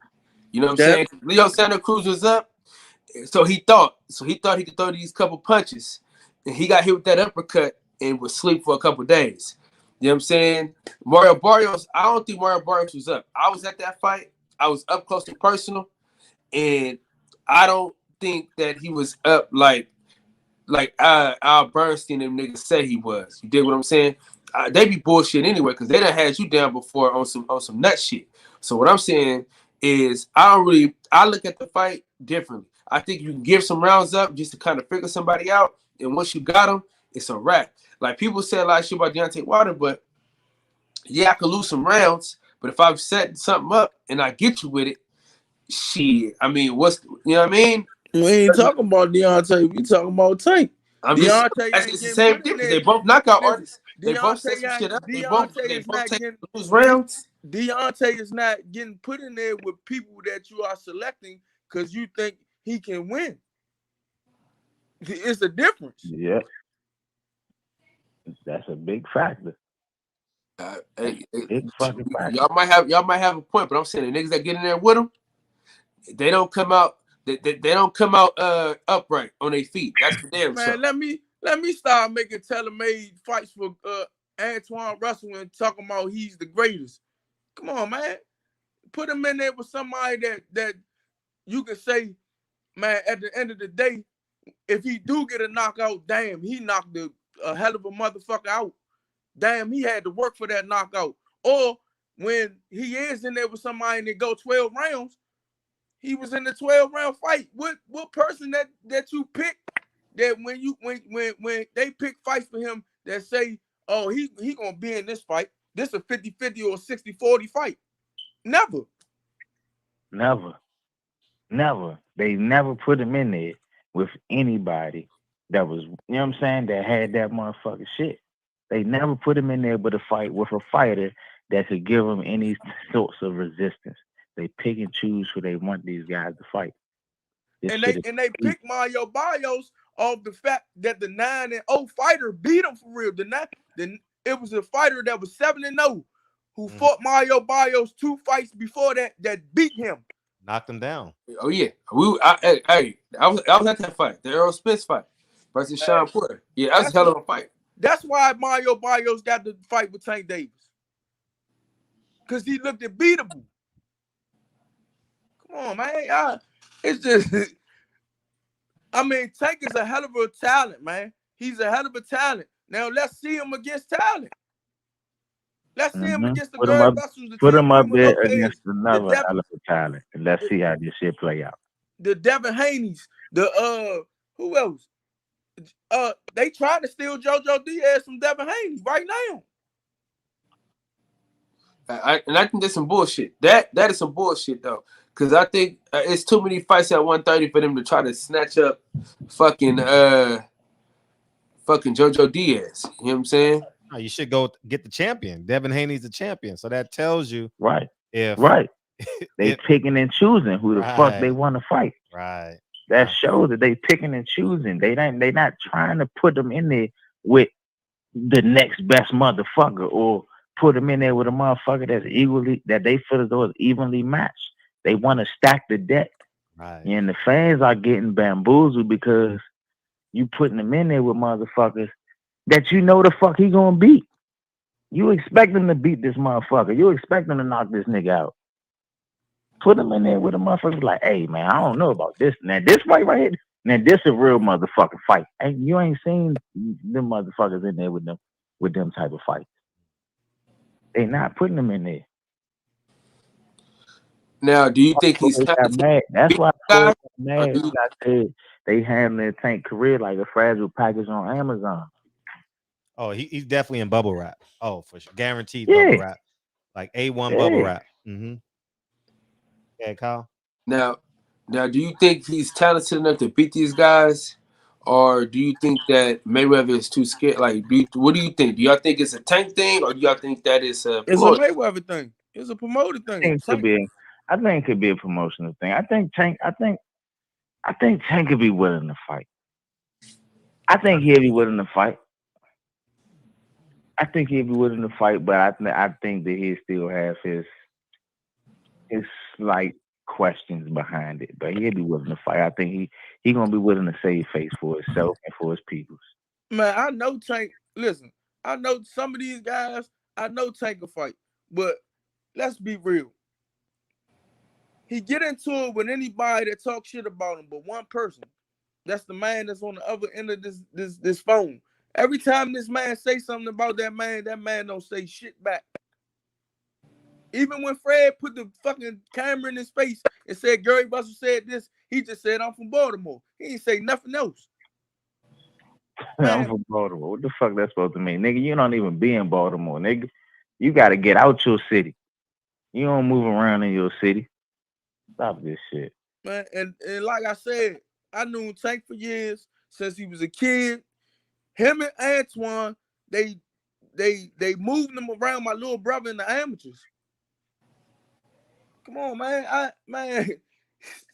You know what I'm saying? Leo Santa Cruz was up, so he thought he could throw these couple punches, and he got hit with that uppercut and was asleep for a couple days. You know what I'm saying? Mario Barrios, I don't think Mario Barrios was up. I was at that fight. I was up close and personal, and I don't think that he was up like Al Bernstein and niggas say he was. You dig what I'm saying? They be bullshit anyway because they done had you down before on some nut shit. So what I'm saying is I look at the fight differently. I think you can give some rounds up just to kind of figure somebody out, and once you got them, it's a wrap. Like people say a lot of shit about Deontay Wilder, but yeah, I could lose some rounds. But if I've set something up and I get you with it, shit. I mean, you know what I mean? We ain't talking about Deontay. We talking about Tank. It's the same difference. They both knockout artists. They both set some shit up. They both take lose rounds. Deontay is not getting put in there with people that you are selecting because you think he can win. It's a difference. Yeah, that's a big factor. Y'all might have a point, but I'm saying the niggas that get in there with them, they don't come out. They don't come out upright on their feet. That's for damn sure. Man, let me start making tailor-made fights for Antoine Russell and talking about he's the greatest. Come on, man. Put him in there with somebody that you can say, man, at the end of the day, if he do get a knockout, damn, he knocked a hell of a motherfucker out. Damn, he had to work for that knockout. Or when he is in there with somebody and they go 12 rounds, He was in the 12-round fight. What person that you pick that when they pick fights for him that say, oh, he gonna be in this fight. This a 50-50 or 60-40 fight. Never. They never put him in there with anybody that was, you know what I'm saying, that had that motherfucking shit. They never put him in there with a fight with a fighter that could give him any sorts of resistance. They pick and choose who they want these guys to fight. And they pick Mario Barrios off the fact that the 9-0 fighter beat him for real. It was a fighter that was 7-0 who fought Mario Barrios 2 fights before that beat him. Knocked him down. Oh yeah, I was at that fight, the Earl Spence fight versus Sean Porter. Yeah, that was a hell of a fight. That's why Mario Barrios got the fight with Tank Davis, because he looked beatable. Come on, man. It's just, I mean, Tank is a hell of a talent, man. He's a hell of a talent. Now let's see him against talent. Let's see him against the Gary Russell's. Put him up there against another hell of a talent, and let's see how this shit play out. The Devin Haney's, who else? They tried to steal JoJo Diaz from Devin Haney right now. I think that's some bullshit. That is some bullshit though, because I think it's too many fights at 130 for them to try to snatch up fucking JoJo Diaz. You know what I'm saying? No, you should go get the champion. Devin Haney's the champion, so that tells you they picking and choosing who the fuck they want to fight. Right. That shows that they picking and choosing. They not trying to put them in there with the next best motherfucker or put them in there with a motherfucker that they feel as though is evenly matched. They want to stack the deck. Right. And the fans are getting bamboozled because you putting them in there with motherfuckers that you know the fuck he gonna beat. You expect him to beat this motherfucker. You expect him to knock this nigga out. Put him in there with a motherfucker like, hey man, I don't know about this. Now this fight right here, now this a real motherfucking fight. And you ain't seen them motherfuckers in there with them type of fights. They not putting them in there. Now, do you think he's mad? That's why I mad. I said they handling Tank career like a fragile package on Amazon. Oh, he's definitely in bubble wrap. Oh, for sure. Guaranteed bubble wrap. Like A1 bubble wrap. Mm-hmm. Yeah, Kyle. Now, do you think he's talented enough to beat these guys? Or do you think that Mayweather is too scared? Like, what do you think? Do y'all think it's a Tank thing, or do y'all think that it's a Floyd? It's a Mayweather thing. It's a promoter thing. I think it could be a promotional thing. I think Tank could be willing to fight. I think he'll be willing to fight. But I think that he still has his slight questions behind it. But he'll be willing to fight. I think he gonna be willing to save face for himself and for his peoples. Man, I know Tank. Listen, I know some of these guys. I know Tank will fight, but let's be real. He get into it with anybody that talks shit about him, but one person. That's the man that's on the other end of this phone. Every time this man say something about that man don't say shit back. Even when Fred put the fucking camera in his face and said Gary Russell said this, he just said, I'm from Baltimore. He ain't say nothing else. I'm from Baltimore. What the fuck that's supposed to mean? Nigga, you don't even be in Baltimore, nigga. You got to get out your city. You don't move around in your city. Stop this shit. Man, and like I said, I knew Tank for years since he was a kid. Him and Antoine, they moved him around my little brother in the amateurs. Come on, man.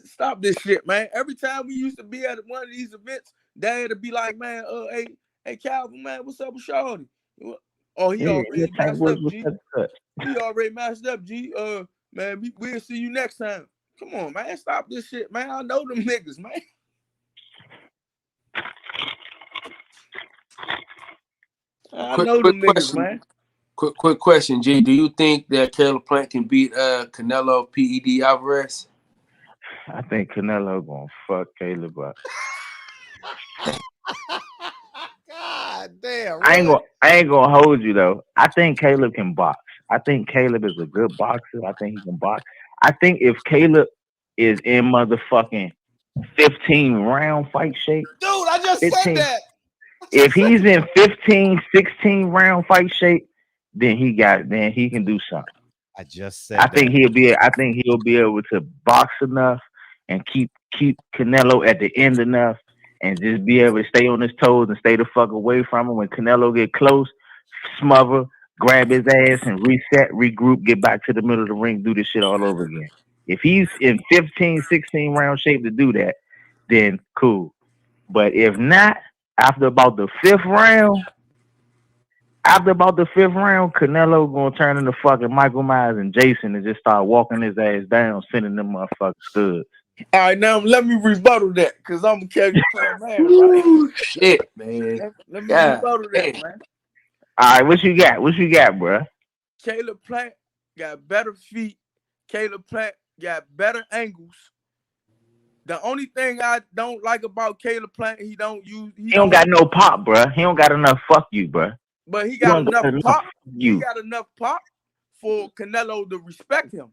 Stop this shit, man. Every time we used to be at one of these events, Dad would be like, man, hey, Calvin, man, what's up with Shawty? Oh, he already matched up, G. He already matched up, G. Man, we'll see you next time. Come on, man. Stop this shit, man. I know them niggas, man. I know them niggas, man. Quick question, G. Do you think that Caleb Plant can beat Canelo PED Alvarez? I think Canelo gonna fuck Caleb up. God damn. Really? I ain't gonna hold you though. I think Caleb can box. I think Caleb is a good boxer. I think he can box. I think if Caleb is in motherfucking 15-round fight shape. Dude, I just 15. said that. If he's in 15, 16-round fight shape, then he can do something. I just said I think he'll be able to box enough and keep Canelo at the end enough and just be able to stay on his toes and stay the fuck away from him. When Canelo get close, smother, grab his ass and reset, regroup, get back to the middle of the ring, do this shit all over again. If he's in 15, 16-round shape to do that, then cool. But if not, after about the fifth round, Canelo gonna turn into fucking Michael Myers and Jason and just start walking his ass down, sending them motherfuckers studs. All right, now let me rebuttal that because I'm a Caleb Plant man, right? Shit, man. Let me rebuttal that, man. All right, what you got, bro? Caleb Plant got better feet. Caleb Plant got better angles. The only thing I don't like about Caleb Plant, he don't got no pop, bro. He don't got enough fuck you, bro. But he got enough pop. He got enough pop for Canelo to respect him.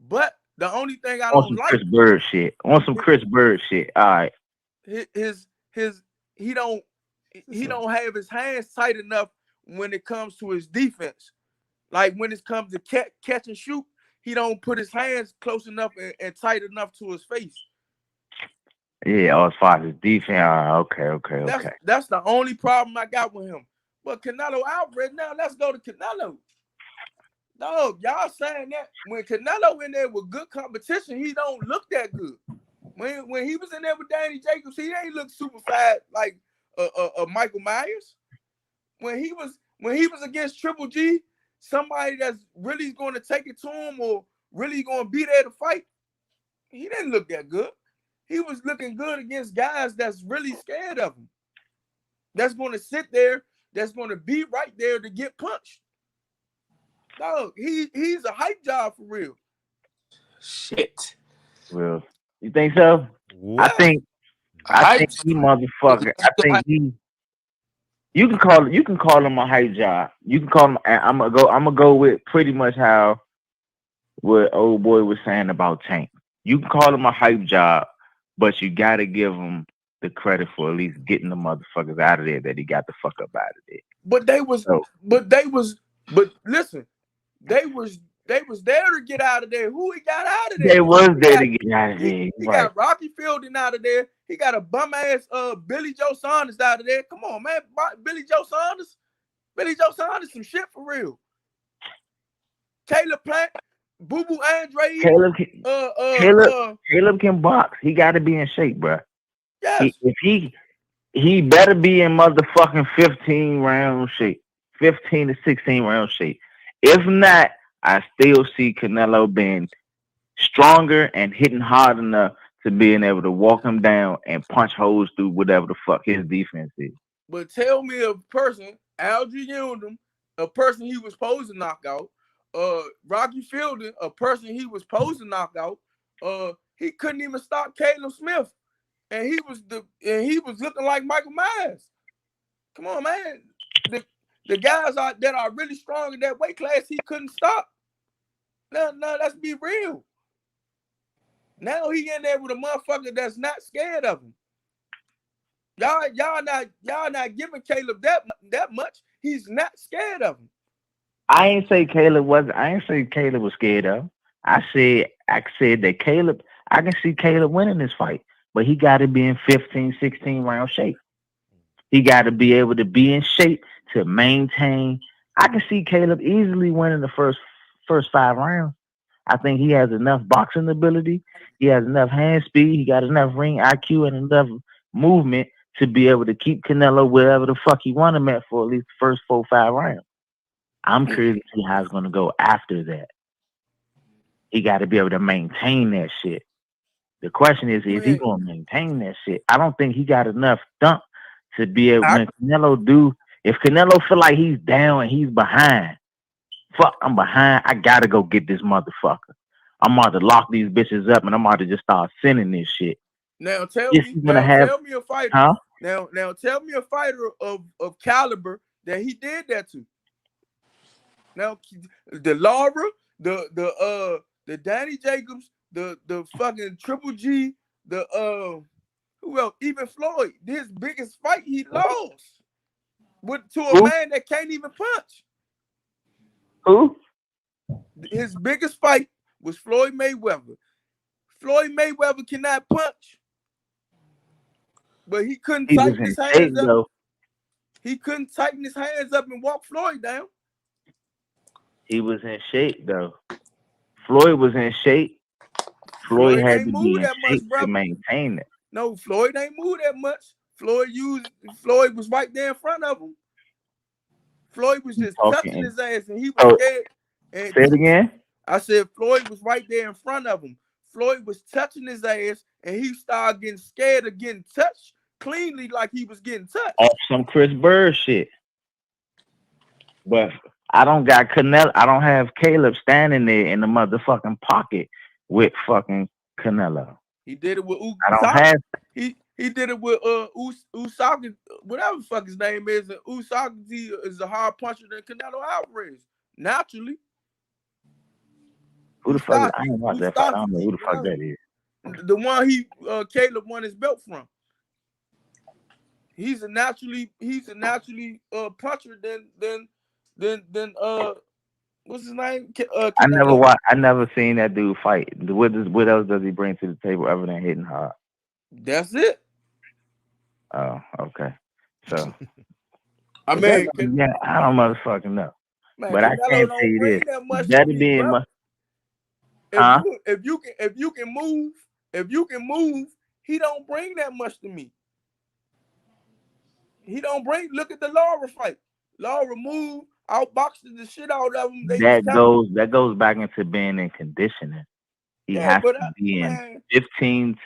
But the only thing I don't like Chris Bird shit. On some Chris Bird shit. All right. He don't have his hands tight enough when it comes to his defense. Like when it comes to catch and shoot, he don't put his hands close enough and tight enough to his face. Yeah, as far as his defense, okay. That's the only problem I got with him. But Canelo Alvarez, now let's go to Canelo. No, y'all saying that when Canelo in there with good competition, he don't look that good. When he was in there with Danny Jacobs, he ain't look super fat like Michael Myers. When he was against Triple G, somebody that's really going to take it to him or really going to be there to fight, he didn't look that good. He was looking good against guys that's really scared of him. That's going to sit there, that's going to be right there to get punched. Dog, he's a hype job for real. Shit. Well, you think so? What? I think he motherfucker. I think he. You can call him a hype job. You can call him. I'm gonna go with pretty much how what old boy was saying about Tank. You can call him a hype job, but you gotta give him the credit for at least getting the motherfuckers out of there that he got the fuck up out of there. But listen, they was there to get out of there. Who he got out of there? They was there to get out of there. He got Rocky Fielding out of there. He got a bum ass Billy Joe Saunders out of there. Come on, man. Billy Joe Saunders some shit for real. Caleb Plant, Boo Boo Andre. Caleb can box. He got to be in shape, bro. Yes. He better be in motherfucking 15-round shape. 15 to 16-round shape. If not, I still see Canelo being stronger and hitting hard enough to being able to walk him down and punch holes through whatever the fuck his defense is. But tell me a person, Algie Yundum, a person he was supposed to knock out, Rocky Fielding, a person he was supposed to knock out, he couldn't even stop Caleb Smith. And he was looking like Michael Myers. Come on, man. The guys that are really strong in that weight class, he couldn't stop. No, let's be real. Now he in there with a motherfucker that's not scared of him. Y'all not giving Caleb that much. He's not scared of him. I ain't say Caleb was scared of him. I said that Caleb, I can see Caleb winning this fight, but he got to be in 15, 16 round shape. He got to be able to be in shape to maintain. I can see Caleb easily winning the first 5 rounds. I think he has enough boxing ability. He has enough hand speed. He got enough ring IQ and enough movement to be able to keep Canelo wherever the fuck he want him at for at least the first 4 or 5 rounds. I'm curious to see how it's going to go after that. He got to be able to maintain that shit. The question is he going to maintain that shit? I don't think he got enough thump to be able, if Canelo feel like he's down and he's behind, fuck, I'm behind, I got to go get this motherfucker. I'm about to lock these bitches up and I'm about to just start sending this shit. Now tell me a fighter. Huh? Now tell me a fighter of caliber that he did that to. Now the Laura, the Danny Jacobs, the fucking Triple G, the who else? Even Floyd, his biggest fight he lost to a man that can't even punch. Who? His biggest fight was Floyd Mayweather. Floyd Mayweather cannot punch, but he couldn't tighten his hands up. Though. He couldn't tighten his hands up and walk Floyd down. He was in shape though. Floyd was in shape. Floyd had to be in shape to maintain it. No, Floyd ain't moved that much. Floyd was right there in front of him. Floyd was just touching his ass, and he was scared. And say it again. I said Floyd was right there in front of him. Floyd was touching his ass, and he started getting scared of getting touched cleanly, like he was getting touched. Off some Chris Bird shit. But I don't got Canelo. I don't have Caleb standing there in the motherfucking pocket with fucking Canelo. He did it with I don't have. He did it with Usagi, whatever the fuck his name is. And Usagi is a hard puncher than Canelo Alvarez. Naturally. Who the fuck? I ain't watched that fight. I don't know who the fuck that is. The one Caleb won his belt from. He's a naturally puncher than what's his name? I never seen that dude fight. What else does he bring to the table other than hitting hard? That's it. Oh, okay. So I mean, yeah, I don't motherfucking know. Man, but I can't tell you this. That'd be in my if you can move, he don't bring that much to me. He don't bring. Look at the Laura fight. Laura moved, outboxed the shit out of him. That goes back into being in conditioning. He has to be in 15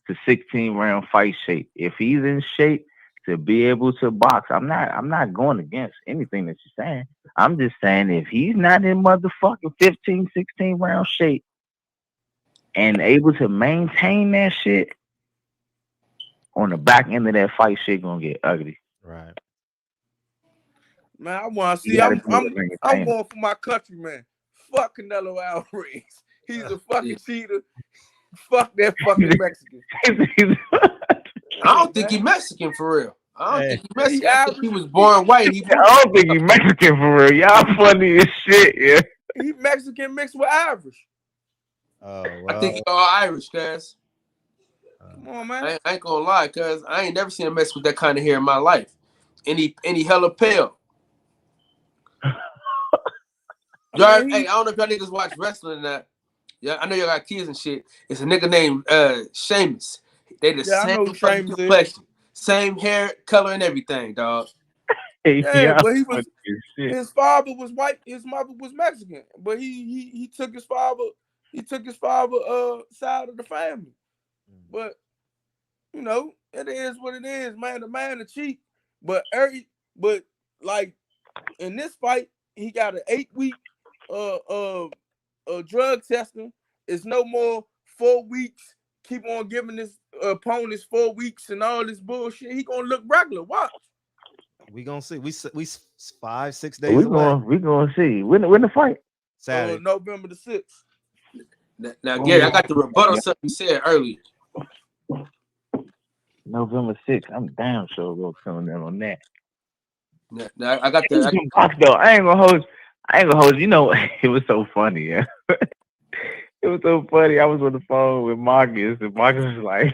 to 16 round fight shape. If he's in shape to be able to box, I'm not going against anything that you're saying. I'm just saying if he's not in motherfucking 15, 16 round shape and able to maintain that shit, on the back end of that fight, shit gonna get ugly. Right. Man, I want to see. I'm going for my country, man. Fuck Canelo Alvarez. He's a fucking cheater. Fuck that fucking Mexican. I don't think he's Mexican for real. I don't think he's Mexican. I think he was born white. I don't think he's Mexican for real. Y'all funny as shit, yeah. He Mexican mixed with Irish. Oh, well. I think he's all Irish, cuz. Come on, man. I ain't gonna lie, cuz I ain't never seen a Mexican with that kind of hair in my life. And he hella pale. Y'all, hey, I don't know if y'all niggas watch wrestling or not. Yeah, I know y'all got kids and shit. It's a nigga named Sheamus. They the same fucking complexion, same hair color and everything, dog. Yeah, but his father was white, his mother was Mexican, but he took his father side of the family. But you know, it is what it is, man. The man to cheat, but like in this fight, he got an 8-week drug testing. It's no more 4 weeks. Keep on giving his opponents 4 weeks and all this bullshit. He gonna look regular. Watch. We gonna see. We 5-6 days away. We gonna see. When the fight? Saturday, November the 6th. Now, Gary, I got the rebuttal something you said earlier. November 6th. I'm damn sure gonna come in on that. Now, I got the box though. I ain't gonna hold. You know, it was so funny. Yeah, it was so funny. I was on the phone with Marcus, and Marcus was like,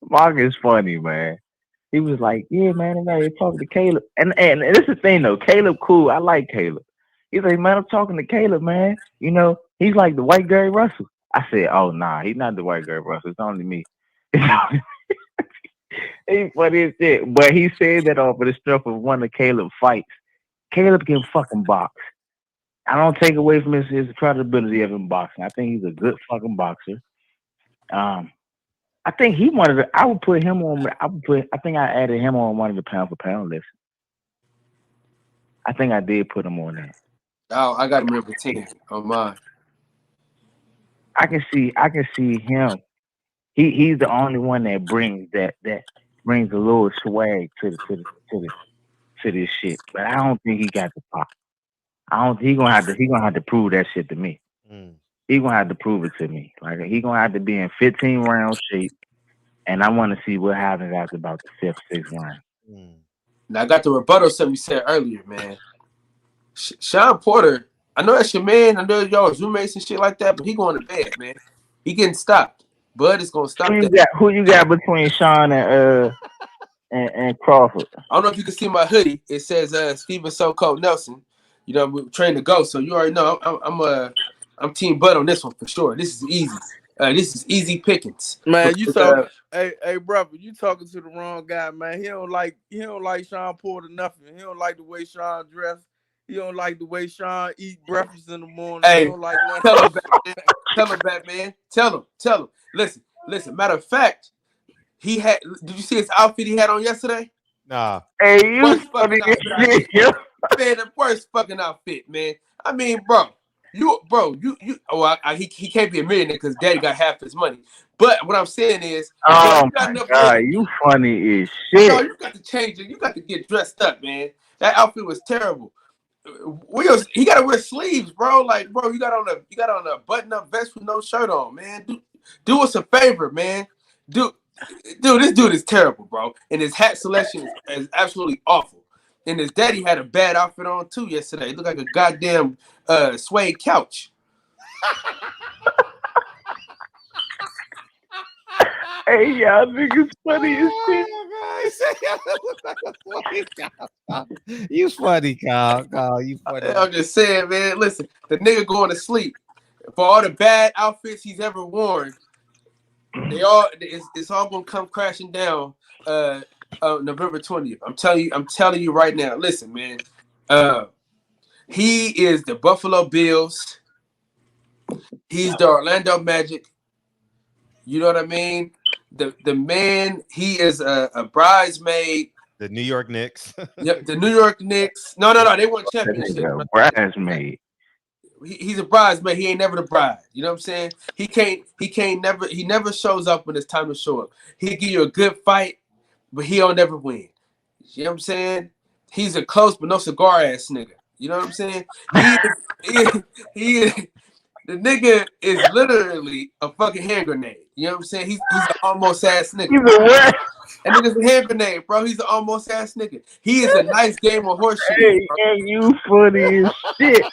"Marcus is funny, man." He was like, "Yeah, man, I'm out talking to Caleb." And this is the thing though. Caleb, cool. I like Caleb. He's like, "Man, I'm talking to Caleb, man. You know, he's like the white Gary Russell." I said, "Oh, nah, he's not the white Gary Russell. It's only me." He's funny as shit. But he said that off of the strength of one of Caleb's fights. Caleb can fucking box. I don't take away from his credibility of him boxing. I think he's a good fucking boxer. I think he wanted to. I would put him on. I think I added him on one of the pound for pound lists. I think I did put him on that. Oh, I got him number 10 on mine. I can see him. He's the only one that brings brings a little swag to this shit. But I don't think he got the pop. He gonna have to prove that shit to me. he gonna have to prove it to me. Like he gonna have to be in 15 round shape, and I want to see what happens after about the 5th, 6th round. Now I got the rebuttal something you said earlier, man. Sean Porter, I know that's your man. I know y'all's roommates and shit like that, but he going to bed, man. He getting stopped. Bud is gonna stop that. Who you got between Sean and Crawford? I don't know if you can see my hoodie. It says Steven So-Called Nelson. You know, we're trained to go, so you already know I'm Team Bud on this one for sure. This is easy. This is easy pickings. Man, you talk, hey, brother, you talking to the wrong guy, man. He don't like Sean Porter nothing. He don't like the way Sean dress. He don't like the way Sean eat breakfast in the morning. Hey, he don't like tell him, Batman. Tell him, Batman. Tell him. Listen. Matter of fact, he had. Did you see his outfit he had on yesterday? Nah. Hey, you funny as shit, yo. Man, the worst fucking outfit, man. I mean, bro. You. He can't be a millionaire because daddy got half his money. But what I'm saying is, oh my God, you funny as shit. No, you got to change it. You got to get dressed up, man. That outfit was terrible. He got to wear sleeves, bro. Like, bro, you got on a button-up vest with no shirt on, man. Do us a favor, man. Dude, this dude is terrible, bro. And his hat selection is absolutely awful. And his daddy had a bad outfit on too yesterday. It looked like a goddamn suede couch. Hey, y'all niggas funny as shit. You funny, Carl. You funny. I'm just saying, man. Listen, the nigga going to sleep. For all the bad outfits he's ever worn, it's all gonna come crashing down November 20th. I'm telling you right now. Listen, man. He is the Buffalo Bills. He's the Orlando Magic. You know what I mean? The man, he is a bridesmaid. The New York Knicks. Yep, the New York Knicks. No, they won championship. Bridesmaid. He's a bridesmaid. He ain't never the bride. You know what I'm saying? He never shows up when it's time to show up. He'll give you a good fight, but he'll never win. You know what I'm saying? He's a close but no cigar ass nigga. You know what I'm saying? The nigga is literally a fucking hand grenade. You know what I'm saying? He's an almost ass nigga. He's a what? That nigga's a hand grenade, bro. He's an almost ass nigga. He is a nice game of horseshoe. Hey, you funny as shit.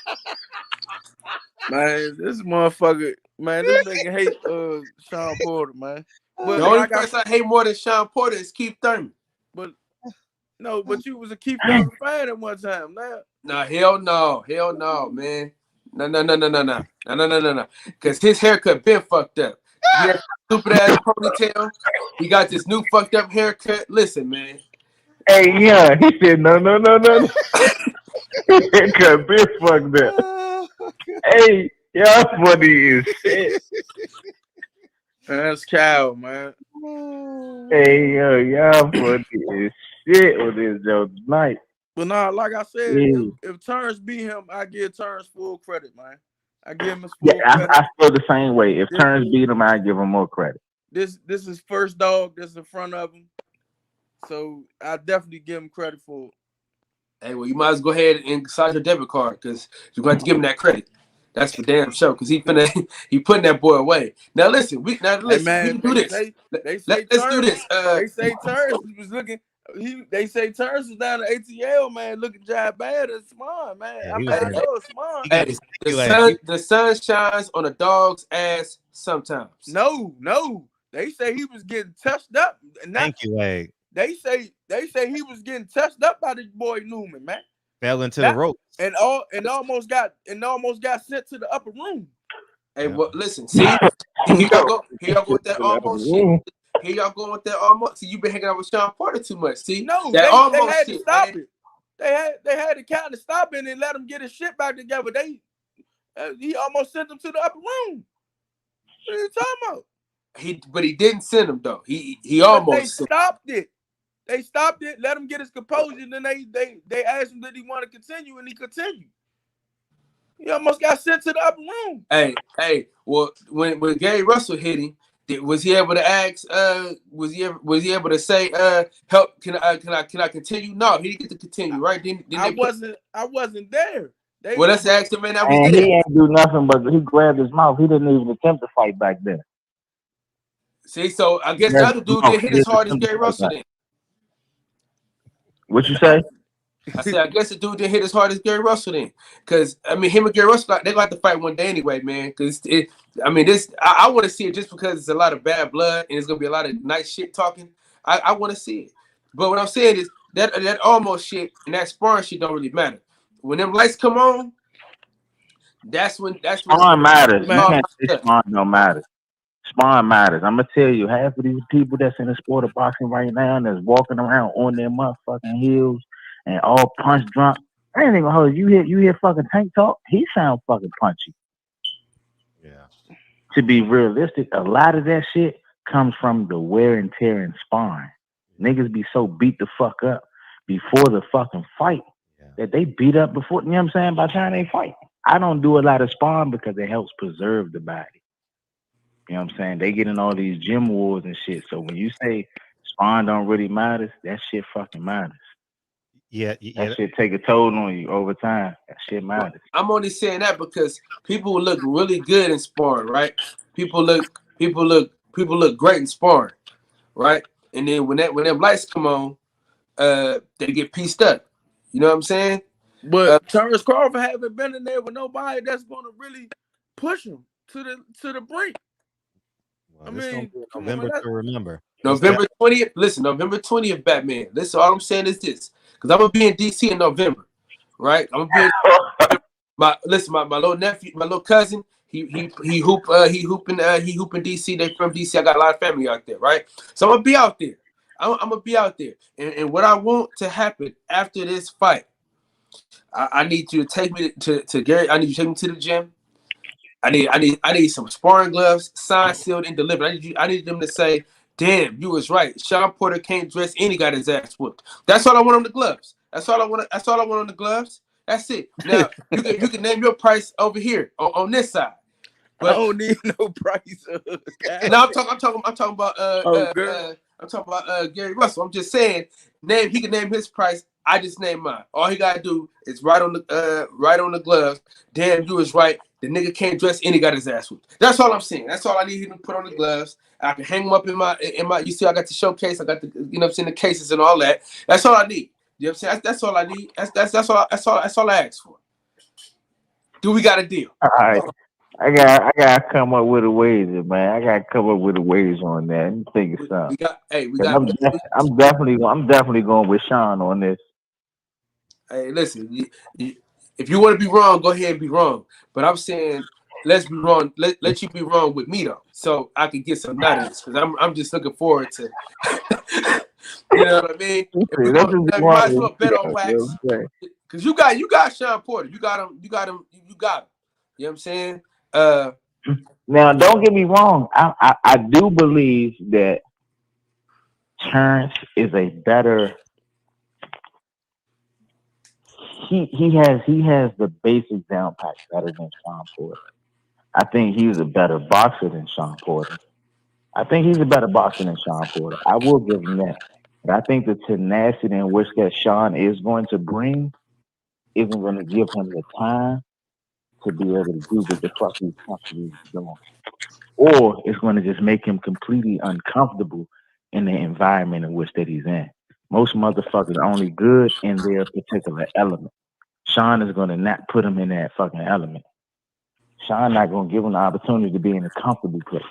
Man, this motherfucker, man, this nigga hate Sean Porter, man. But the only person I hate more than Sean Porter is Keith Thurman. But you was a Keith Thurman fan at one time, now. Nah, hell no, man. No. Because his haircut been fucked up. He had a stupid ass ponytail. He got this new fucked up haircut. Listen, man. Hey, yeah, he said no. His haircut been fucked up. Hey, y'all funny as shit. That's cow, man. Hey, yo, y'all funny as shit with this joke tonight. But nah, like I said, if Terrence beat him, I give Terrence full credit, man. I give him his full credit. I feel the same way. If Terrence beat him, I give him more credit. This is first dog that's in front of him. So I definitely give him credit for it. Hey, well, you might as well go ahead and sign your debit card because you're going to have to give him that credit. That's for damn sure because he putting that boy away. Now listen, we can do this. Let's do this. They say Terrence was looking. They say Terrence was down to ATL, man, looking job bad and smart, man. Yeah, I know it's smart. Hey, the sun shines on a dog's ass sometimes. No. They say he was getting touched up. Thank you, Leg. They say he was getting touched up by this boy Newman, man. Fell into the rope. And almost got sent to the upper room. Hey, well, listen, see, here y'all go with that almost shit. Here y'all going with that almost. See, you've been hanging out with Sean Porter too much. See, no, that they had to stop it. They had to kind of stop it and let him get his shit back together. He almost sent him to the upper room. What are you talking about? But he didn't send him though. He almost stopped it. They stopped it, let him get his composure, and then they asked him did he want to continue, and he continued. He almost got sent to the upper room. Hey. Well, when Gary Russell hit him, was he able to ask? Was he able to say, "Help? Can I continue?" No, he didn't get to continue. Right? I wasn't there. Well, let's ask the man that was And there. he ain't do nothing but he grabbed his mouth. He didn't even attempt to fight back then. See, so I guess the Grabbed other his dude mouth. didn't hit He as didn't hard as attempt to Gary fight Russell back. then. What you say? I said, I guess the dude didn't hit as hard as Gary Russell then. Because, I mean, him and Gary Russell, they're going to have to fight one day anyway, man. Because, I want to see it just because it's a lot of bad blood and it's going to be a lot of nice shit talking. I want to see it. But what I'm saying is that almost shit and that sparring shit don't really matter. When them lights come on, that's when Spawn matters. You all can't say stuff. Spawn don't matter. Spawn matters. I'm gonna tell you, half of these people that's in the sport of boxing right now and that's walking around on their motherfucking heels and all punch drunk. I ain't even hold you. You hear fucking Tank talk. He sound fucking punchy. Yeah. To be realistic, a lot of that shit comes from the wear and tear and sparring. Niggas be so beat the fuck up before the fucking fight that they beat up before. You know what I'm saying? By the time they fight, I don't do a lot of sparring because it helps preserve the body. You know what I'm saying? They get in all these gym wars and shit. So when you say sparring don't really matter, that shit fucking matters. Yeah. That shit take a toll on you over time. That shit matters. I'm only saying that because people look really good in sparring, right? People look great in sparring, right? And then when them lights come on, they get pieced up. You know what I'm saying? But Terrence Crawford haven't been in there with nobody that's gonna really push him to the brink. Well, I mean, November to remember. November 20th. Listen, November 20th, Batman. Listen, all I'm saying is this, because I'm gonna be in DC in November, right? I'm gonna be my little nephew, my little cousin. He hooping DC. They from DC. I got a lot of family out there, right? So I'm gonna be out there. I'm gonna be out there, and what I want to happen after this fight, I need you to take me to Gary. I need you to take me to the gym. I need some sparring gloves, signed, sealed, and delivered. I need them to say, "Damn, you was right. Sean Porter can't dress and he got his ass whooped." That's all I want on the gloves. That's all I want on the gloves. That's it. Now you can name your price over here on this side. But I don't need no price. no, I'm talking about Gary Russell. I'm just saying, he can name his price. I just name mine. All he gotta do is write on the gloves. Damn, you was right. The nigga can't dress and he got his ass whooped. That's all I'm saying. That's all I need him to put on the gloves. I can hang them up in my. You see, I got the showcase. I got the the cases and all that. That's all I need. You know what I'm saying? That's all I need. That's all I ask for. Do we got a deal? All right. I gotta come up with a wager, man. I gotta come up with a wager on that. Let me think of something. I'm definitely going with Sean on this. Hey, listen. If you want to be wrong, go ahead and be wrong. But I'm saying, let's be wrong. Let you be wrong with me though, so I can get some nutters. Because I'm just looking forward to. You know what I mean? You might as well bet on wax. Because you got Sean Porter. You got him. You know what I'm saying? Now, don't get me wrong. I do believe that Terrence is a better. He has the basic down pat better than Sean Porter. I think he's a better boxer than Sean Porter. I think he's a better boxer than Sean Porter. I will give him that. But I think the tenacity in which that Sean is going to bring isn't going to give him the time to be able to do what the fuck he's comfortable doing. Or it's going to just make him completely uncomfortable in the environment in which that he's in. Most motherfuckers are only good in their particular element. Sean is going to not put him in that fucking element. Sean not going to give him the opportunity to be in a comfortable place.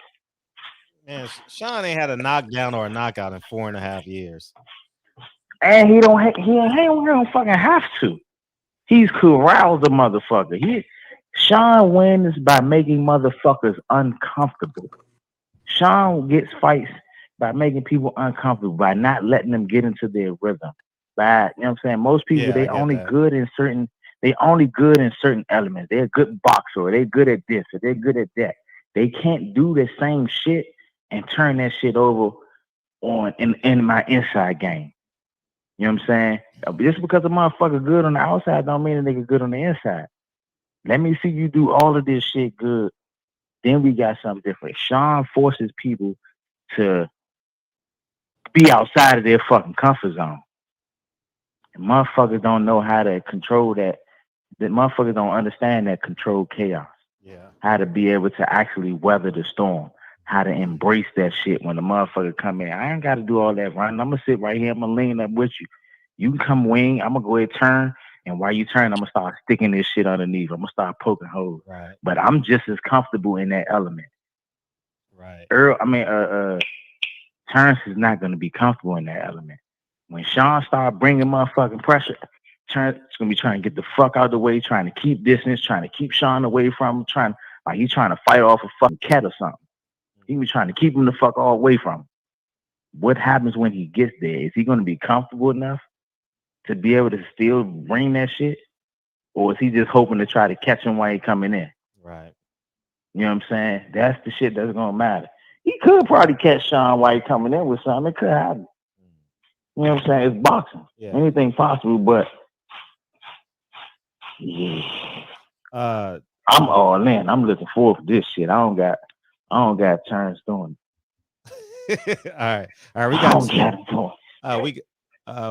Man, Sean ain't had a knockdown or a knockout in 4.5 years. And he don't fucking have to. He's corralled the motherfucker. Sean wins by making motherfuckers uncomfortable. Sean gets fights by making people uncomfortable, by not letting them get into their rhythm. By, you know what I'm saying? Most people, they only good in certain elements. They're a good boxer, or they're good at this, or they're good at that. They can't do the same shit and turn that shit over in my inside game. You know what I'm saying? Just because a motherfucker good on the outside don't mean a nigga good on the inside. Let me see you do all of this shit good. Then we got something different. Sean forces people to be outside of their fucking comfort zone. And motherfuckers don't know how to control that The motherfuckers don't understand that controlled chaos. Yeah. How to be able to actually weather the storm. How to embrace that shit when the motherfucker come in. I ain't got to do all that running. I'm gonna sit right here. I'm gonna lean up with you. You can come wing. I'm gonna go ahead turn, and while you turn, I'm gonna start sticking this shit underneath. I'm gonna start poking holes. Right. But I'm just as comfortable in that element. Right. Terrence is not gonna be comfortable in that element. When Sean start bringing motherfucking pressure, Terrence is gonna be trying to get the fuck out of the way, trying to keep distance, trying to keep Sean away from him, he's trying to fight off a fucking cat or something. He was trying to keep him the fuck all away from him. What happens when he gets there? Is he gonna be comfortable enough to be able to still bring that shit? Or is he just hoping to try to catch him while he coming in? Right. You know what I'm saying? That's the shit that's gonna matter. He could probably catch Sean while he coming in with something. It could happen. You know what I'm saying? It's boxing. Yeah. Anything possible, but yeah. I'm all in. I'm looking forward to this shit. I don't got Terrence doing it. All right.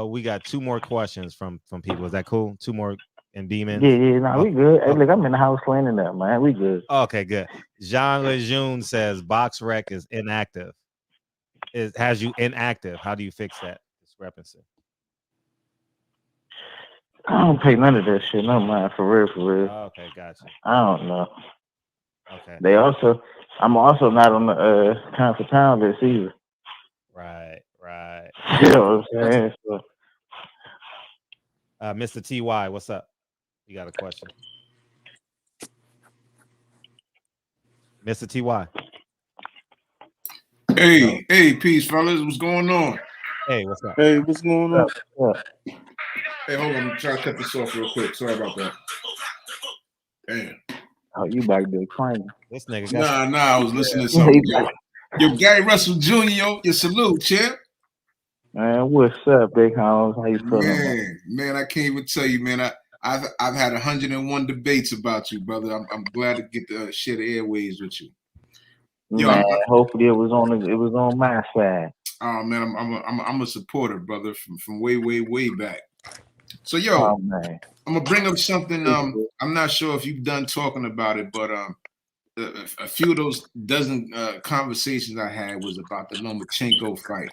We got two more questions from people. Is that cool? Two more and demons. Yeah. We good. Hey, look, I'm in the house cleaning up, man. We good. Okay, good. Jean Lejeune says Box Rec is inactive. Has you inactive? How do you fix that discrepancy? I don't pay none of that shit. No mind, for real. Okay, gotcha. I don't know. Okay. I'm also not on the Time for Town list either. Right. You know what I'm saying? So, Mr. TY, what's up? You got a question? Mr. TY. Hey, peace, fellas. What's going on? Hey, what's up? Hey, what's going on? Hey, hold on. I'm trying to cut this off real quick. Sorry about that. Damn. Oh, you about to be crying. This nigga Nah, I was listening to something. Yo, Gary Russell Jr., your salute, champ. Man, what's up, Big House? How you feeling? Man, I can't even tell you, man. I've had 101 debates about you, brother. I'm glad to get to share the airways with you. Yo, man, hopefully it was on my side. Oh man, I'm a supporter, brother, from way back. So yo, I'm gonna bring up something. I'm not sure if you've done talking about it, but a few of those dozen conversations I had was about the Lomachenko fight.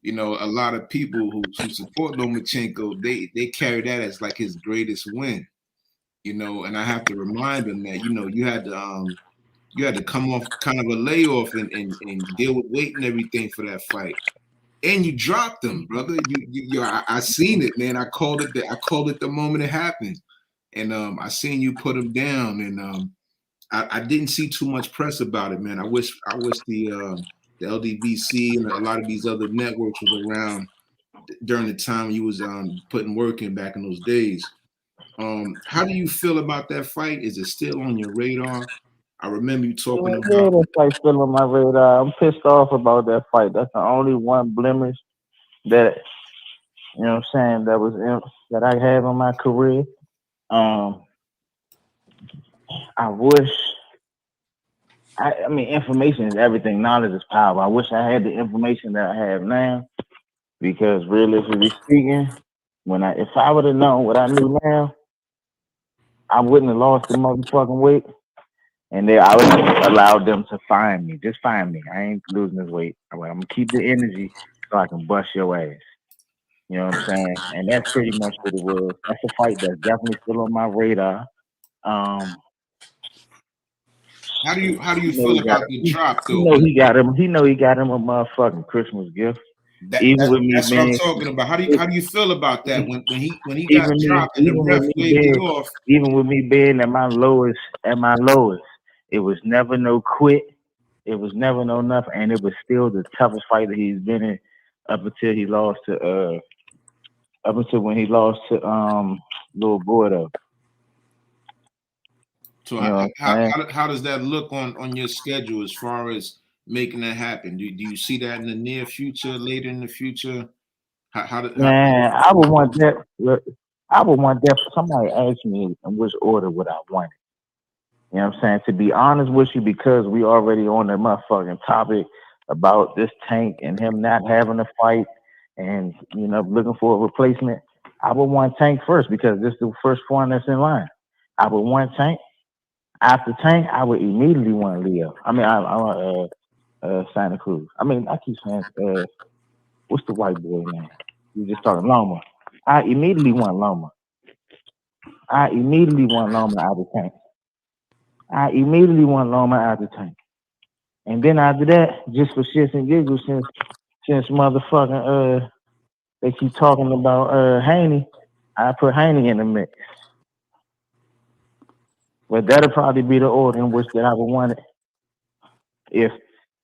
You know, a lot of people who support Lomachenko, they carry that as like his greatest win. You know, and I have to remind them that you had to come off kind of a layoff and deal with weight and everything for that fight. And you dropped them, brother. I seen it, man. I called it the moment it happened, and I seen you put him down, and I didn't see too much press about it, man. I wish the LDBC and a lot of these other networks was around during the time you was putting work in back in those days. How do you feel about that fight? Is it still on your radar? I remember you talking about. Yeah, that fight's still on my radar. I'm pissed off about that fight. That's the only one blemish that, you know what I'm saying, that I have in my career. I wish, I mean, information is everything. Knowledge is power. I wish I had the information that I have now, because realistically speaking, if I would have known what I knew now, I wouldn't have lost the motherfucking weight. And I would allow them to find me. Just find me. I ain't losing this weight. I'm gonna keep the energy so I can bust your ass. You know what I'm saying? And that's pretty much what it was. That's a fight that's definitely still on my radar. How do you feel about the drop though? He got him a motherfucking Christmas gift. That's what I'm talking about. How do you feel about that when he got dropped and the ref waved it off? Even with me being at my lowest, it was never no quit. It was never no nothing, and it was still the toughest fight that he's been in up until when he lost to Lil Boy. So how does that look on your schedule as far as making that happen? Do you see that in the near future, later in the future? I would want that. I would want that. Somebody asked me in which order would I want it. You know what I'm saying? To be honest with you, because we already on the motherfucking topic about this Tank and him not having a fight and looking for a replacement, I would want Tank first because this is the first one that's in line. I would want Tank. After Tank, I would immediately want Leo. I mean, I want Santa Cruz. I mean, I keep saying, what's the white boy name? You just talking Loma. I immediately want Loma. I immediately want Loma out of Tank. I immediately want Loma out of Tank. And then after that, just for shits and giggles, since motherfucking they keep talking about Haney, I put Haney in the mix. But that'll probably be the order in which that I would want it. If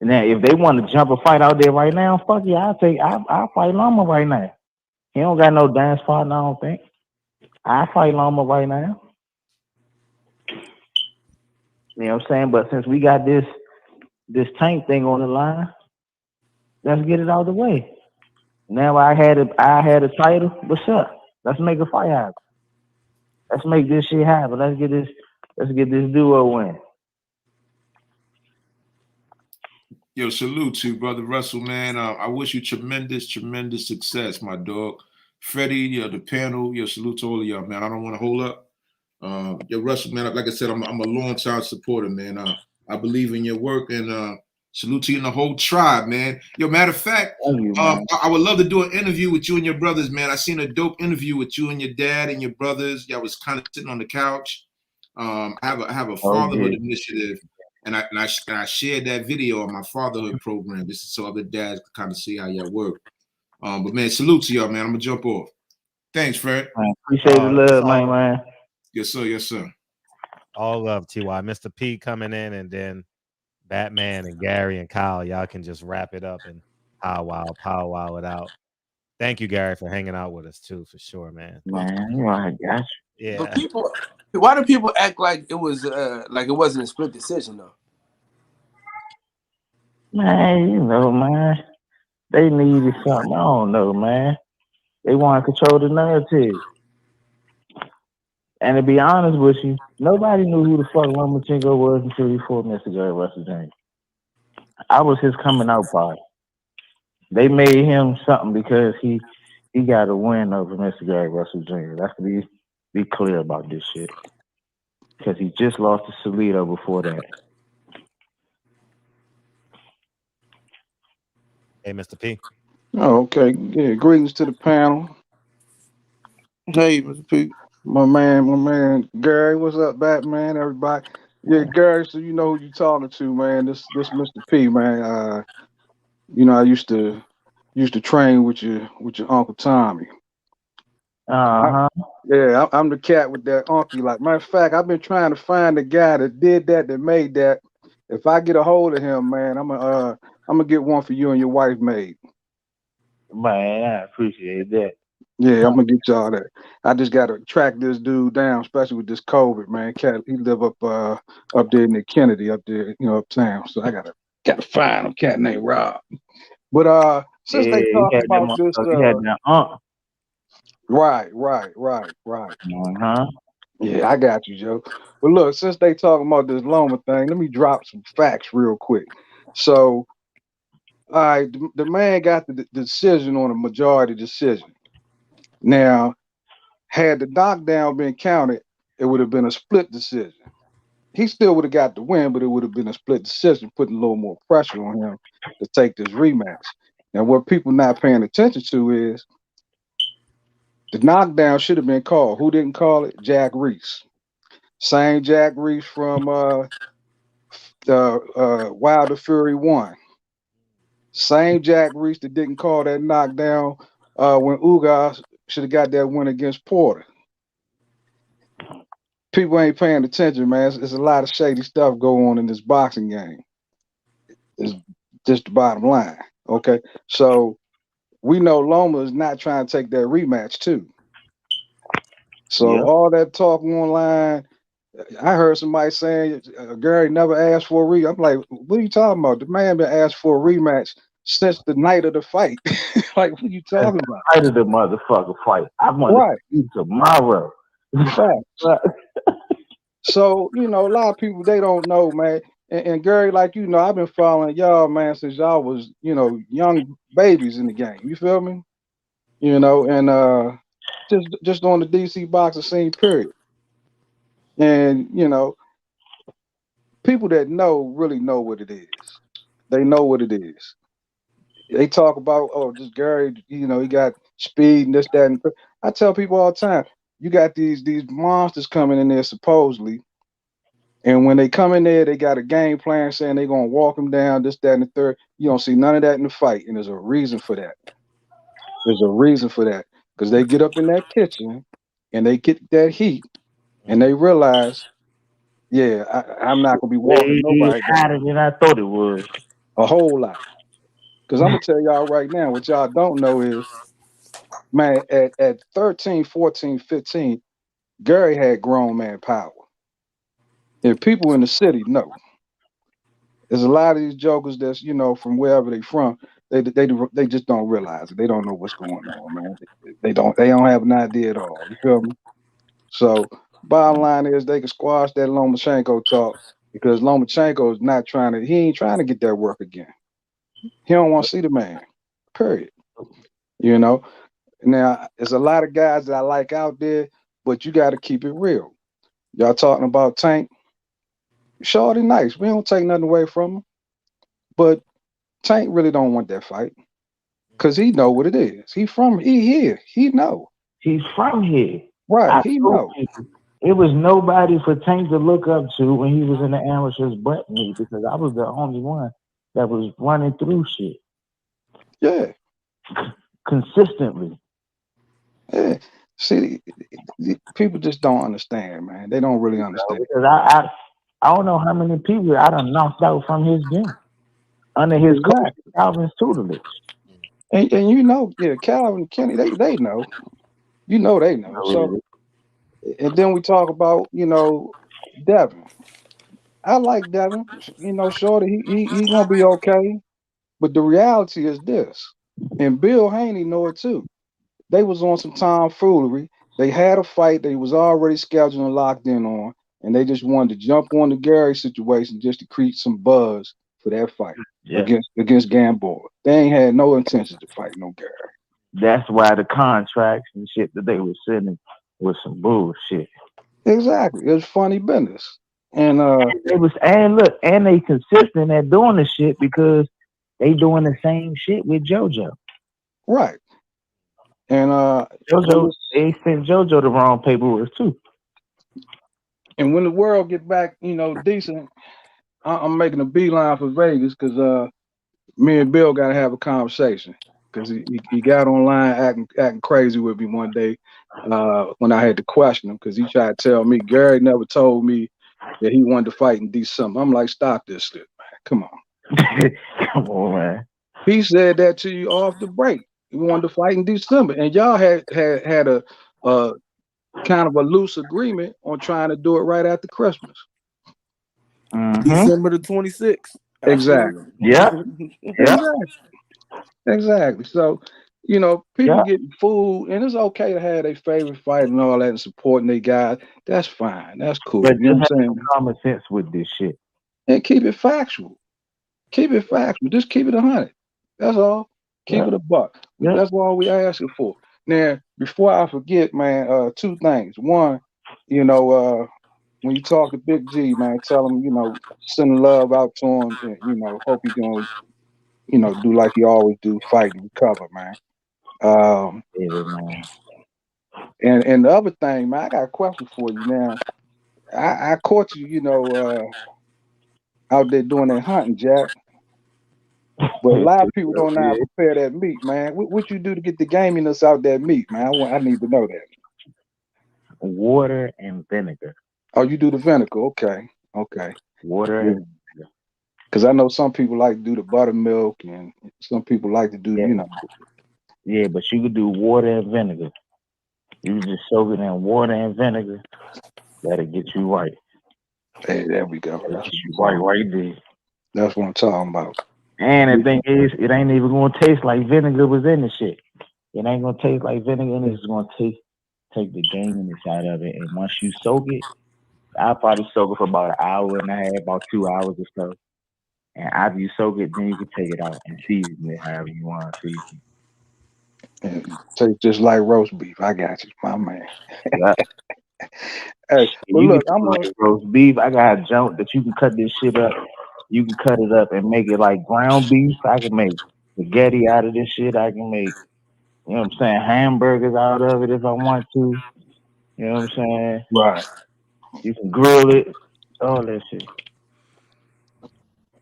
they want to jump a fight out there right now, fuck yeah, I'll fight Loma right now. He don't got no dance partner, I don't think. I'll fight Loma right now. You know what I'm saying? But since we got this Tank thing on the line, let's get it out of the way. Now I had a title. What's up? Let's make a fight happen. Let's make this shit happen. Let's get this duo win. Yo, salute to you, Brother Russell, man. I wish you tremendous success, my dog. Freddie, the panel, salute to all of y'all, man. I don't want to hold up. Yo, Russell, man, like I said, I'm a long-time supporter, man. I believe in your work, and salute to you and the whole tribe, man. Yo, matter of fact, I would love to do an interview with you and your brothers, man. I seen a dope interview with you and your dad and your brothers. Y'all was kind of sitting on the couch. I have a fatherhood initiative, and I shared that video on my fatherhood program. This is so other dads can kind of see how y'all work. But man, salute to y'all, man. I'm gonna jump off. Thanks, Fred. Appreciate the love, man. Yes, sir. Yes, sir. All love, TY. Mr. P coming in, and then Batman and Gary and Kyle. Y'all can just wrap it up and powwow it out. Thank you, Gary, for hanging out with us too, for sure, man. Man, you know, I got you. Yeah. But why do people act like it was like it wasn't a split decision though? Man, you know, man. They needed something. I don't know, man. They want to control the narrative. And to be honest with you, nobody knew who the fuck Lomachenko was until he fought Mr. Gary Russell James. I was his coming out party. They made him something because he got a win over Mr. Gary Russell Jr. Let's be clear about this shit. Because he just lost to Salido before that. Hey, Mr. P. Oh, okay. Yeah, greetings to the panel. Hey, Mr. P. My man, Gary. What's up, Batman? Everybody. Yeah, Gary. So you know who you talking to, man. This Mr. P, man. You know, I used to train with your Uncle Tommy. Yeah, I'm the cat with that uncle. Like, matter of fact, I've been trying to find the guy that did that made that. If I get a hold of him, man, I'm gonna get one for you and your wife made. Man, I appreciate that. Yeah, I'm gonna get y'all that. I just gotta track this dude down, especially with this COVID, man. Cat, he live up there in the Kennedy, up there, you know, uptown. So I gotta find him. Cat named Rob. But since they talk about this, right. Yeah, I got you, Joe. But look, since they talking about this Loma thing, let me drop some facts real quick. So, all right, the man got the decision on a majority decision. Now, had the knockdown been counted, it would have been a split decision. He still would have got the win, but it would have been a split decision, putting a little more pressure on him to take this rematch. Now, what people not paying attention to is the knockdown should have been called. Who didn't call it? Jack Reese. Same Jack Reese from Wilder Fury 1. Same Jack Reese that didn't call that knockdown when Ugas should have got that win against Porter. People ain't paying attention, man. There's a lot of shady stuff going on in this boxing game. It's just the bottom line. Okay. So we know Loma is not trying to take that rematch too. So all that talk online, I heard somebody saying Gary never asked for a rematch. I'm like, what are you talking about? The man been asked for a rematch since the night of the fight. Like, what are you talking about? Night of the motherfucker fight. I want to see tomorrow. So, you know, a lot of people, they don't know, man. And Gary, like, you know, I've been following y'all, man, since y'all was, you know, young babies in the game. You feel me? You know, and just on the DC boxing scene, period. And people that know really know what it is. They know what it is. They talk about, oh, this Gary, he got speed and this, that, and I tell people all the time, you got these monsters coming in there supposedly, and when they come in there, they got a game plan saying they're gonna walk them down, this, that, and the third. You don't see none of that in the fight, and there's a reason for that. There's a reason for that because they get up in that kitchen and they get that heat, and they realize, yeah, I'm not gonna be walking nobody down. Hotter than I thought it was. A whole lot. Because I'm gonna tell y'all right now, what y'all don't know is, man, at 13, 14, 15, Gary had grown man power. And people in the city know. There's a lot of these jokers that's, from wherever they from, they just don't realize it. They don't know what's going on, man. They don't have an idea at all. You feel me? So bottom line is they can squash that Lomachenko talk because Lomachenko is not he ain't trying to get that work again. He don't want to see the man. Period. Now, there's a lot of guys that I like out there, but you got to keep it real. Y'all talking about Tank? Shorty nice. We don't take nothing away from him. But Tank really don't want that fight because he know what it is. He here. He know. He's from here. Right. He know. It was nobody for Tank to look up to when he was in the amateurs but me, because I was the only one that was running through shit. Yeah. Consistently. Yeah. See, people just don't understand, man. They don't really understand. Because I don't know how many people I done knocked out from his gym under his coach Calvin's tutelage. And Calvin and Kenny, they know. They know. So, and then we talk about, Devin. I like Devin. Shorty, he gonna be okay. But the reality is this, and Bill Haney know it too. They was on some tomfoolery. They had a fight they was already scheduled and locked in on, and they just wanted to jump on the Gary situation just to create some buzz for that fight against Gamboa. They ain't had no intention to fight no Gary. That's why the contracts and shit that they were sending was some bullshit. Exactly. It was funny business. And they consistent at doing the shit because they doing the same shit with JoJo. Right. And JoJo, they sent JoJo the wrong paperwork too. And when the world get back, decent, I'm making a beeline for Vegas because me and Bill got to have a conversation because he got online acting crazy with me one day when I had to question him because he tried to tell me Gary never told me that he wanted to fight in December. I'm like, stop this shit, man. Come on. Come on, man. He said that to you off the break. He wanted to fight in December, and y'all had a kind of a loose agreement on trying to do it right after Christmas. December the 26th. Exactly. Yeah. Exactly. So, people getting fooled, and it's okay to have their favorite fight and all that and supporting their guys. That's fine. That's cool. But you know what I'm saying? Common sense with this shit. And keep it factual. Keep it factual. Just keep it 100. That's all. Keep it a buck. That's all we asking for. Now, before I forget, man, two things. One, when you talk to Big G, man, tell him, send love out to him and, hope he gonna, do like you always do, fight and recover, man. And the other thing, man, I got a question for you now. I caught you, out there doing that hunting, Jack. But a lot of people don't know how to prepare that meat, man. What you do to get the gaminess out that meat, man? I need to know that. Water and vinegar. Oh, you do the vinegar. Okay. Water and vinegar. Because I know some people like to do the buttermilk and some people like to do, Yeah, but you could do water and vinegar. You just soak it in water and vinegar. That'll get you right. Hey, there we go. That's right there. That's what I'm talking about. And the thing is, it ain't even gonna taste like vinegar was in the shit. It ain't gonna taste like vinegar, and it's gonna take the gaminess out of it. And once you soak it, I'll probably soak it for about an hour and a half, about 2 hours or so. And after you soak it, then you can take it out and season it however you want to season. And tastes just like roast beef. I got you, my man. Yeah. Hey, but You can look, do I'm it on. like roast beef. I got a junk that you can cut this shit up. You can cut it up and make it like ground beef. I can make spaghetti out of this shit. I can make, you know what I'm saying, hamburgers out of it if I want to. You know what I'm saying? Right. You can grill it, all that shit.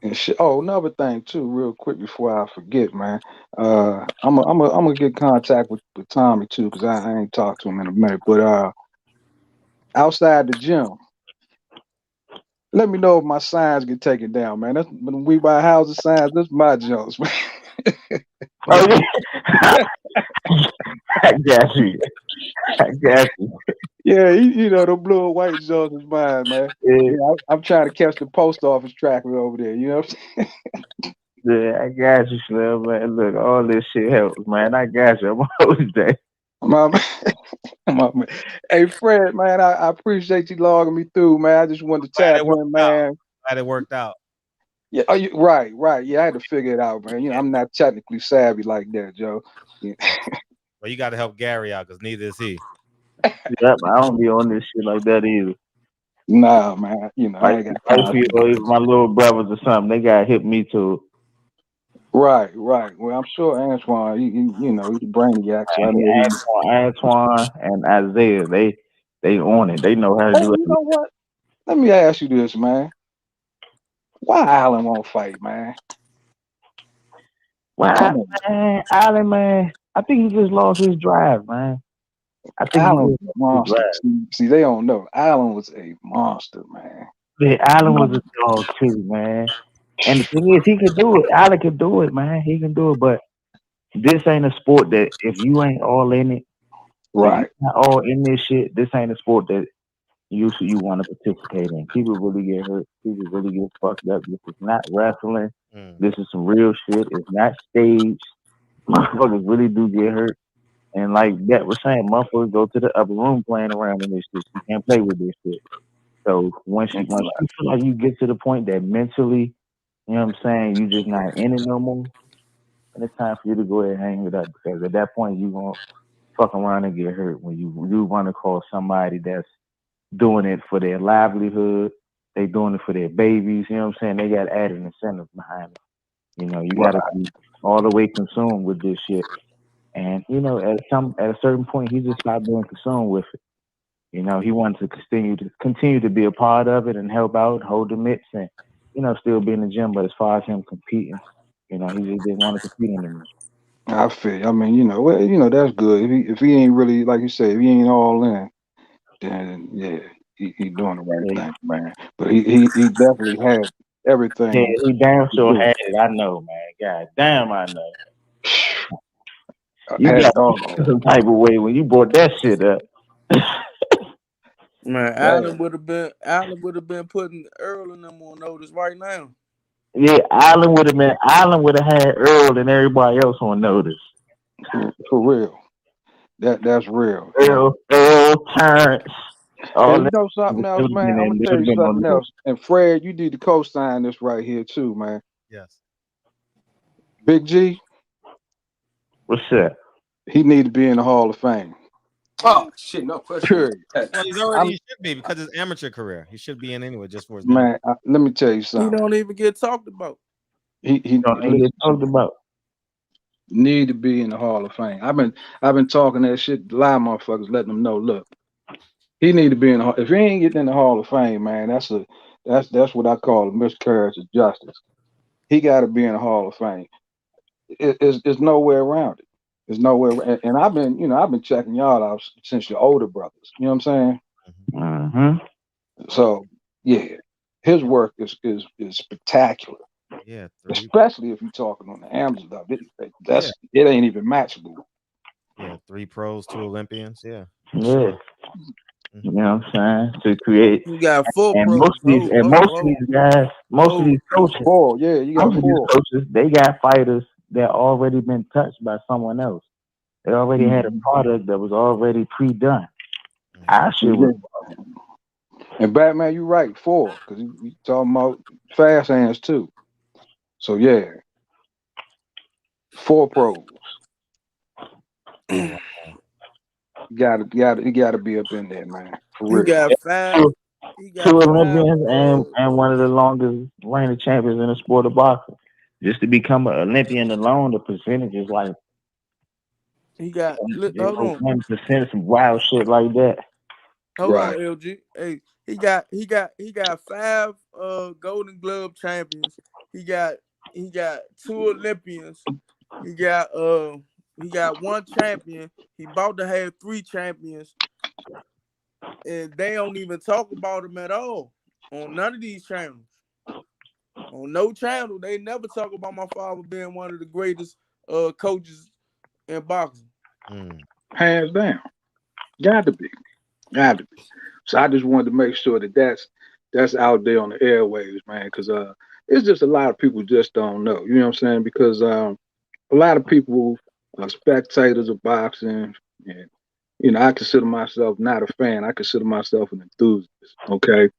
And shit. Oh, another thing too, real quick before I forget, man. I'm gonna get contact with Tommy too, because I ain't talked to him in a minute. But outside the gym, let me know if my signs get taken down, man. That's when we buy houses signs. That's my jokes, man. Oh yeah, I got you. I got you. Yeah, you know the blue and white jokes is mine, man. Yeah, Yeah, I'm trying to catch the post office traffic over there. You know what I'm saying? yeah, I got you, Slim, man. Look, all this shit helps, man. I got you. I'm always there. My, my man. Hey Fred, man, I appreciate you logging me through, man. I just wanted to Glad tap it worked in, out. man. Glad it worked out. Yeah, right, right. Yeah, I had to figure it out, man. You know, I'm not technically savvy like that, Joe. Yeah. Well, you got to help Gary out because neither is he. Yep, I don't be on this shit like that either. Nah, man. You know, I Like, ain't got like time you for know, that. even my little brothers or something, they got hit me to Right, right. Well, I'm sure Antoine, you know, he's a brainiac, so I know he. Antoine and Isaiah. They on it. They know how to Hey, do it. you know what? Let me ask you this, man. Why Allen won't fight, man? Wow, Come on, man, Allen, man. I think he just lost his drive, man. I think he Allen was just a lost his monster. drive. See, they don't know. Allen was a monster, man. Yeah, Allen was a dog too, man. And the thing is, he could do it. Allen could do it, man. He can do it. But this ain't a sport that if you ain't all in it, if you Right. not all in this shit, this ain't a sport that you want to participate in. People really get hurt. People really get fucked up. This is not wrestling. This is some real shit. It's not staged. Motherfuckers really do get hurt. And like that was saying, motherfuckers go to the upper room playing around with this shit. You can't play with this shit. So once you feel like you get to the point that mentally, you know what I'm saying, you just not in it no more, and it's time for you to go ahead and hang it up because at that point you gonna fuck around and get hurt when you run across somebody that's doing it for their livelihood, they doing it for their babies, you know what I'm saying? They got added incentives behind it. You know, you Right. gotta be all the way consumed with this shit. And, you know, at a certain point he just stopped being consumed with it. You know, he wanted to continue to be a part of it and help out, hold the mitts and, you know, still be in the gym. But as far as him competing, you know, he just didn't want to compete anymore. I feel you. I mean, you know, well, you know, that's good. If he ain't really, like you said, if he ain't all in, then yeah, he doing the right Yeah, thing, man. But he definitely had yeah, everything he damn to sure do. had it. I know, man. God damn, I know. You Had got it all. some type of way when you brought that shit up. Man, Man, Allen would have been putting Earl and them on notice right now. Yeah, Allen would have had Earl and everybody else on notice. for real. That's real. Earl, Terrence, all And you that. know They something would else, have man. been, I'm gonna they tell would you have been something on notice. else. And Fred, you need to co-sign this right here too, man. Yes. Big G, What's that? he need to be in the Hall of Fame. Oh shit, no question. Period. Well, he should be because his amateur career. He should be in anyway just for his amateur. Man, let me tell you He something. don't even get talked about. He Don't listen get to talked me. about. Need to be in the Hall of Fame. I've been talking that shit to a lot of motherfuckers, letting them know. Look, he need to be in the Hall. If he ain't getting in the Hall of Fame, man, that's what I call a miscarriage of justice. He got to be in the Hall of Fame. It's nowhere around it. There's nowhere. And I've been checking y'all out since your older brothers. You know what I'm saying? Mm-hmm. So yeah, his work is spectacular. Yeah, Especially if you're talking on the amateur level. yeah, It ain't even matchable. yeah. 3 pros, 2 Olympians. Yeah, for Yeah. sure. You know what I'm saying? To create You got 4 and pros. most of these guys, most of these coaches, Four, yeah, you got most of these four. coaches, they got fighters that already been touched by someone else. They already had a Mhm. product that was already pre-done. Our shit was And Batman, you right, four, because you talking about fast hands too. So yeah, 4 pros. You gotta be up in there, man. For He real. got five. He got Two five. Olympians and one of the longest reigning champions in the sport of boxing. Just to become an Olympian alone, the percentage is like He got. Hold on. 1%, some wild shit like that. Hold on, LG. Hey, he got 5 Golden Glove champions. He got 2 Olympians. He got 1 champion. He about to have 3 champions. And they don't even talk about him at all on none of these channels. On no channel, they never talk about my father being one of the greatest coaches in boxing. Hands down. Got to be. So I just wanted to make sure that that's out there on the airwaves, man, because it's just a lot of people just don't know. You know what I'm saying? Because a lot of people are spectators of boxing, and I consider myself not a fan. I consider myself an enthusiast. Okay,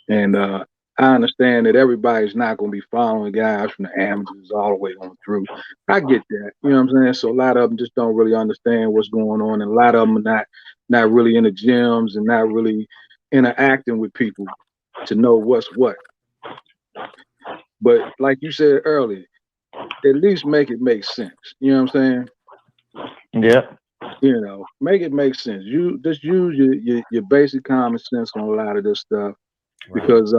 and I understand that everybody's not going to be following guys from the amateurs all the way on through. I get that. You know what I'm saying? So a lot of them just don't really understand what's going on, and a lot of them are not really in the gyms and not really interacting with people to know what's what. But like you said earlier, at least make it make sense. You know what I'm saying? Yeah. Make it make sense. You just use your basic common sense on a lot of this stuff, because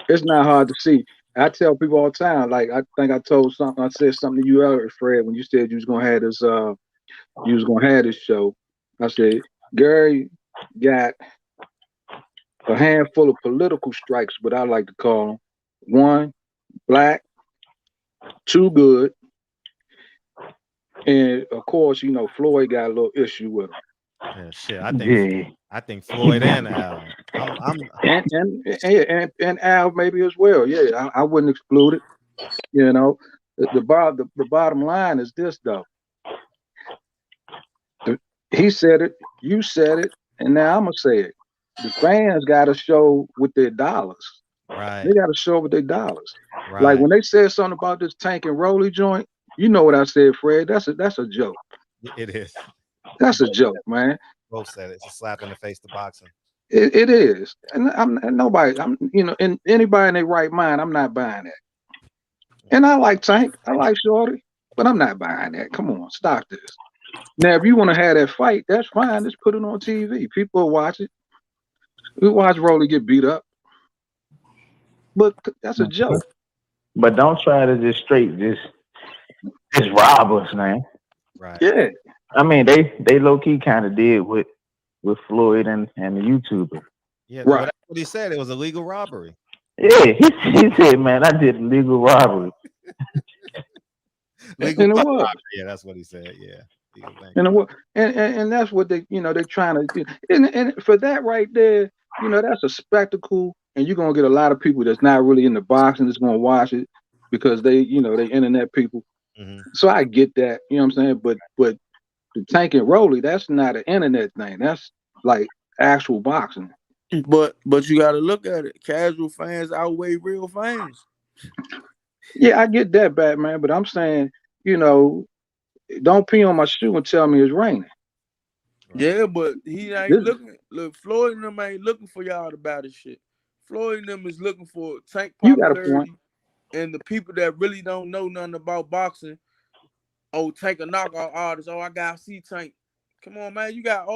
it's not hard to see. I tell people all the time, like I think I said something to you earlier, Fred, when you said you was gonna have this show. I said, Gary got a handful of political strikes, what I like to call them. 1, black, 2, good. And of course, Floyd got a little issue with him. Yeah, shit. I think Floyd and Al. And Al maybe as well. Yeah, I wouldn't exclude it. The bottom line is this though. He said it, you said it, and now I'm gonna say it. The fans got to show with their dollars. Right. They got to show with their dollars. Right. Like when they said something about this Tank and Rolly joint, you know what I said, Fred? That's a joke. It is. That's a joke, man. Both said it. It's a slap in the face to boxing. It is, and and anybody in their right mind, I'm not buying that. And I like Tank, I like Shorty, but I'm not buying that. Come on, stop this. Now, if you want to have that fight, that's fine. Just put it on TV. People will watch it. We watch Rolly get beat up, but that's a joke. But don't try to just rob us, man. Right. Yeah. I mean, they low key kind of did with Floyd and the YouTuber. Yeah, right. That's what he said. It was a legal robbery. Yeah, he said, man, I did illegal robbery. Legal robbery. Yeah, that's what he said. Yeah. And that's what they're trying to do. And for that right there, that's a spectacle, and you're gonna get a lot of people that's not really into boxing that's gonna watch it because they internet people. Mm-hmm. So I get that, you know what I'm saying? But the Tank and Rolly, that's not an internet thing. That's like actual boxing. But you got to look at it. Casual fans outweigh real fans. Yeah, I get that, Batman. But I'm saying, don't pee on my shoe and tell me it's raining. Yeah, but he ain't looking. Look, Floyd and them ain't looking for y'all to buy this shit. Floyd and them is looking for Tank popularity, and the people that really don't know nothing about boxing. Oh, Tank a knockout artist. Oh, I gotta see Tank. Come on, man. You got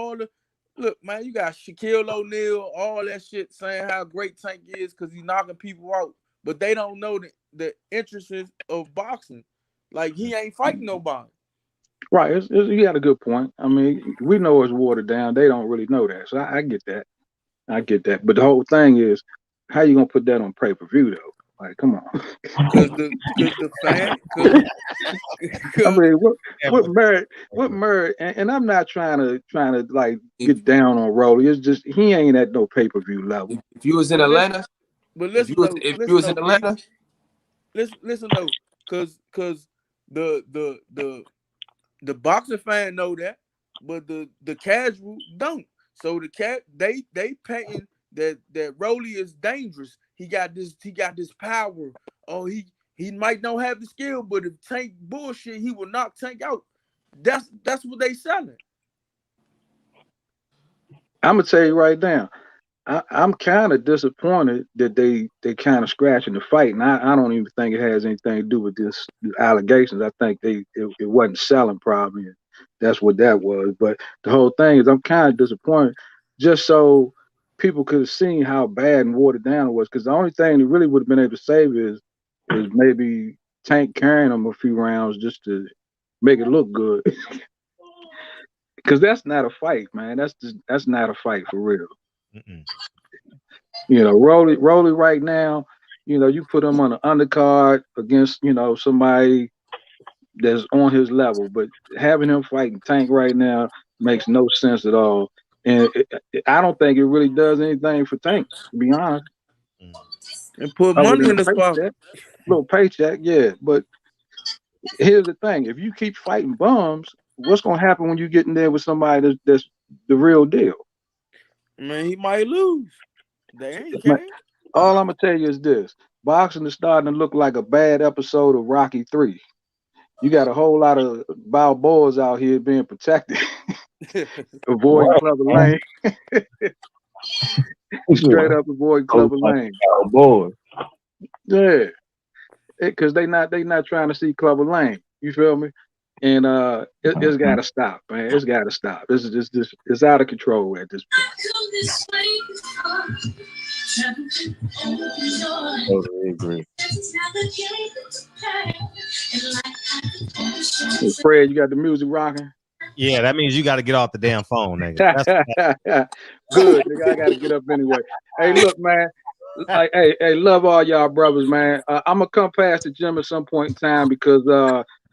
man. You got Shaquille O'Neal, all that shit saying how great Tank is because he's knocking people out, but they don't know the interests of boxing. Like he ain't fighting nobody. Right, you got a good point. I mean, we know it's watered down. They don't really know that, so I get that. But the whole thing is, how you gonna put that on pay-per-view though? Like, come on. Because the fan. I mean, what Murray? And I'm not trying to like get down on Rolly. It's just he ain't at no pay-per-view level. If you was in Atlanta, if you was in Atlanta, listen though, because the boxing fan know that, but the casual don't. So they painting that Rolly is dangerous. He got this power. Oh, he might not have the skill, but if Tank bullshit, he will knock Tank out. That's what they selling. I'm gonna tell you right now. I'm kind of disappointed that they kind of scratching the fight, and I don't even think it has anything to do with this allegations. I think it wasn't selling probably. And that's what that was. But the whole thing is, I'm kind of disappointed, just so people could have seen how bad and watered down it was. Because the only thing that really would have been able to save is maybe Tank carrying them a few rounds just to make it look good. Because that's not a fight, man. That's not a fight for real. Mm-mm. You know, Rolly right now, you know, you put him on an undercard against, you know, somebody that's on his level, but having him fighting Tank right now makes no sense at all. And I don't think it really does anything for Tank, to be honest. And put Other money than in his pocket. little paycheck, yeah. But here's the thing: if you keep fighting bums, what's gonna happen when you get in there with somebody that's the real deal? Man, he might lose. They ain't care. All I'm gonna tell you is this: boxing is starting to look like a bad episode of Rocky 3. You got a whole lot of Balboas out here being protected, avoiding Clubber Lane. Straight up avoiding Clubber Lane. Boy. Yeah, because they not trying to see Clubber Lane. You feel me? And it's got to stop, man. It's got to stop. This is just it's out of control at this point. Totally agree. Hey, Fred, you got the music rocking? Yeah, that means you got to get off the damn phone, nigga. Good, nigga. I got to get up anyway. Hey, look, man. Hey, love all y'all brothers, man. I'm gonna come past the gym at some point in time because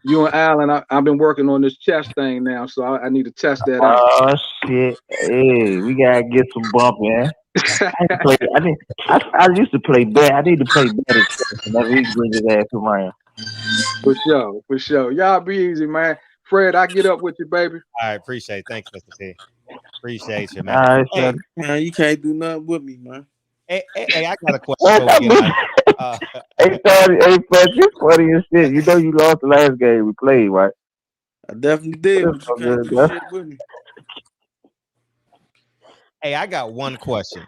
you and Alan, I've been working on this chest thing now, so I need to test that out. Oh shit! Hey, we gotta get some bumping. I used to play bad. I need to play better whenever he brings his ass around. For sure. Y'all be easy, man. Fred, I get up with you, baby. All right, appreciate it. Thanks, Mr. T. Appreciate you, man. Hey, man, you can't do nothing with me, man. Hey, I got a question. Hey, Fred, you funny as shit. You know you lost the last game we played, right? I definitely did, but you can't do shit with me. Hey, I got one question.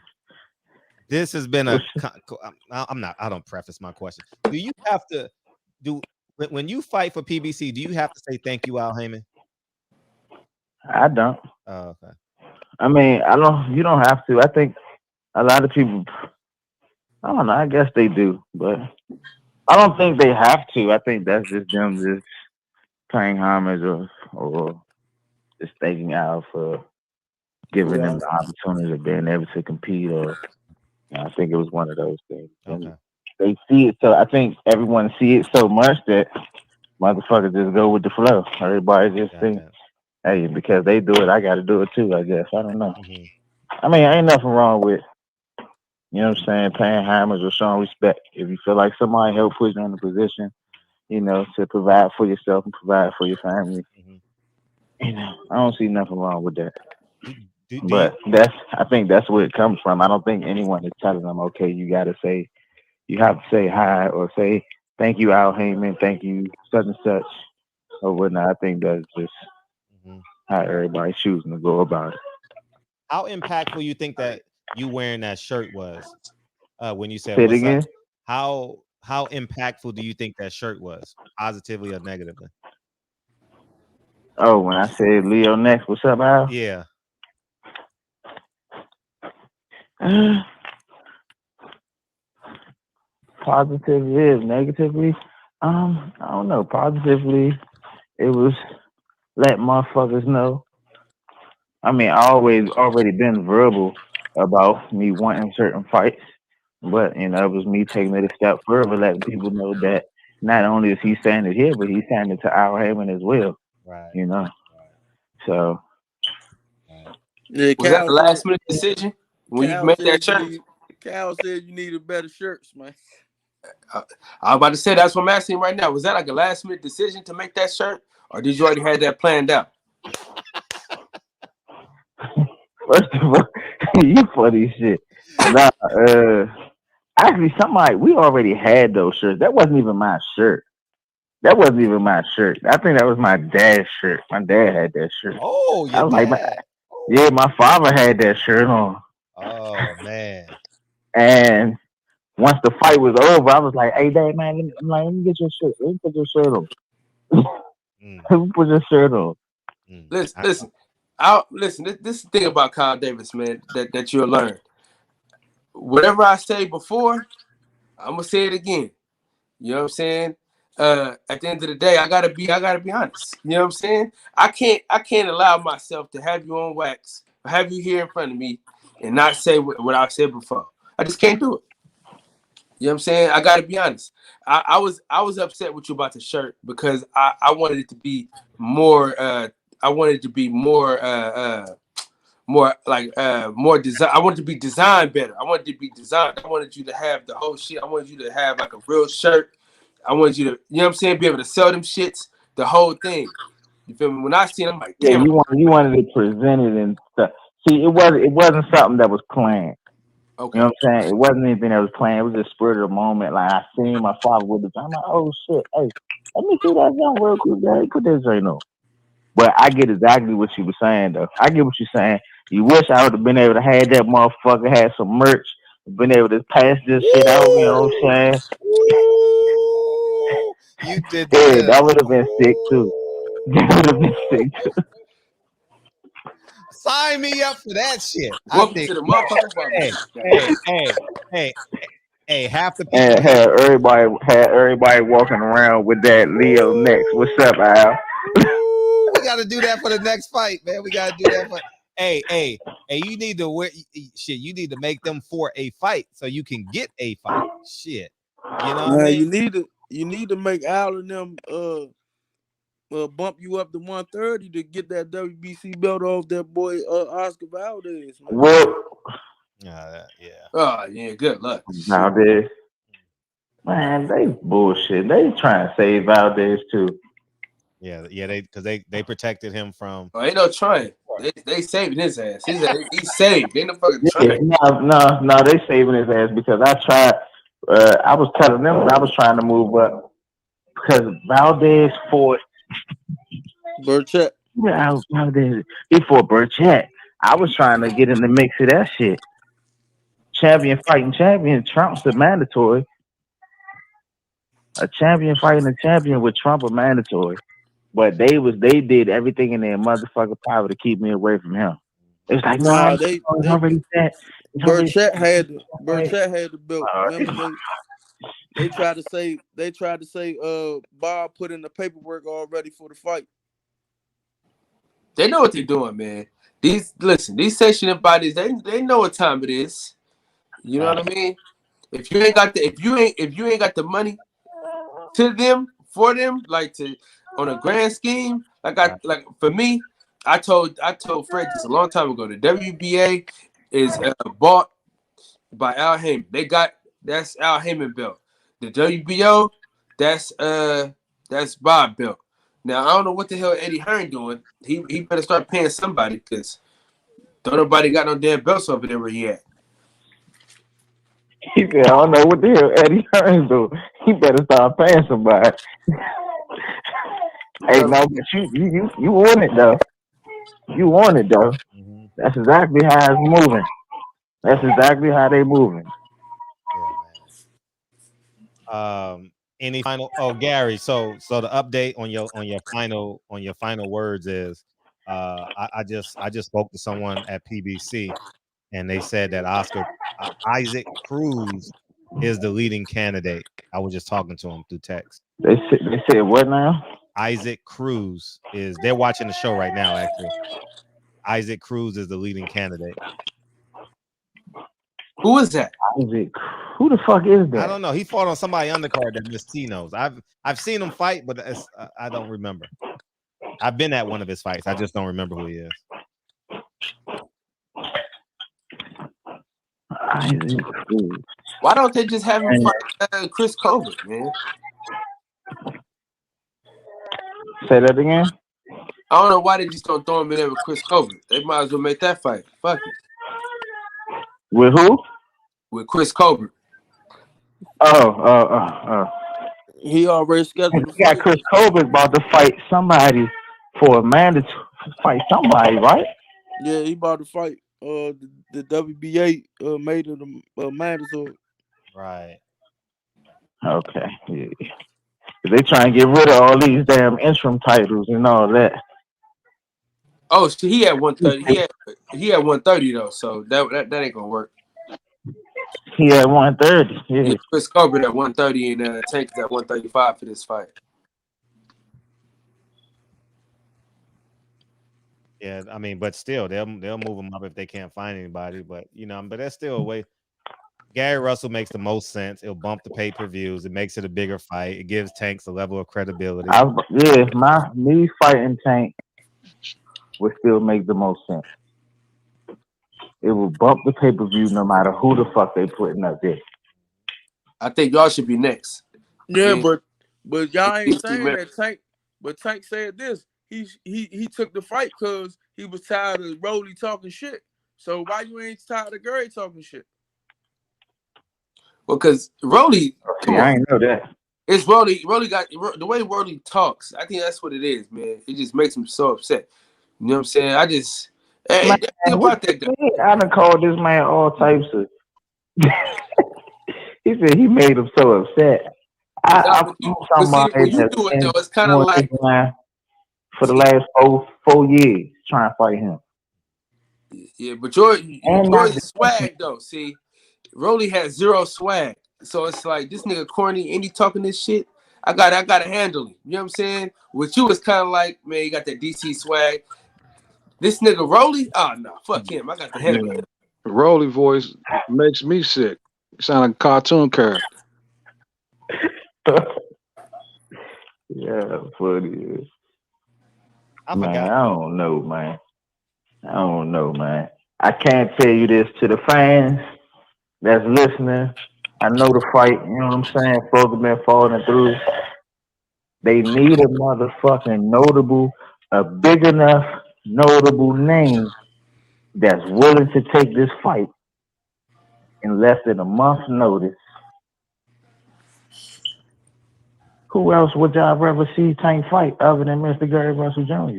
This has been I don't preface my question. Do you have to when you fight for PBC, do you have to say thank you, Al Heyman? I don't. Oh, okay. I mean, you don't have to. I think a lot of people, I don't know, I guess they do, but I don't think they have to. I think that's just them just paying homage or just thanking Al for giving them the opportunity of being able to compete, or I think it was one of those things. Okay. They see it, so I think everyone see it so much that motherfuckers just go with the flow. Everybody just thinks, hey, because they do it, I got to do it too, I guess. I don't know. Mm-hmm. I mean, ain't nothing wrong with, you know what I'm saying, paying homage or showing respect. If you feel like somebody helped put you in a position, you know, to provide for yourself and provide for your family, you know, I don't see nothing wrong with that. But I think that's where it comes from. I don't think anyone is telling them, okay, you have to say hi or say thank you, Al Heyman, thank you, such and such, or whatnot. I think that's just how everybody's choosing to go about it. How impactful you think that you wearing that shirt was when you said say it what's again? up? How impactful do you think that shirt was, positively or negatively? Oh, when I said Leo next, what's up, Al? Yeah. Positively, negatively, I don't know. Positively, it was let motherfuckers know. I mean, I already been verbal about me wanting certain fights, but you know, it was me taking it a step further, letting people know that not only is he saying it here, but he's saying it to Al Heyman as well. Right. You know. So. Yeah, was that the last minute decision when you made that shirt? Cal said you needed better shirts, man. I was about to say, that's what I'm asking right now. Was that like a last minute decision to make that shirt, or did you already have that planned out? First of all, you funny shit. Nah, actually, we already had those shirts. That wasn't even my shirt. That wasn't even my shirt. I think that was my dad's shirt. My dad had that shirt. Oh, I your was like, dad. yeah, my father had that shirt on. Oh man. And once the fight was over, I was like, hey, Dad, man, let me get your shirt. Let me put your shirt on. Let me put your shirt on. Listen. Listen. This is the thing about Kyle Davis, man. That you'll learn. Whatever I say before, I'm gonna say it again. You know what I'm saying? At the end of the day, I gotta be honest. You know what I'm saying? I can't allow myself to have you on wax, have you here in front of me, and not say what I've said before. I just can't do it. You know what I'm saying? I gotta be honest. I was upset with you about the shirt because I wanted it to be more. I wanted it to be more more design. I wanted to be designed better. I wanted to be designed. I wanted you to have the whole shit. I wanted you to have like a real shirt. I wanted you to, you know what I'm saying, be able to sell them shits, the whole thing. You feel me? When I see it, I'm like, Yeah, damn. you wanted it presented and stuff. See, it wasn't something that was planned. Okay. You know what I'm saying? It wasn't anything that was planned. It was just spirit of the moment. Like I seen my father with the I'm like, oh shit, hey, let me see that young real quick, guy. Put this right now. But I get exactly what you were saying though. I get what you're saying. You wish I would have been able to have that motherfucker, had some merch, been able to pass this shit out, you know what I'm saying? You did yeah, that would have been sick too. That would have been sick too. Sign me up for that shit. Welcome to the motherfucking barbecue. Hey, half the people And had everybody walking around with that Leo next. What's up, Al? we gotta do that for the next fight, man. We gotta do that for hey, you need to wear shit, you need to make them for a fight so you can get a fight. Shit. You know what I mean? You need to make Al and them bump you up to 130 to get that WBC belt off that boy Oscar Valdez, man. What? Yeah. Oh yeah, good luck. Valdez. Man, they bullshit. They trying to save Valdez too. Yeah, because they protected him from. Oh, ain't no trying. They saving his ass. He's saved. Ain't no fucking trying. No, they saving his ass because I tried. I was telling them I was trying to move up because Valdez fought Burchett. Yeah, Valdez. He fought Burchett. I was trying to get in the mix of that shit. Champion fighting champion. Trump's the mandatory. A champion fighting a champion with Trump are mandatory. But they did everything in their motherfucking power to keep me away from him. It's like, no, it's already set. Burchett had the belt. Remember they tried to say Bob put in the paperwork already for the fight. They know what they're doing, man. These sanctioning bodies, they know what time it is. You know what I mean? If you ain't got the money to them for them, like to on a grand scheme, like for me, I told Fred this a long time ago. The WBA is bought by Al Heyman. That's Al Heyman belt. The WBO, that's Bob belt. Now I don't know what the hell Eddie Hearn doing. He better start paying somebody because don't nobody got no damn belts over there where he at. He said, I don't know what the hell Eddie Hearn do. He better start paying somebody. Hey, no, but you want it though. You want it though. Mm-hmm. That's exactly how it's moving. That's exactly how they moving. Yeah, man. Any final? Oh, Gary. So the update on your final words is, I just spoke to someone at PBC, and they said that Isaac Cruz is the leading candidate. I was just talking to him through text. They said what now? Isaac Cruz is. They're watching the show right now. Actually, Isaac Cruz is the leading candidate. Who is that? Isaac. Who the fuck is that? I don't know. He fought on somebody undercard that Miss T knows. I've seen him fight, but I don't remember. I've been at one of his fights. I just don't remember who he is. Isaac Cruz. Why don't they just have him fight Chris Colbert, man? Say that again. I don't know why they just don't throw him in there with Chris Colbert. They might as well make that fight. Fuck it. With who? With Chris Colbert. Oh. He already scheduled the He got fight. Chris Colbert about to fight somebody for a man to fight somebody, right? Yeah, he about to fight. The WBA made it mandatory. Right. Okay. Yeah. They trying to get rid of all these damn interim titles and all that. Oh, so he had 130. He had 130 though, so that ain't gonna work. He had 130. Yeah, Yeah. Chris Colbert at 130 and Tank is at 135 for this fight. Yeah, I mean, but still, they'll move him up if they can't find anybody. But but that's still a way. Gary Russell makes the most sense. It'll bump the pay-per-views. It makes it a bigger fight. It gives Tanks a level of credibility. Me fighting Tank would still make the most sense. It will bump the pay-per-view no matter who the fuck they putting up there. I think y'all should be next. Yeah, but y'all ain't saying that Tank. But Tank said this. He took the fight because he was tired of Rolly talking shit. So why you ain't tired of Gary talking shit? Well, because Rolly, come on, I ain't know that. It's Rolly. Rolly got the way Rolly talks. I think that's what it is, man. It just makes him so upset. You know what I'm saying? I just think about that. I done called this man all types of. He said he made him so upset. When you do it though, it's kind of like for the last four years trying to fight him. Yeah, but George's swag though. See, Rolly has zero swag, so it's like this nigga corny and he talking this shit. I gotta handle him. You know what I'm saying? With you, it's kind of like, man, you got that DC swag. This nigga Rolly, oh no, fuck him. I got to handle him. Rolly voice makes me sick. Sound like a cartoon character. Yeah, funny. I don't know, man. I can't tell you this to the fans that's listening. I know the fight, you know what I'm saying? Folks have been falling through. They need a big enough, notable name that's willing to take this fight in less than a month's notice. Who else would y'all rather see Tank fight other than Mr. Gary Russell Jr.?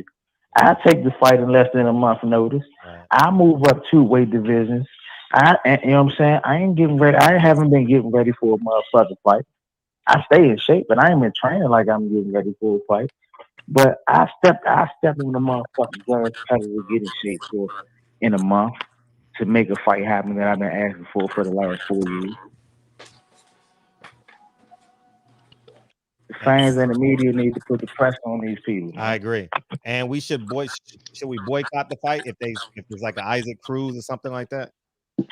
I take the fight in less than a month's notice. Right. I move up 2 weight divisions. You know what I'm saying? I ain't getting ready. I haven't been getting ready for a motherfucking fight. I stay in shape, but I ain't been training like I'm getting ready for a fight. But I step in the motherfucking gas pedal to get in shape for in a month to make a fight happen that I've been asking for the last 4 years. The fans and the media need to put the pressure on these people. Man. I agree. And we should we boycott the fight if there's like an Isaac Cruz or something like that?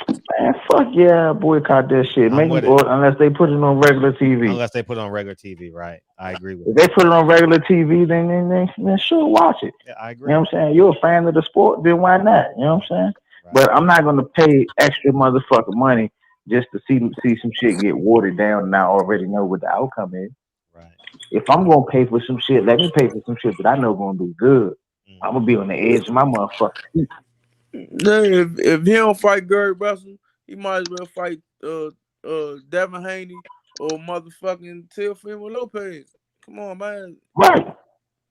Man, fuck yeah, boycott that shit. Unless they put it on regular TV. Unless they put it on regular TV, right? I agree with If they put it on regular TV, then sure, watch it. Yeah, I agree. You know what I'm saying? You're a fan of the sport, then why not? You know what I'm saying? Right. But I'm not gonna pay extra motherfucking money just to see some shit get watered down and I already know what the outcome is. Right. If I'm gonna pay for some shit, let me pay for some shit that I know gonna do good. I'm gonna be on the edge of my motherfucking seat. If he don't fight Gary Russell, he might as well fight Devin Haney or motherfucking Teofimo Lopez. Come on, man. Right.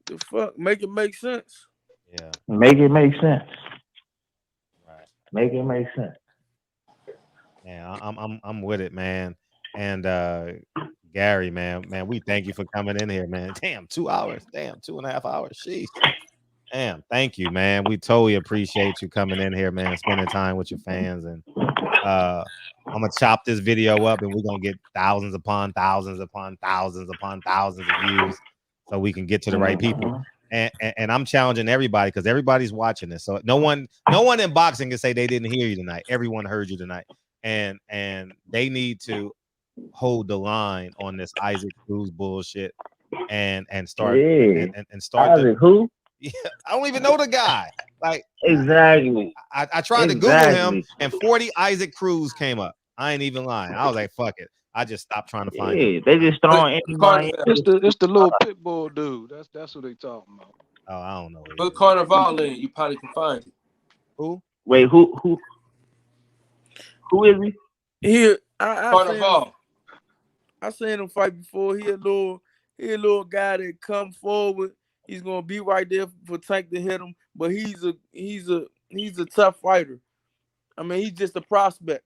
The fuck? Make it make sense. Yeah. Make it make sense. Right. Make it make sense. Yeah, I'm with it, man. And Gary, man, we thank you for coming in here, man. Damn, 2 hours. Damn, 2.5 hours. Sheesh. Damn, thank you, man. We totally appreciate you coming in here, man, spending time with your fans. And I'm gonna chop this video up and we're gonna get thousands upon thousands upon thousands upon thousands of views so we can get to the right people. And I'm challenging everybody because everybody's watching this. So no one in boxing can say they didn't hear you tonight. Everyone heard you tonight. And they need to hold the line on this Isaac Cruz bullshit and start and start Isaac who? Yeah, I don't even know the guy. Like exactly. I tried to Google him and 40 Isaac Cruz came up. I ain't even lying. I was like, fuck it. I just stopped trying to find him. They just throwing anybody. It's the little pit bull dude. That's what they talking about. Oh, I don't know. Put Carnival in, you probably can find it. Who? Wait, who is he? Here, Carnival. I seen him fight before. He a little guy that come forward. He's gonna be right there for Tank to hit him, but he's a tough fighter. I mean, he's just a prospect.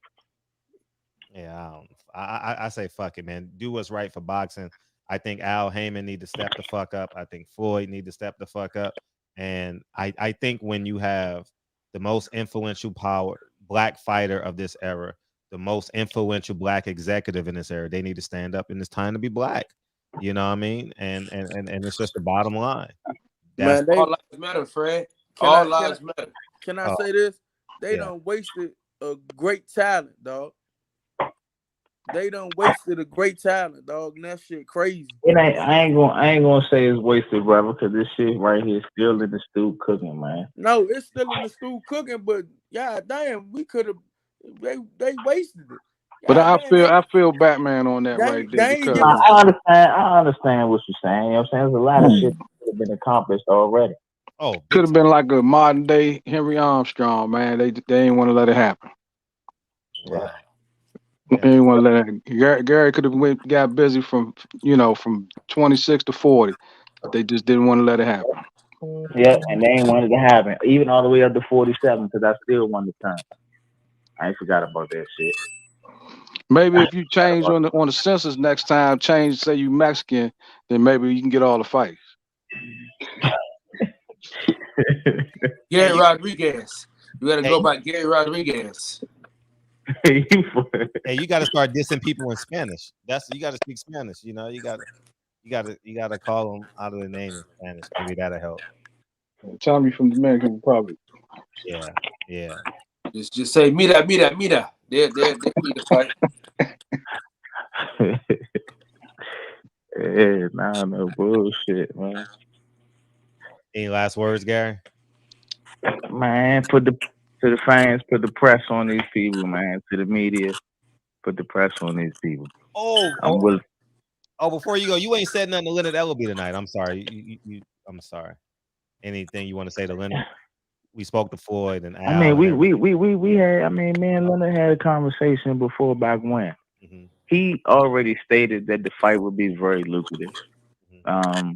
Yeah, I say fuck it, man. Do what's right for boxing. I think Al Heyman need to step the fuck up. I think Floyd need to step the fuck up. And I think when you have the most influential black fighter of this era, the most influential black executive in this era, they need to stand up, and it's time to be black. You know what I mean? And it's just the bottom line. Man, all lives matter, Fred. Lives matter. Can I say this? They done wasted a great talent, dog. They done wasted a great talent, dog. And that shit crazy. I ain't gonna say it's wasted, brother, because this shit right here is still in the stew cooking, man. No, it's still in the stew cooking, but god damn, we could have. They wasted it. But I feel Batman on that right there because I understand what you're saying. You know what I'm saying? There's a lot of shit that could have been accomplished already. Oh, could have been like a modern day Henry Armstrong, man. They ain't want to let it happen. Right. They ain't want to let it. Gary could have got busy from 26 to 40. But they just didn't want to let it happen. Yeah, and they ain't wanted to happen, even all the way up to 47, because I still won the time. I ain't forgot about that shit. Maybe if you change on the census next time, say you Mexican, then maybe you can get all the fights. Gary Rodriguez. You gotta go by Gary Rodriguez. Hey, you gotta start dissing people in Spanish. You gotta speak Spanish, you know. You gotta call them out of the name in Spanish. Maybe that'll help. Tell me from the Dominican Republic. Yeah. Just say mira. They're free to fight. Yeah, no bullshit, man. Any last words, Gary? Man, to the fans, put the press on these people, man. To the media, put the press on these people. Before you go, you ain't said nothing to Leonard Ellaby tonight. I'm sorry. I'm sorry. Anything you want to say to Leonard? We spoke to Floyd and Al. I mean, we had. I mean, me and Leonard had a conversation before back when. Mm-hmm. He already stated that the fight would be very lucrative. Mm-hmm.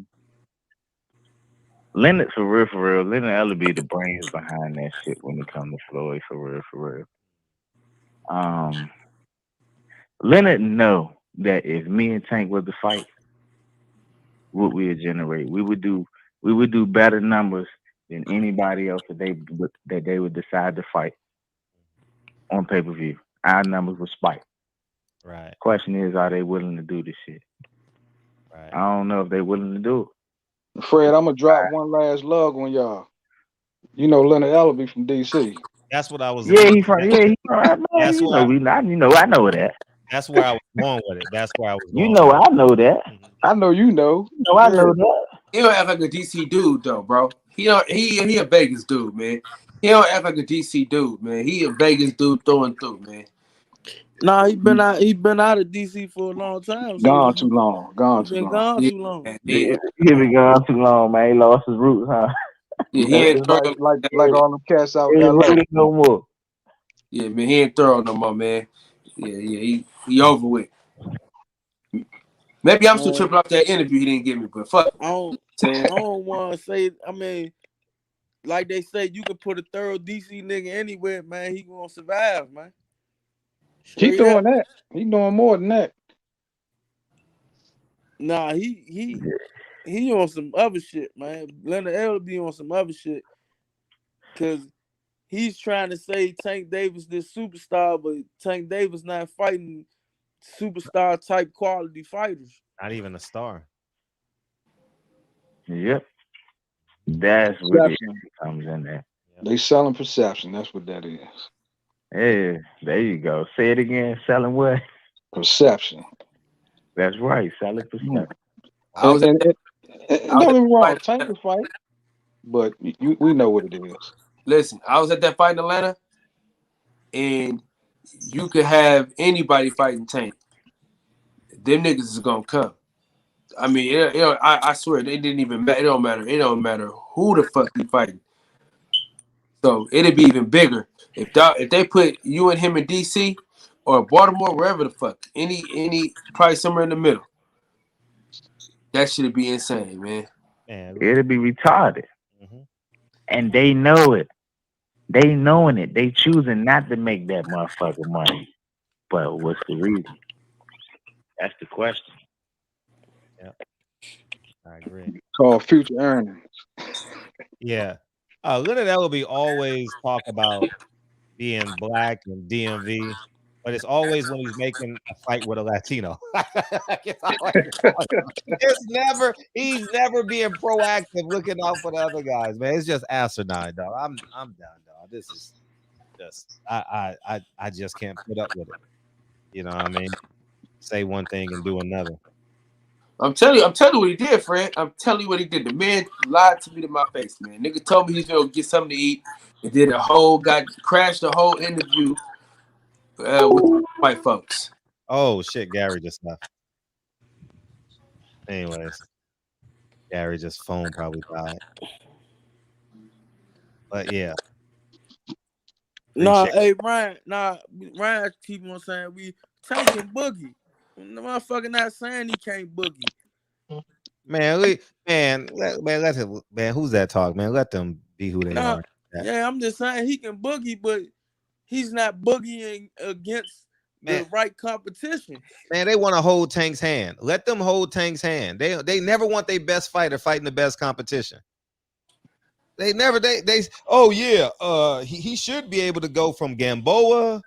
Leonard, for real, Leonard Ellaby the brains behind that shit when it comes to Floyd, for real. Leonard know that if me and Tank was to fight, what we would generate, we would do better numbers than anybody else that they would decide to fight on pay-per-view. Our numbers would spike. Right. Question is, are they willing to do this shit? Right. I don't know if they're willing to do it. Fred, I'm gonna drop one last lug on y'all. You know Leonard Ellaby from DC. That's what I was. Yeah, he from. That's what I know that. That's where I was going with it. That's where I was going. I know that. I know you know. I know that. He don't act like a DC dude though, bro. He a Vegas dude, man. He don't act like a DC dude, man. He a Vegas dude through and through, man. Nah, he been out of DC for a long time. Gone too long. Gone too long. He been gone too long, man. He lost his roots, huh? Yeah, he ain't like all them cats out there. No more. Yeah, man, he ain't thorough no more, man. Yeah, he over with. Maybe I'm still tripping off that interview he didn't give me, but fuck. I don't want to say. I mean, like they say, you can put a thorough DC nigga anywhere, man. He gonna survive, man. He doing that. He doing more than that. Nah, he on some other shit, man. Leonard Ellaby on some other shit, cause he's trying to say Tank Davis this superstar, but Tank Davis not fighting superstar type quality fighters. Not even a star. Yep. That's where it comes in there. They selling perception. That's what that is. Yeah, there you go. Say it again. Selling what? Perception. That's right. Selling perception. Don't get me wrong. Tank will fight, but we know what it is. Listen, I was at that fight in Atlanta, and you could have anybody fighting Tank. Them niggas is gonna come. I mean, I swear they didn't even matter. It don't matter. It don't matter who the fuck he fighting. So it'd be even bigger if they put you and him in DC, or Baltimore, wherever the fuck. Any probably somewhere in the middle. That should be insane, man. It'll be retarded. And they know it. They knowing it. They choosing not to make that motherfucker money. But what's the reason? That's the question. Yeah, I agree. Called future earnings. Yeah. Leonard Ellaby always talk about being black and DMV, but it's always when he's making a fight with a Latino. He's never being proactive, looking out for the other guys, man. It's just asinine, dog. I'm done, dog. This is just I just can't put up with it. You know what I mean? Say one thing and do another. I'm telling you what he did, Fred. I'm telling you what he did. The man lied to me to my face, man. Nigga told me he's gonna get something to eat and did crashed the whole interview with white folks. Oh shit, Gary just left. Anyways, Gary just phone probably died. But yeah. Hey Ryan, Ryan keep on saying we tanking Boogie. The motherfucker not saying he can't boogie. Man, let him, man. Who's that talk, man? Let them be who they are. Yeah, I'm just saying he can boogie, but he's not boogieing against the right competition. Man, they want to hold Tank's hand. Let them hold Tank's hand. They never want their best fighter fighting the best competition. They never he should be able to go from Gamboa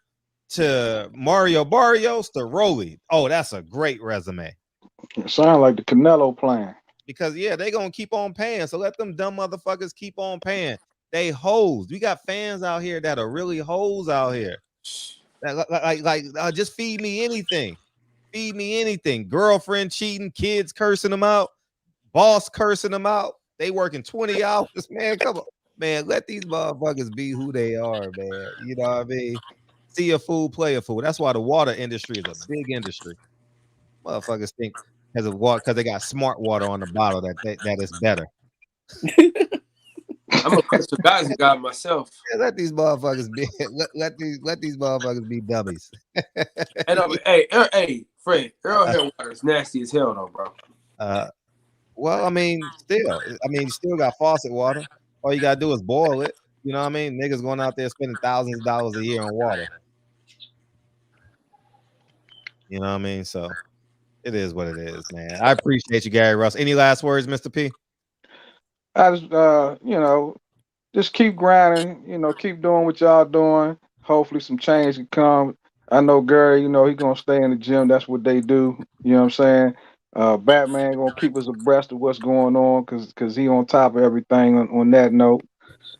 to Mario Barrios to Rolly. Oh, that's a great resume. It sounds like the Canelo plan. Because they gonna keep on paying. So let them dumb motherfuckers keep on paying. They hoes. We got fans out here that are really hoes out here. Like just feed me anything. Feed me anything. Girlfriend cheating, kids cursing them out, boss cursing them out. They working 20 hours. Man, come on. Man, let these motherfuckers be who they are, man. You know what I mean? See a fool, play a fool. That's why the water industry is a big industry. Motherfuckers think because they got smart water on the bottle that is better. I'm a crystal geyser guy myself. Yeah, let these motherfuckers be. Let these motherfuckers be dummies. Hey, Fred, Earl Hill water is nasty as hell, though, bro. Well, I mean, you still got faucet water. All you gotta do is boil it. You know what I mean? Niggas going out there spending thousands of dollars a year on water. You know what I mean? So it is what it is, man. I appreciate you, Gary Russ. Any last words, Mr. P? I just just keep grinding, keep doing what y'all doing. Hopefully some change can come. I know Gary, he gonna stay in the gym. That's what they do. You know what I'm saying? Batman gonna keep us abreast of what's going on because he on top of everything on that note.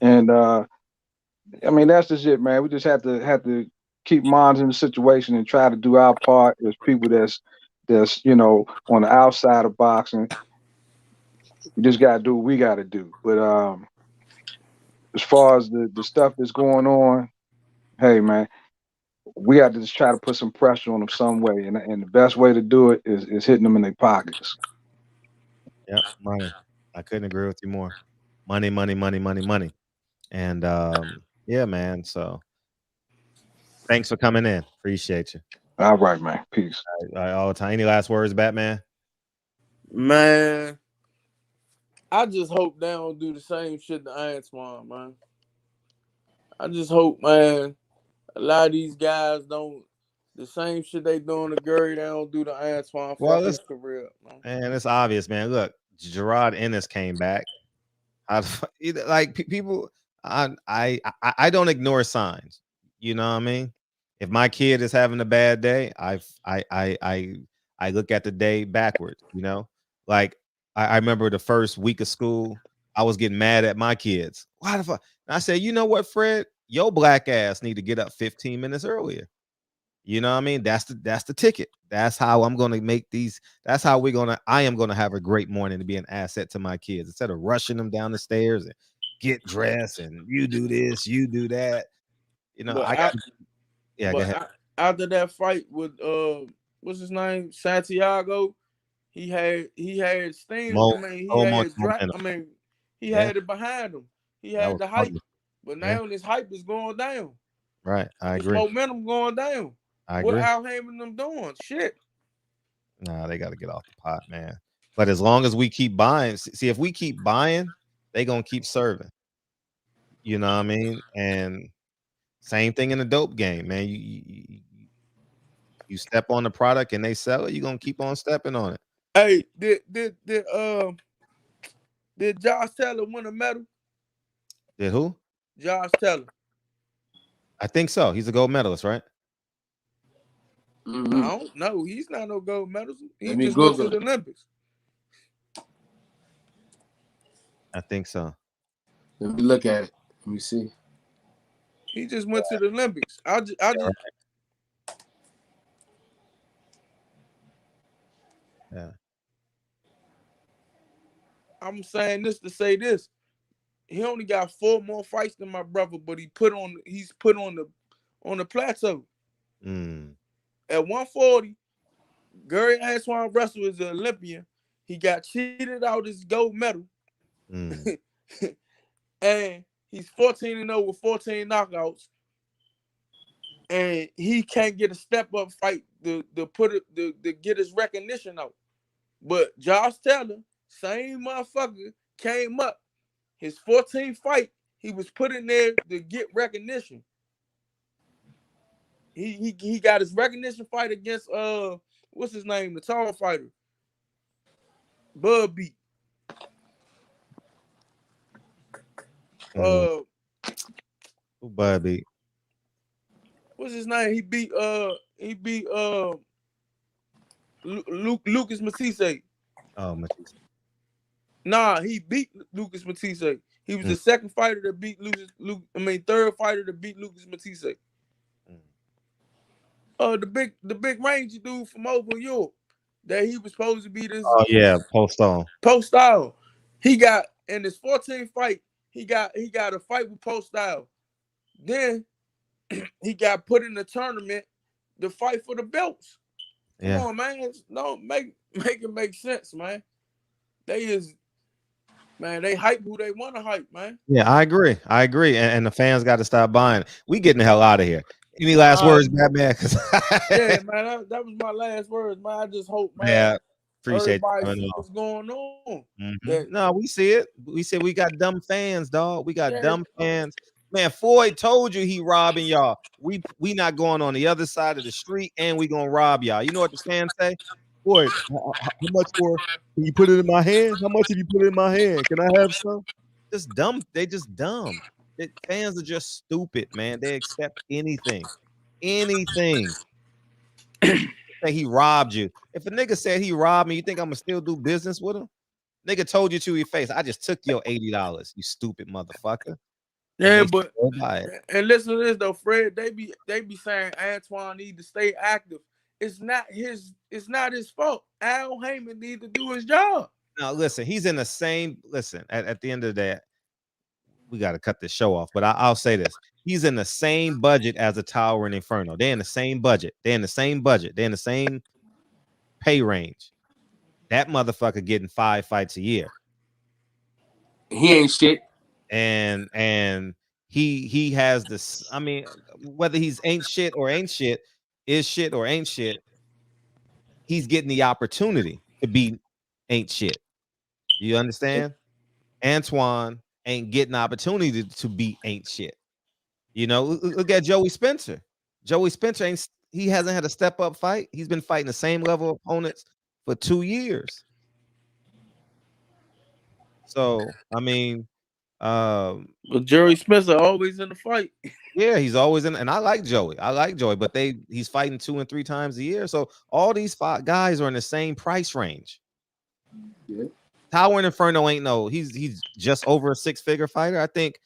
And that's just it, man. We just have to keep monitoring the situation and try to do our part as people that's on the outside of boxing. We just gotta do what we gotta do. But as far as the stuff that's going on, hey man, we got to just try to put some pressure on them some way, and the best way to do it is hitting them in their pockets. Yep, money. I couldn't agree with you more. Money, money, money, money, money. And yeah, man. So thanks for coming in. Appreciate you. All right, man. Peace. All right, all the time. Any last words, Batman? Man, I just hope they don't do the same shit to Antoine, man. I just hope, man, a lot of these guys don't the same shit they doing to Gary, they don't do to Antoine. Fuck his career, man. And it's obvious, man. Look, Gerard Ennis came back. People, I don't ignore signs. You know what I mean? If my kid is having a bad day, I look at the day backwards. You know, like I remember the first week of school, I was getting mad at my kids. Why the fuck? And I said, you know what, Fred? Your black ass need to get up 15 minutes earlier. You know what I mean? That's the ticket. That's how I'm going to make these. That's how I am going to have a great morning to be an asset to my kids. Instead of rushing them down the stairs and get dressed and you do this, you do that. You know, go ahead. After that fight with what's his name? Santiago, he had steam. He had it behind him. He had the hype. But now this hype is going down. Right. I agree. Momentum going down. I What agree. Al Heyman them doing? Shit. Nah, they got to get off the pot, man. But as long as we keep buying, see, if we keep buying, they gonna keep serving. You know what I mean? And same thing in the dope game, man. You step on the product and they sell it, you're gonna keep on stepping on it. Hey, did Josh Taylor win a medal? Did who? Josh Taylor. I think so. He's a gold medalist, right? I don't know. He's not no gold medalist. He Let me just went to Google the it. Olympics. I think so. Let me look at it. Let me see. He just went to the Olympics. Yeah. I'm saying this to say this. He only got 4 more fights than my brother, but he's put on the plateau. At 140, Gary Antoine Russell is an Olympian. He got cheated out his gold medal. And he's 14-0 with 14 knockouts. And he can't get a step-up fight to get his recognition out. But Josh Taylor, same motherfucker, came up. His 14th fight, he was put in there to get recognition. He got his recognition fight against what's his name, the tall fighter, Bud beat. Who Bud beat? What's his name? He beat Lucas Matisse. Oh, Matisse. Nah, he beat Lucas Matisse. He was the second fighter to beat third fighter to beat Lucas Matisse. The big rangy dude from over in Europe that he was supposed to be this. Oh yeah, Post-style. He got in his 14th fight. He got a fight with Post-style. Then he got put in the tournament to fight for the belts. Come on, man. No, make it make sense, man. They hype who they want to hype, man. Yeah, I agree. And the fans got to stop buying. We getting the hell out of here. Any last words, Batman? Yeah, man, that was my last words, man. I just hope, man. Yeah, appreciate everybody see what's going on. No, we see it. We said we got dumb fans, dog. We got dumb fans. Man, Floyd told you he robbing y'all. We not going on the other side of the street, and we gonna rob y'all. You know what the fans say? Floyd, how much more? Can you put it in my hand? How much if you put it in my hand? Can I have some? Just dumb. They just dumb. Fans are just stupid, man. They accept anything. Say he robbed you. If a nigga said he robbed me, you think I'm gonna still do business with him? Nigga told you to your face, I just took your $80, you stupid motherfucker. Yeah, but and listen to this though, Fred. They be saying Antoine need to stay active. It's not his fault. Al Heyman need to do his job. Now listen, he's in the same. Listen, at the end of the day, we got to cut this show off. But I'll say this: he's in the same budget as a Tower and Inferno. They're in the same budget. They're in the same pay range. That motherfucker getting 5 fights a year. He ain't shit. And he has this. I mean, whether he's ain't shit or ain't shit, is shit or ain't shit, he's getting the opportunity to be ain't shit. You understand? Antoine ain't getting opportunity to be ain't shit. You know, look at Joey Spencer. Joey Spencer he hasn't had a step up fight. He's been fighting the same level of opponents for 2 years. So I mean, but Joey Spencer always in the fight. Yeah, he's always in, and I like Joey, but he's fighting 2 and 3 times a year. So all these 5 guys are in the same price range. Yeah. Tower and Inferno ain't he's just over a 6-figure fighter. I think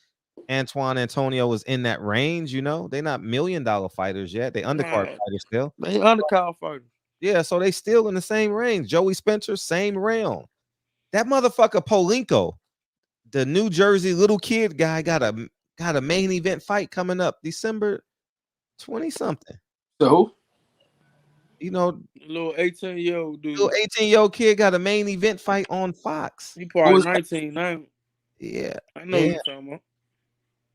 Antoine Antonio is in that range. You know, they're not $1 million fighters yet. They undercard fighters still. They undercard fighters. Yeah, so they still in the same range. Joey Spencer, same realm. That motherfucker Polinko, the New Jersey little kid guy, got a main event fight coming up December 20-something. So, you know, little 18-year-old dude. Little 18-year-old kid got a main event fight on Fox. He probably 19 now. Yeah. I know what you're talking about.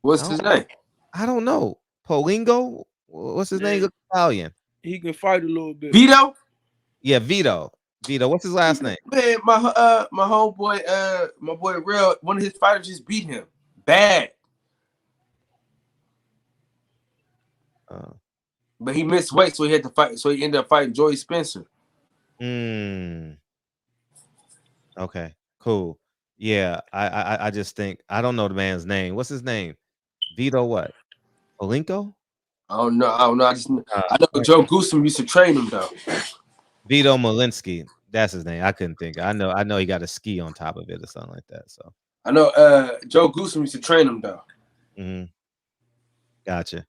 What's his name? I don't know. Polingo? What's his name? Italian. He can fight a little bit. Vito? Yeah, Vito. What's his last name? Man, my homeboy, my boy Real, one of his fighters just beat him. Bad. But he missed weight, so he had to fight. So he ended up fighting Joey Spencer. Okay, cool. Yeah, I just think I don't know the man's name. What's his name? Vito what? Olenko? I don't know. I know Joe Goosen used to train him though. Vito Malinsky. That's his name. I couldn't think. I know he got a ski on top of it or something like that. So I know Joe Goosen used to train him though. Gotcha.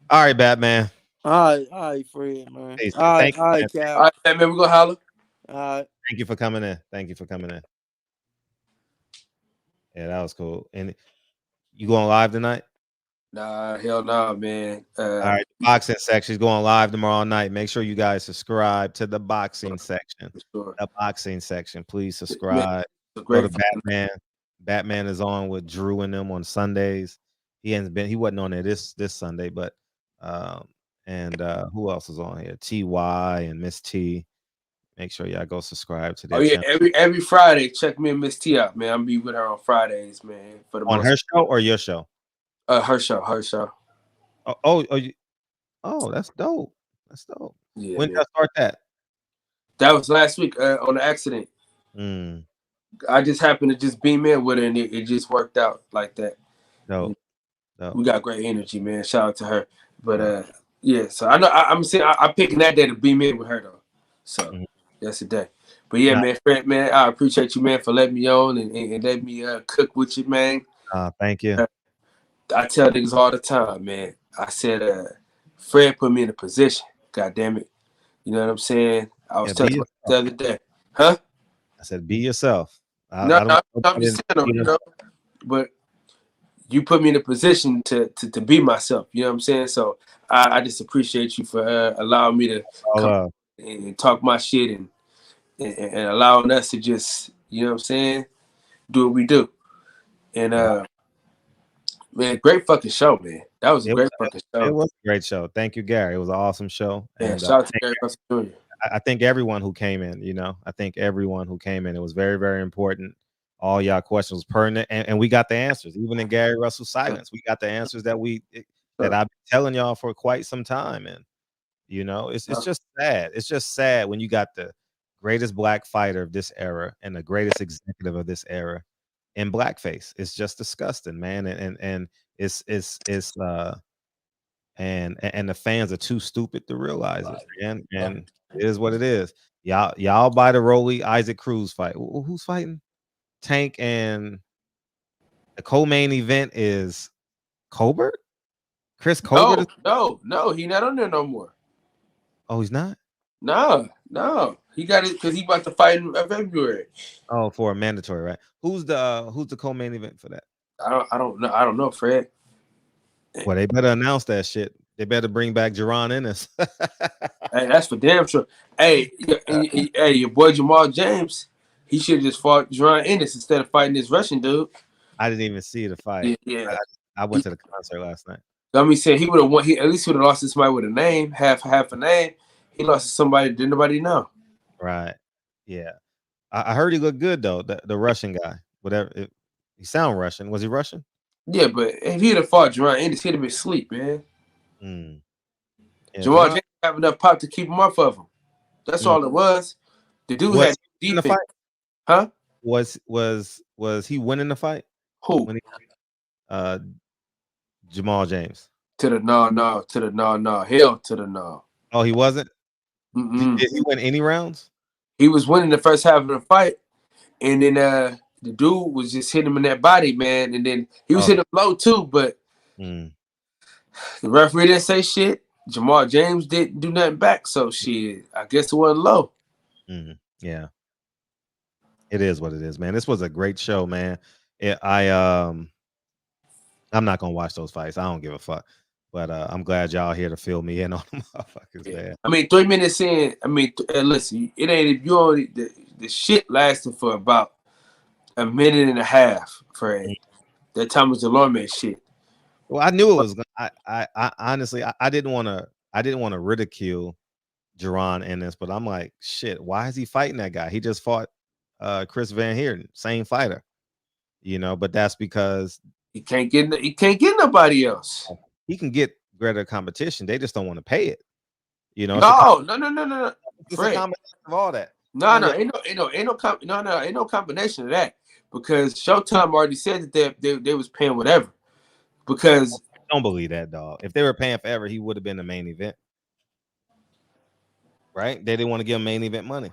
All right, Batman. All right, Fred, man. Peace. All right, All Cal. right, man, we're gonna holler. All right. Thank you for coming in. Yeah, that was cool. And you going live tonight? Nah, hell no, man. All right, the boxing section is going live tomorrow night. Make sure you guys subscribe to the boxing section. Sure. The boxing section. Please subscribe. Go to Batman. Batman is on with Drew and them on Sundays. He wasn't on there this Sunday, but who else is on here? TY and Miss T. Make sure y'all go subscribe to their channel. Every Friday, check me and Miss T out, man. I'll be with her on Fridays, man. For the on her show or your show? Her show. Oh, that's dope. Yeah, when did I start that? That was last week on the accident. I just happened to just beam in with her, and it just worked out like that. No. We got great energy, man. Shout out to her. But yeah, so I know I'm saying I'm picking that day to beam in with her though. So that's the day. But yeah, man, Fred, man, I appreciate you, man, for letting me on and let me cook with you, man. Thank you. I tell niggas all the time, man. I said, Fred put me in a position. God damn it. You know what I'm saying? I was telling you the other day. Huh? I said, be yourself. I'm just saying, you know, but you put me in a position to be myself. You know what I'm saying? So I just appreciate you for allowing me to come and talk my shit and allowing us to just, you know what I'm saying, do what we do. And man, great fucking show, man. That was a great fucking show. It was a great show. Thank you, Gary. It was an awesome show. Yeah, and shout out to Gary Russell Jr. I think everyone who came in, it was very, very important. All y'all questions was pertinent, and we got the answers. Even in Gary Russell's silence, we got the answers that I've been telling y'all for quite some time. And you know, it's just sad. It's just sad when you got the greatest black fighter of this era and the greatest executive of this era in blackface. It's just disgusting, man. And it's and the fans are too stupid to realize it, man. And it is what it is. Y'all buy the Rolly Isaac Cruz fight. Who's fighting? Tank, and the co-main event is Colbert? Chris Colbert? No, he not on there no more. Oh, he's not? No. He got it because he about to fight in February. Oh, for a mandatory, right? Who's the co-main event for that? I don't know, Fred. Well, they better announce that shit. They better bring back Jerron Ennis. Hey, that's for damn sure. Hey, your boy Jamal James, he should have just fought Jerron Ennis instead of fighting this Russian dude. I didn't even see the fight. Yeah. I went to the concert last night. I mean, he would have won. He at least would have lost to somebody with a name, half a name. He lost to somebody that didn't nobody know. Right. Yeah. I heard he looked good though. The Russian guy. Whatever. He sound Russian. Was he Russian? Yeah, but if he'd have fought Jerron Ennis, he'd have been asleep, man. Yeah, Jamal James have enough pop to keep him off of him. That's all it was. The dude had defense. The fight? Huh? Was he winning the fight? Who? Jamal James. To the no. Hell to the no. Oh, he wasn't? Did he win any rounds? He was winning the first half of the fight, and then the dude was just hitting him in that body, man. And then he was hitting him low too, but the referee didn't say shit. Jamal James didn't do nothing back, so shit. I guess it wasn't low. Yeah, it is what it is, man. This was a great show, man. I'm not gonna watch those fights. I don't give a fuck. But I'm glad y'all here to fill me in on them motherfuckers, man. I mean, 3 minutes in. I mean, listen, it ain't if you only the shit lasted for about a minute and a half. Fred, that Thomas Delorme shit. Well, I knew it was. I honestly, I didn't want to. I didn't want to ridicule Jerron in this, but I'm like, shit, why is he fighting that guy? He just fought Chris Van Heerden, same fighter, you know, but that's because he can't get nobody else. He can get greater competition. They just don't want to pay it. You know, No. It's a combination of all that. No, ain't no combination of that, because Showtime already said that they was paying whatever. Because I don't believe that, dog. If they were paying forever, he would have been the main event. Right? They didn't want to give him main event money.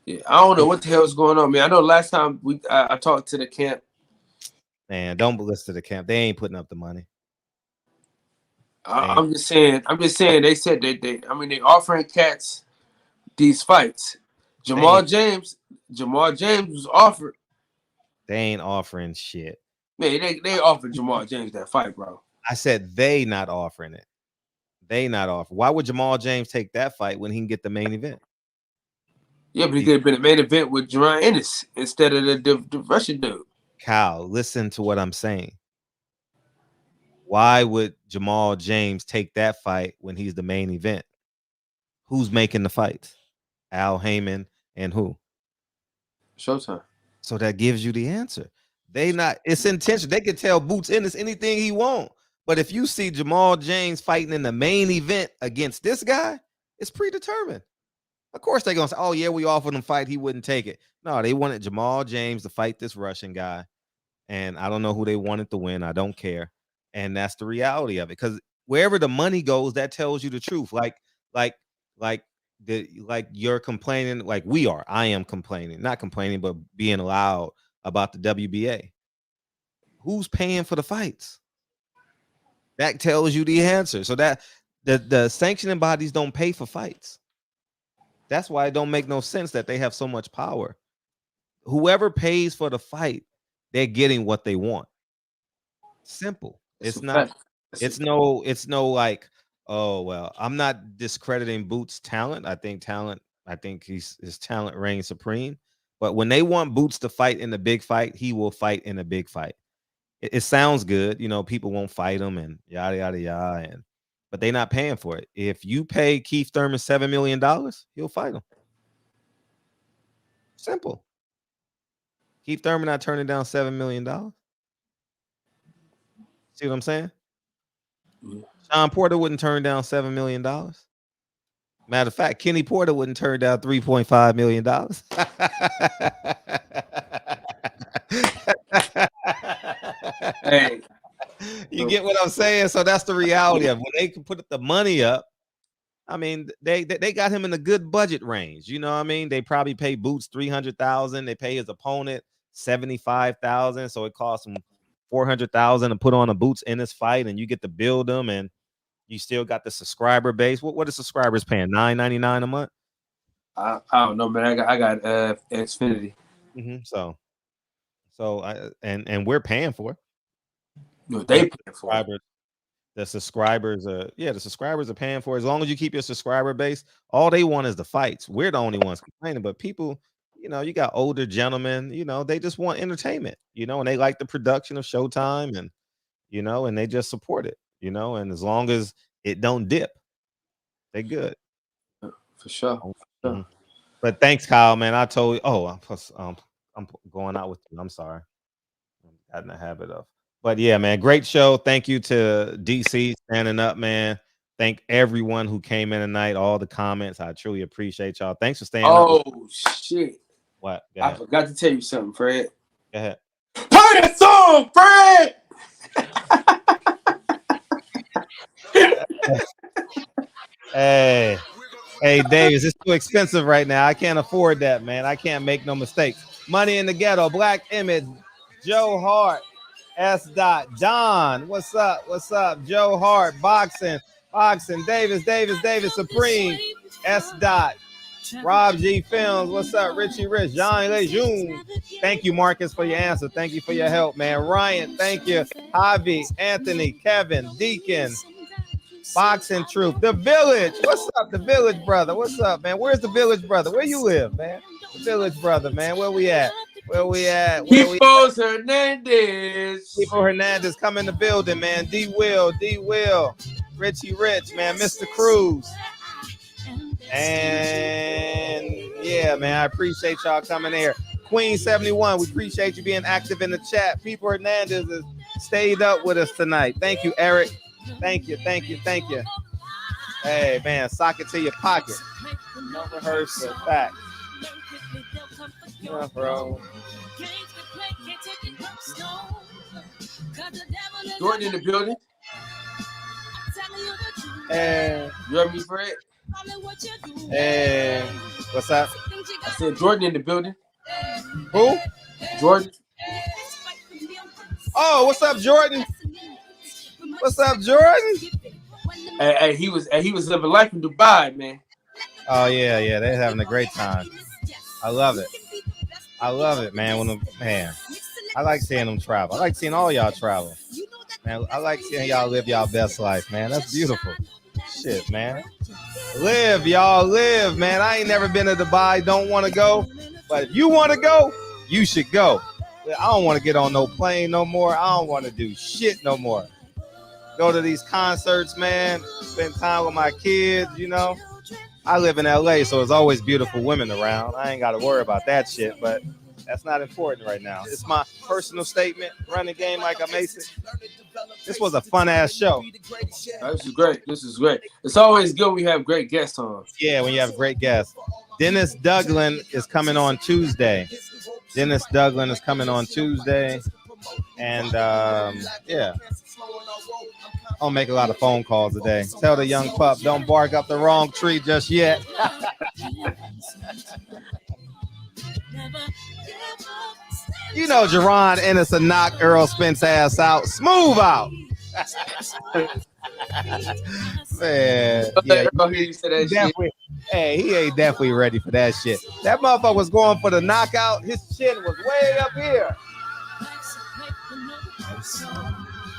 Yeah, I don't know what the hell is going on, man. I know last time I talked to the camp. Man, don't listen to the camp. They ain't putting up the money. I'm just saying. They said they offering cats these fights. Jamal James was offered. They ain't offering shit. Man, they offered Jamal James that fight, bro. I said they not offering it. They not offering. Why would Jamal James take that fight when he can get the main event? Yeah, but he could have been a main event with Jerron Ennis instead of the Russian dude. Kyle, listen to what I'm saying. Why would Jamal James take that fight when he's the main event? Who's making the fights? Al Heyman and who? Showtime. So that gives you the answer. It's intention. They could tell Boots Ennis anything he want. But if you see Jamal James fighting in the main event against this guy, it's predetermined. Of course they're gonna say, oh yeah, we offered him fight, he wouldn't take it. No, they wanted Jamal James to fight this Russian guy. And I don't know who they wanted to win. I don't care. And that's the reality of it. Because wherever the money goes, that tells you the truth. Like you're complaining, like we are. I am complaining, not complaining, but being loud about the WBA. Who's paying for the fights? That tells you the answer. So that the sanctioning bodies don't pay for fights. That's why it don't make no sense that they have so much power. Whoever pays for the fight, they're getting what they want. Simple. It's not. It's no like, oh well, I'm not discrediting Boots' talent. I think his talent reigns supreme. But when they want Boots to fight in the big fight, he will fight in a big fight. It sounds good, you know, people won't fight him and yada yada yada, but they're not paying for it. If you pay Keith Thurman $7 million, he'll fight him. Simple. Keith Thurman not turning down $7 million. See what I'm saying? Yeah. Sean Porter wouldn't turn down $7 million. Matter of fact, Kenny Porter wouldn't turn down $3.5 million. Hey, you get what I'm saying? So that's the reality of when they can put the money up. I mean, they got him in a good budget range. You know what I mean? They probably pay Boots $300,000. They pay his opponent $75,000. So it costs him $400,000 to put on a Boots in this fight, and you get to build them, and you still got the subscriber base. What are subscribers paying? $9.99 a month? I don't know, man. I got Xfinity. Mm-hmm. So we're paying for it. No, they paying for it. The subscribers are paying for it. As long as you keep your subscriber base, all they want is the fights. We're the only ones complaining, but people, you know, you got older gentlemen, you know, they just want entertainment, you know, and they like the production of Showtime, and you know, and they just support it, you know, and as long as it don't dip, they good. For sure. Mm-hmm. But thanks, Kyle, man. I told you. Oh, I'm going out with you. I'm sorry. I'm got in the habit of. But yeah, man, great show. Thank you to DC standing up, man. Thank everyone who came in tonight, all the comments. I truly appreciate y'all. Thanks for staying up. Oh, shit. What? I forgot to tell you something, Fred. Go ahead. Play that song, Fred! Hey, Davis, it's too expensive right now. I can't afford that, man. I can't make no mistakes. Money in the Ghetto, Black Image, Joe Hart, S. Don, what's up? What's up? Joe Hart, Boxing, Davis, Supreme, S. Rob G Films, what's up? Richie Rich, Jean Lejeune. Thank you, Marcus, for your answer. Thank you for your help, man. Ryan, thank you. Javi, Anthony, Kevin, Deacon, Boxing Truth, The Village. What's up, The Village Brother? What's up, man? Where's The Village Brother? Where you live, man? The Village Brother, man. Where we at? Peoples Hernandez. People Hernandez, come in the building, man. D Will. Richie Rich, man, Mr. Cruz. And yeah, man, I appreciate y'all coming here. Queen 71, we appreciate you being active in the chat. People Hernandez has stayed up with us tonight. Thank you, Eric. Thank you. Hey, man, sock it to your pocket. Don't rehearse the facts. Yeah, bro. Jordan in the building. And you heard me, Fred? And what's up? I said Jordan in the building. Who? Jordan. Oh, what's up, Jordan? What's up, Jordan? Hey, he was living life in Dubai, man. Oh yeah, they're having a great time. I love it, man. I like seeing them travel. I like seeing all y'all travel, man. I like seeing y'all live y'all best life, man. That's beautiful. Shit, man. Live, y'all, live, man. I ain't never been to Dubai. Don't want to go, but if you want to go, you should go. I don't want to get on no plane no more. I don't want to do shit no more. Go to these concerts, man. Spend time with my kids, you know. I live in LA, so there's always beautiful women around. I ain't got to worry about that shit, but that's not important right now. It's my personal statement. Run the game like I'm Mason. This was a fun-ass show. This is great. It's always good when we have great guests on. Yeah, when you have great guests. Dennis Douglan is coming on Tuesday. And, yeah. I'll make a lot of phone calls today. Tell the young pup, don't bark up the wrong tree just yet. You know Jerron Ennis will knock Earl Spence ass out. Smooth out. Man, yeah, he ain't definitely ready for that shit. That motherfucker was going for the knockout. His chin was way up here.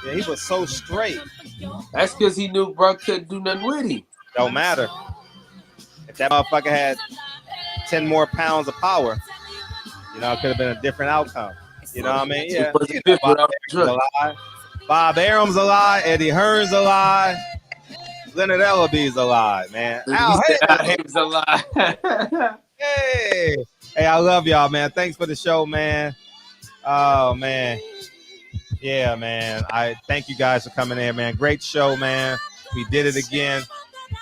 Yeah, he was so straight. That's because he knew bro couldn't do nothing with him. Don't matter. If that motherfucker had 10 more pounds of power, you know, it could have been a different outcome. You know what I mean? Yeah. You know, Bob Arum's alive. Eddie Hearn's alive. Leonard Ellaby's alive, man. Al Haym's alive. Hey, I love y'all, man. Thanks for the show, man. Oh, man. Yeah, man. I thank you guys for coming in, man. Great show, man. We did it again.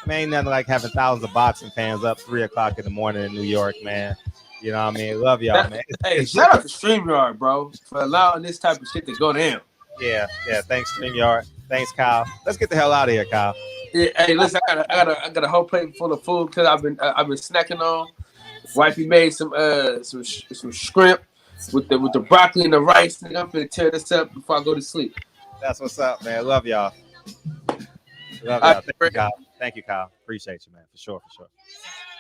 Man, ain't nothing like having thousands of boxing fans up 3 o'clock in the morning in New York, man. You know what I mean? Love y'all, man. Hey, shout out to StreamYard, bro, for allowing this type of shit to go down. Yeah. Thanks, StreamYard. Thanks, Kyle. Let's get the hell out of here, Kyle. Yeah, hey, listen, I got a whole plate full of food because I've been snacking on. Wifey made some shrimp with the broccoli and the rice. Nigga, I'm gonna tear this up before I go to sleep. That's what's up, man. Love y'all. Thank you, Kyle. Appreciate you, man. For sure.